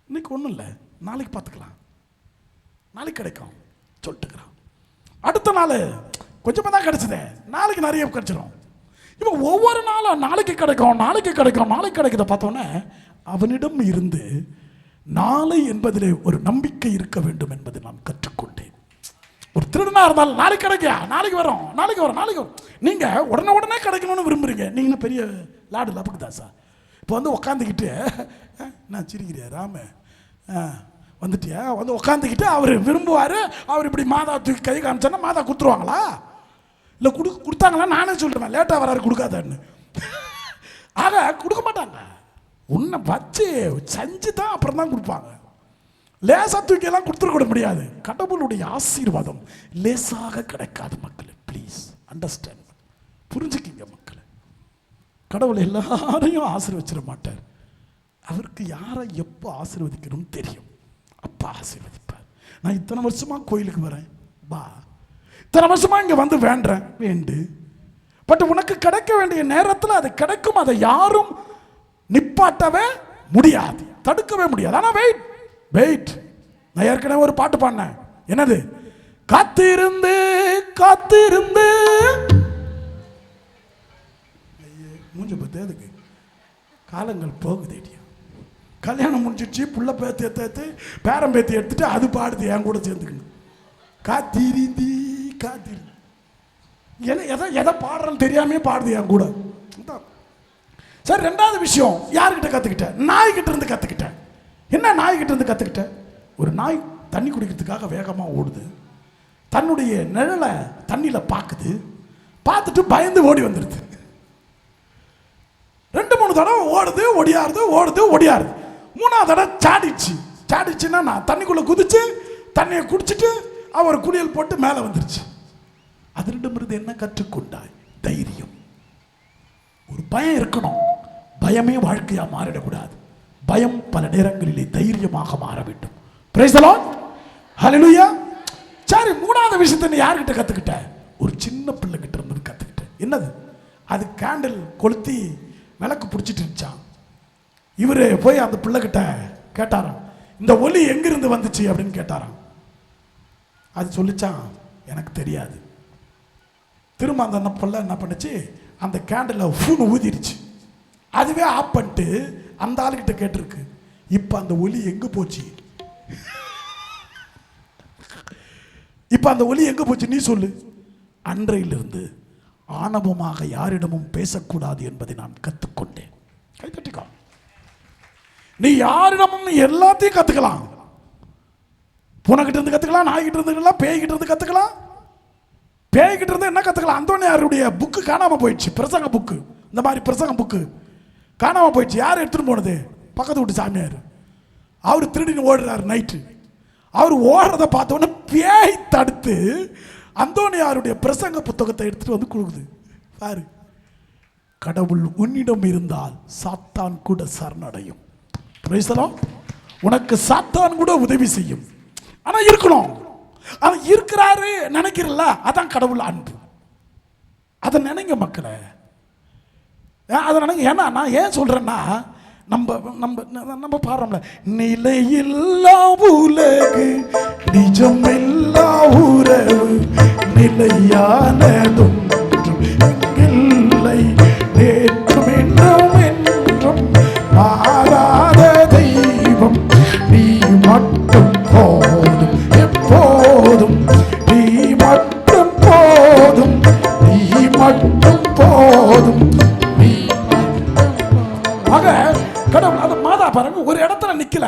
இன்னைக்கு ஒன்றும் இல்லை, நாளைக்கு பார்த்துக்கலாம், நாளைக்கு கிடைக்கும் சொல்லிட்டுக்கிறான். அடுத்த நாள் கொஞ்சமாக தான் கிடைச்சதே, நாளைக்கு நிறைய கிடைச்சிடும். இவன் ஒவ்வொரு நாளும் நாளைக்கு கிடைக்கும், நாளைக்கு கிடைக்கும், நாளைக்கு கிடைக்கிறத பார்த்தோன்னே அவனிடம் இருந்து நாளை என்பதிலே ஒரு நம்பிக்கை இருக்க வேண்டும் என்பதை நான் கற்றுக்கொண்டேன். ஒரு திருடனா இருந்தாலும் நாளைக்கு கிடைக்கா, நாளைக்கு வரும், நாளைக்கு வரும், நாளைக்கு வரும். நீங்க உடனே கிடைக்கணும்னு விரும்புறீங்க. நீங்க பெரிய லாடு லபக்குதாசா. இப்போ வந்து உட்காந்துக்கிட்டு நான் சிரிக்கிறியா ராம வந்துட்டியா வந்து உட்காந்துக்கிட்டு அவர் விரும்புவார். அவர் இப்படி மாதா தூக்கி கை காமிச்சோன்னா மாதா கொடுத்துருவாங்களா? இல்லை கொடுத்தாங்களா? நானே சொல்கிறேன் லேட்டாக வராரு கொடுக்காதான்னு. ஆக கொடுக்க மாட்டாங்க. உன்னை வச்சு செஞ்சு தான் அப்புறம் தான் கொடுப்பாங்க. லேசாக தூக்கியெல்லாம் கொடுத்துருக்க முடியாது. கடவுளுடைய ஆசீர்வாதம் லேசாக கிடைக்காது மக்களே. ப்ளீஸ் அண்டர்ஸ்டாண்ட், புரிஞ்சுக்கிங்க மக்களே. கடவுள் எல்லாரையும் ஆசீர்வச்சிட மாட்டார். அவருக்கு யாரை எப்போ ஆசீர்வதிக்கணும்னு தெரியும். அப்பா ஆசீர்வதிப்பார். நான் இத்தனை வருஷமா கோயிலுக்கு வரேன், பா, இத்தனை வருஷமா இங்கே வந்து வேண்டு, பட் உனக்கு கிடைக்க வேண்டிய நேரத்தில் அது கிடைக்கும். அதை யாரும் நிப்பாட்டவே முடியாது, தடுக்கவே முடியாது. ஆனால் வெயிட். நான் ஏற்கனவே ஒரு பாட்டு பாடினேன். என்னது? காத்திருந்து காத்திருந்து மூஞ்ச பத்து எதுக்கு? காலங்கள் போகுது. கல்யாணம் முடிஞ்சிடுச்சு, புள்ள பேத்து பேரம் பேத்தி எடுத்துட்டு அது பாடுது என் கூட சேர்ந்துக்கணும். காத்திருந்தி காத்திரு எதை பாடுறேன்னு தெரியாமே பாடுது என் கூட. சரி, 2வது விஷயம் யாருக்கிட்ட கற்றுக்கிட்டேன்? நாய்கிட்ட இருந்து கற்றுக்கிட்டேன். என்ன நாய்கிட்ட இருந்து கற்றுக்கிட்டேன்? ஒரு நாய் தண்ணி குடிக்கிறதுக்காக வேகமாக ஓடுது. தன்னுடைய நிழலை தண்ணியில் பார்க்குது. பார்த்துட்டு பயந்து ஓடி வந்துடுது. 2-3 தடவை ஓடுது, ஒடியாருது, ஓடுது, ஒடியாருது. 3ஆவது தடவை சாடிச்சு. சாடிச்சுன்னா நான் தண்ணிக்குள்ள குதிச்சு தண்ணியை குடிச்சிட்டு அவர் குளியல் போட்டு மேலே வந்துருச்சு. அதனிடமிருந்து என்ன கற்றுக்கொண்டாய்? தைரியம். ஒரு பயம் இருக்கணும். பயமே வாழ்க்கையா மாறிடக்கூடாது. பயம் பல நேரங்களிலே தைரியமாக மாற வேண்டும். Praise the Lord. ஹல்லேலூயா. சரி, மூணாவது விஷயத்தை நீ யார்கிட்ட கத்துக்கிட்ட? ஒரு சின்ன பிள்ளை கிட்ட இருந்து கத்துக்கிட்ட. என்னது அது? கேண்டில் கொளுத்தி விளக்கு பிடிச்சிட்டு இருந்துச்சான். இவரு போய் அந்த பிள்ளை கிட்ட கேட்டாராம், இந்த ஒலி எங்கிருந்து வந்துச்சு அப்படின்னு கேட்டாராம். அது சொல்லிச்சான், எனக்கு தெரியாது. திரும்ப அந்த பிள்ளை என்ன பண்ணுச்சு, அந்த கேண்டில் ஃபூன் ஊதிடுச்சு. அதுவே ஆஃப் பண்ணிட்டு அந்த ஆளுகிட்ட கேட்டிருக்கு, இப்போ அந்த ஒலி எங்கே போச்சு? இப்போ அந்த ஒலி எங்கே போச்சு நீ சொல்லு. அன்றையிலிருந்து ஆணவமாக யாரிடமும் பேசக்கூடாது என்பதை நான் கற்றுக்கொண்டேன். கை தட்டிக்கோ. நீ யாரிடமும் எல்லாத்தையும் கற்றுக்கலாம். பூனைகிட்ட இருந்து கற்றுக்கலாம், நாய்கிட்ட இருந்து கற்றுக்கலாம், பேய்கிட்ட இருந்து கற்றுக்கலாம். பேய்கிட்ட இருந்து என்ன கற்றுக்கலாம்? அந்தோனியாருடைய புக்கு காணாமல் போயிடுச்சு. பிரசங்க புக்கு, இந்த மாதிரி பிரசங்க புக்கு காணாமல் போயிடுச்சு. யார் எடுத்துகிட்டு போனது? பக்கத்து வீட்டு சாமியார். அவர் திருடின்னு ஓடுறாரு நைட்டு. அவர் ஓடுறதை பார்த்தோன்னே பேய் தடுத்து அந்தோனியாருடைய பிரசங்க புத்தகத்தை எடுத்துட்டு வந்து கொடுக்குது. பாரு, கடவுள் உன்னிடம் இருந்தால் சாத்தான் கூட சரணடையும். Price the Lord. உனக்கு சாத்தான் கூட உதவி செய்யும். ஆனா இருக்கணும். அவன் இருக்கிறாரு நினைக்கிறல்ல, அதான் கடவுள் அன்பு. அதை நினைங்க மக்களே, அதை நினைங்க. ஏன்னா நான் ஏன் சொல்றேன்னா, நம்ம நம்ம நம்ம பாடுறோம்ல, நிலையில்லா உலகு நிஜமில்லா உறவு நிலையானதும் இல்லை நேற்றும் என்றும் என்றும் மாறாத தெய்வம் நீ மட்டும் போதும், எப்போதும் நீ மட்டும் போதும், நீ மட்டும் போதும். கடவுள் அந்த மாதா பாருங்க, ஒரு இடத்துல நிக்கல,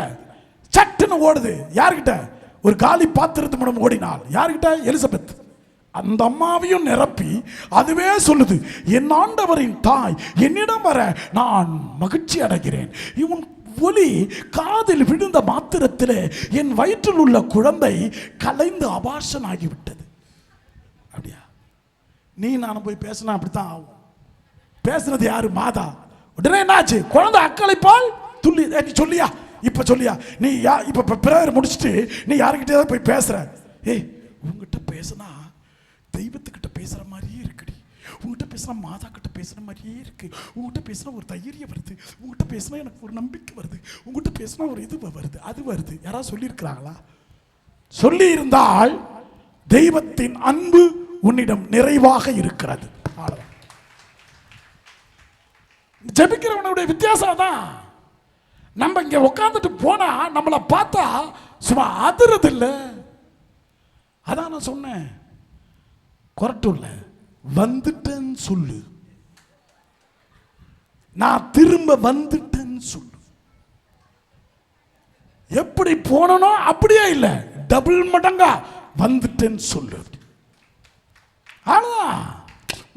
சட்டுன்னு ஓடுது. யார்கிட்ட? ஒரு காலி பாத்திரத்து மூலம் ஓடினாள். யார்கிட்ட? எலிசபெத். அந்த அம்மாவையும் நிரப்பி அதுவே சொல்லுது, என் ஆண்டவரின் தாய் என்னிடம் வர நான் மகிழ்ச்சி அடைகிறேன். இவன் ஒலி காதில் விழுந்த மாத்திரத்திலே என் வயிற்றில் உள்ள குழந்தை கலைந்து அபார்ஷன் ஆகிவிட்டது. அப்படியா? நீ நானும் போய் பேசினா அப்படித்தான் ஆகும். பேசுனது யாரு? மாதா. உடனே என்னாச்சு? குழந்தை அக்களிப்பால் துள்ளி. நீ சொல்லியா? இப்ப சொல்லியா? நீ இப்ப பிரேயர் முடிச்சுட்டு நீ யாருக்கிட்டே போய் பேசுற. ஏய், உங்ககிட்ட பேசினா தெய்வத்துக்கிட்ட பேசுற மாதிரியே இருக்குடி. உங்ககிட்ட பேசினா மாதா கிட்ட பேசுற மாதிரியே இருக்கு. உங்ககிட்ட பேசினா ஒரு தைரியம் வருது. உங்ககிட்ட பேசினா எனக்கு ஒரு நம்பிக்கை வருது. உங்ககிட்ட பேசினா ஒரு இது வருது, அது வருது. யாராவது சொல்லியிருக்கிறாங்களா? சொல்லி இருந்தால் தெய்வத்தின் அன்பு உன்னிடம் நிறைவாக இருக்கிறது. ஜெபிக்கிறவனுடைய வித்தியாசம் தான். நம்ம இங்க உட்காந்துட்டு போனா நம்மளை பார்த்தா சும்மா அதிரது இல்லை. அதான் நான் சொன்னேன், கொரட்டுள்ள வந்துட்டேன்னு சொல்லு, நான் திரும்ப வந்துட்டேன்னு சொல்லு. எப்படி போனனோ அப்படியே இல்லை, டபுள் மடங்கா வந்துட்டேன்னு சொல்லு. ஆனா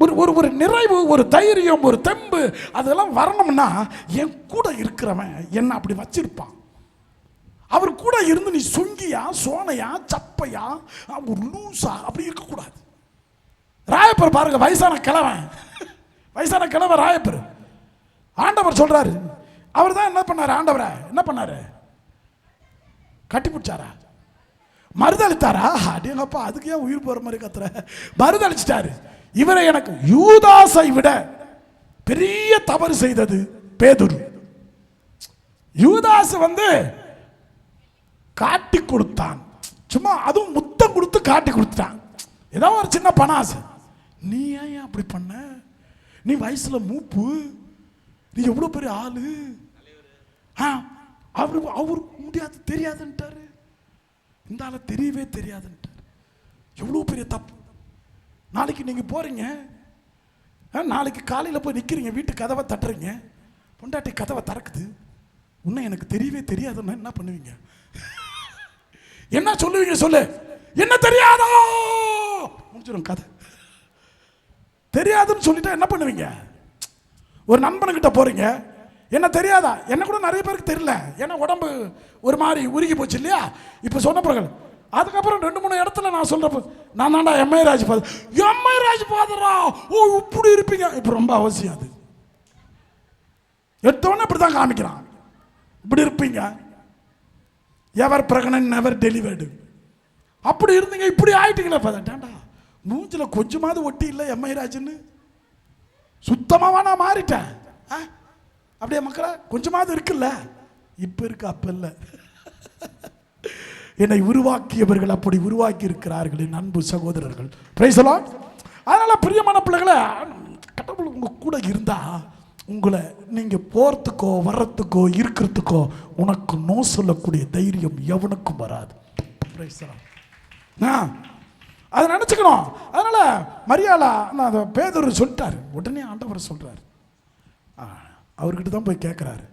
ஒரு ஒரு ஒரு நிறைவு, ஒரு தைரியம், ஒரு தெம்பு அதெல்லாம் வரணும்னா என் கூட இருக்கிறவன் என்ன அப்படி வச்சிருப்பான். அவர் கூட இருந்து நீ சொங்கியா, சோனையா, சப்பையா, ஒரு லூசா அப்படி இருக்கக்கூடாது. ராயப்பர் பாருங்க, வயசான கிழவன், வயசான கிழவன் ராயப்பர். ஆண்டவர் சொல்றாரு, அவர் தான் என்ன பண்ணாரு? ஆண்டவரை என்ன பண்ணாரு? கட்டி பிடிச்சாரா? மறுதளித்தாரா? அடேங்கப்பா, அதுக்கு ஏன் உயிர் போற மாதிரி கத்துற? மறுதளிச்சிட்டாரு. இவரை எனக்கு யூதாசை விட பெரிய தவறு செய்தது பேதுரு. யூதாஸ் காட்டி கொடுத்தான், சும்மா அதுவும் முத்தம் கொடுத்து காட்டி கொடுத்தான். ஏதோ ஒரு சின்ன பணாசு. நீ ஏன் அப்படி பண்ண? நீ வயசுல மூப்பு, நீ எவ்வளவு பெரிய ஆளு. அவரு முடியாது, தெரியாதுன்ட்டாரு. இந்த ஆள தெரியவே தெரியாதுன்ட்டாரு. எவ்வளவு பெரிய தப்பு. நாளைக்கு நீங்க போறீங்க, நாளைக்கு காலையில போய் நிக்கிறீங்க, வீட்டு கதவை தட்டுறீங்க, பொண்டாட்டி கதவை திறக்குது, உன்னை எனக்கு தெரியவே தெரியாதுன்னா என்ன பண்ணுவீங்க? என்ன சொல்லுவீங்க? சொல்லு. என்ன தெரியாதோ? முடிச்சிடும் கதை. தெரியாதுன்னு சொல்லிட்டா என்ன பண்ணுவீங்க? ஒரு நண்பன்கிட்ட போறீங்க, என்ன தெரியாதா? என்ன கூட நிறைய பேருக்கு தெரியல, ஏன்னா உடம்பு ஒரு மாதிரி உருகி போச்சு இல்லையா? இப்போ சொன்ன பிறகு அதுக்கப்புறம் 2-3 இடத்துல நான் சொல்றப்ப, நான் தாண்டா MI Raj father. MI Raj ஃபாதரா? ஓ இப்படி இருப்பீங்க. இப்போ ரொம்ப அவசியம் அது. எடுத்தோடனே இப்படி தான் காமிக்கிறான், இப்படி இருப்பீங்க, எவர் பிரெக்னன்ட் நெவர் டெலிவர்டு. அப்படி இருந்தீங்க, இப்படி ஆயிட்டீங்களா ஃபாதர்? மூஞ்சில கொஞ்சமாவது ஒட்டி இல்லை எம்ஐ ராஜ்னு? சுத்தமாவா நான் மாறிட்டேன்? அப்படியே மக்களா கொஞ்சமாவது இருக்குல்ல? இப்ப இருக்கு, அப்ப இல்ல. என்னை உருவாக்கியவர்கள் அப்படி உருவாக்கி இருக்கிறார்கள் என் அன்பு சகோதரர்கள். Price the Lord. அதனால பிரியமான பிள்ளைகளை, கடவுள் உங்க கூட இருந்தா உங்களை நீங்க போறதுக்கோ வர்றதுக்கோ இருக்கிறதுக்கோ உனக்கு நோ சொல்லக்கூடிய தைரியம் எவனுக்கும் வராது. Price the Lord. அதை நினைச்சுக்கணும். அதனால மரியாளா நான் பேதுரு சொல்லிட்டாரு. உடனே ஆண்டவர் சொல்றாரு, அவர்கிட்ட தான் போய் கேட்கிறாரு,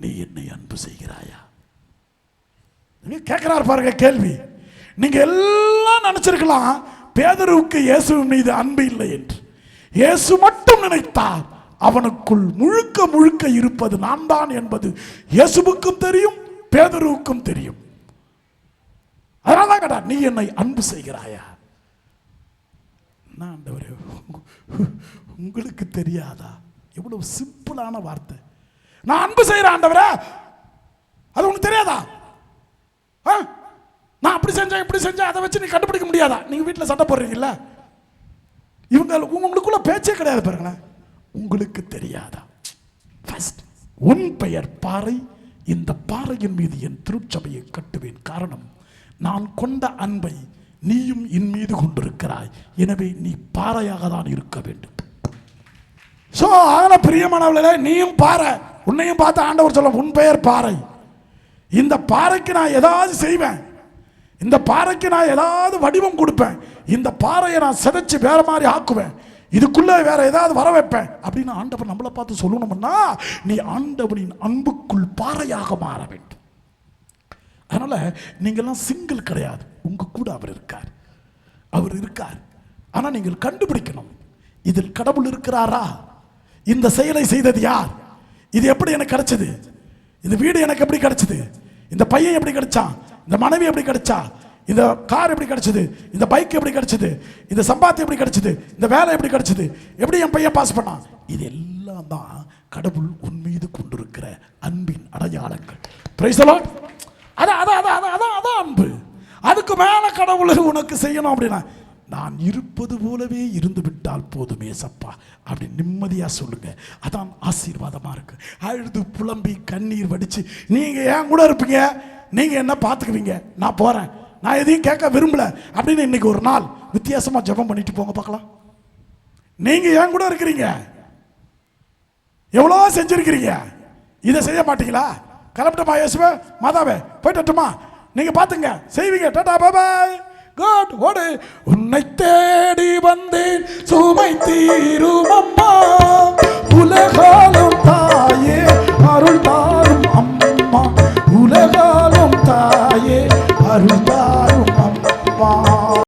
நீ என்னை அன்பு செய்கிறாயா? கேட்கிறாரு பாருங்க கேள்வி. நீங்க எல்லாம் நினைச்சிருக்கலாம் பேதுருவுக்கு இயேசு மீது அன்பு இல்லை என்று. இயேசு மட்டும் நினைத்தார் அவனுக்குள் முழுக்க முழுக்க இருப்பது நான் தான் என்பது இயேசுவுக்கும் தெரியும், பேதுருவுக்கும் தெரியும். அதனால தான் கேட்டா, நீ என்னை அன்பு செய்கிறாயா? ஆண்டவரே, உங்களுக்கு தெரியாதா? எவ்வளவு சிம்பிளான வார்த்தை. நான் அன்பு செய்யறேன் ஆண்டவரே, அது உங்களுக்கு தெரியாதா? நான் அப்படி செஞ்சேன் இப்படி செஞ்சேன், அதை வச்சு நீ கண்டுபிடிக்க முடியாதா? நீங்க வீட்டில் சண்டை போடுறீங்கல்ல, உங்களுக்குள்ள பேச்சே கிடையாது பாருங்களேன். உங்களுக்கு தெரியாதா? உன் பெயர் பாறை, இந்த பாறையின் மீது என் திருச்சபையை கட்டுவேன். காரணம், நான் கொண்ட அன்பை நீயும் என் மீது கொண்டிருக்கிறாய், எனவே நீ பாறையாக தான் இருக்க வேண்டும். சோ அதனால பிரியமானவர்களே, நீயும் பாறை. உன்னையும் பார்த்து ஆண்டவர் சொல்ல, உன் பெயர் பாறை. இந்த பாறைக்கு நான் ஏதாவது செய்வேன், இந்த பாறைக்கு நான் ஏதாவது வடிவம் கொடுப்பேன், இந்த பாறையை நான் சிதைச்சு வேற மாதிரி ஆக்குவேன், இதுக்குள்ள வேற ஏதாவது வர வைப்பேன் அப்படின்னு ஆண்டவர் நம்மளை பார்த்து சொல்லணும்னா, நீ ஆண்டவனின் அன்புக்குள் பாறையாக மாற வேண்டும். அதனால நீங்கெல்லாம் சிங்கிள் கிடையாது, உங்க கூட அவர் இருக்கார். அவர் இருக்கார். ஆனா நீங்கள் கண்டுபிடிக்கணும், இதில் கடவுள் இருக்கிறாரா? இந்த செயலை செய்தது யார்? இது எப்படி எனக்கு கிடைச்சது? இந்த வீடு எனக்கு எப்படி கிடைச்சது? இந்த பையன் எப்படி கிடைச்சான்? இந்த மனைவி எப்படி கிடைச்சா? இந்த கார் எப்படி கிடைச்சது? இந்த பைக் எப்படி கிடைச்சது? இந்த சம்பாத்தியம் எப்படி கிடைச்சது? இந்த வேலை எப்படி கிடைச்சது? எப்படி என் பையன் பாஸ் பண்ணான்? இது எல்லாம் தான் கடவுள் உன் மீது கொண்டிருக்கிற அன்பின் அடையாளங்கள். Price the Lord. அதான் அன்பு. அதுக்கு மேல கடவுள் உனக்கு செய்யணும் அப்படின்னா, நான் இருப்பது போலவே இருந்து விட்டால் போதுமே சப்பா அப்படி நிம்மதியா சொல்லுங்க. அதான் ஆசீர்வாதமா இருக்கு. அழுது புலம்பி கண்ணீர் வடிச்சு நீங்க ஏன் கூட இருப்பீங்க, நீங்க என்ன பார்த்துக்குவீங்க, நான் போறேன், நான் எதையும் கேட்க விரும்பல அப்படின்னு இன்னைக்கு ஒரு நாள் வித்தியாசமா ஜெபம் பண்ணிட்டு போங்க பார்க்கலாம். நீங்க ஏன் கூட இருக்கிறீங்க, எவ்வளோ செஞ்சிருக்கிறீங்க, இதை செய்ய மாட்டீங்களா? கிளம்பிட்டமா இயேசுவே மாதாவே போயிட்டுமா, நீங்க பாத்துங்க செய்வீங்க. டாடா பாய் God ஓடு. உன்னை தேடி வந்தேன் சுமை தீரும் அம்மா, உலகாலும் தாயே அருள் தாரும் அம்மா, உலகாலும் தாயே அருள் தாரும்.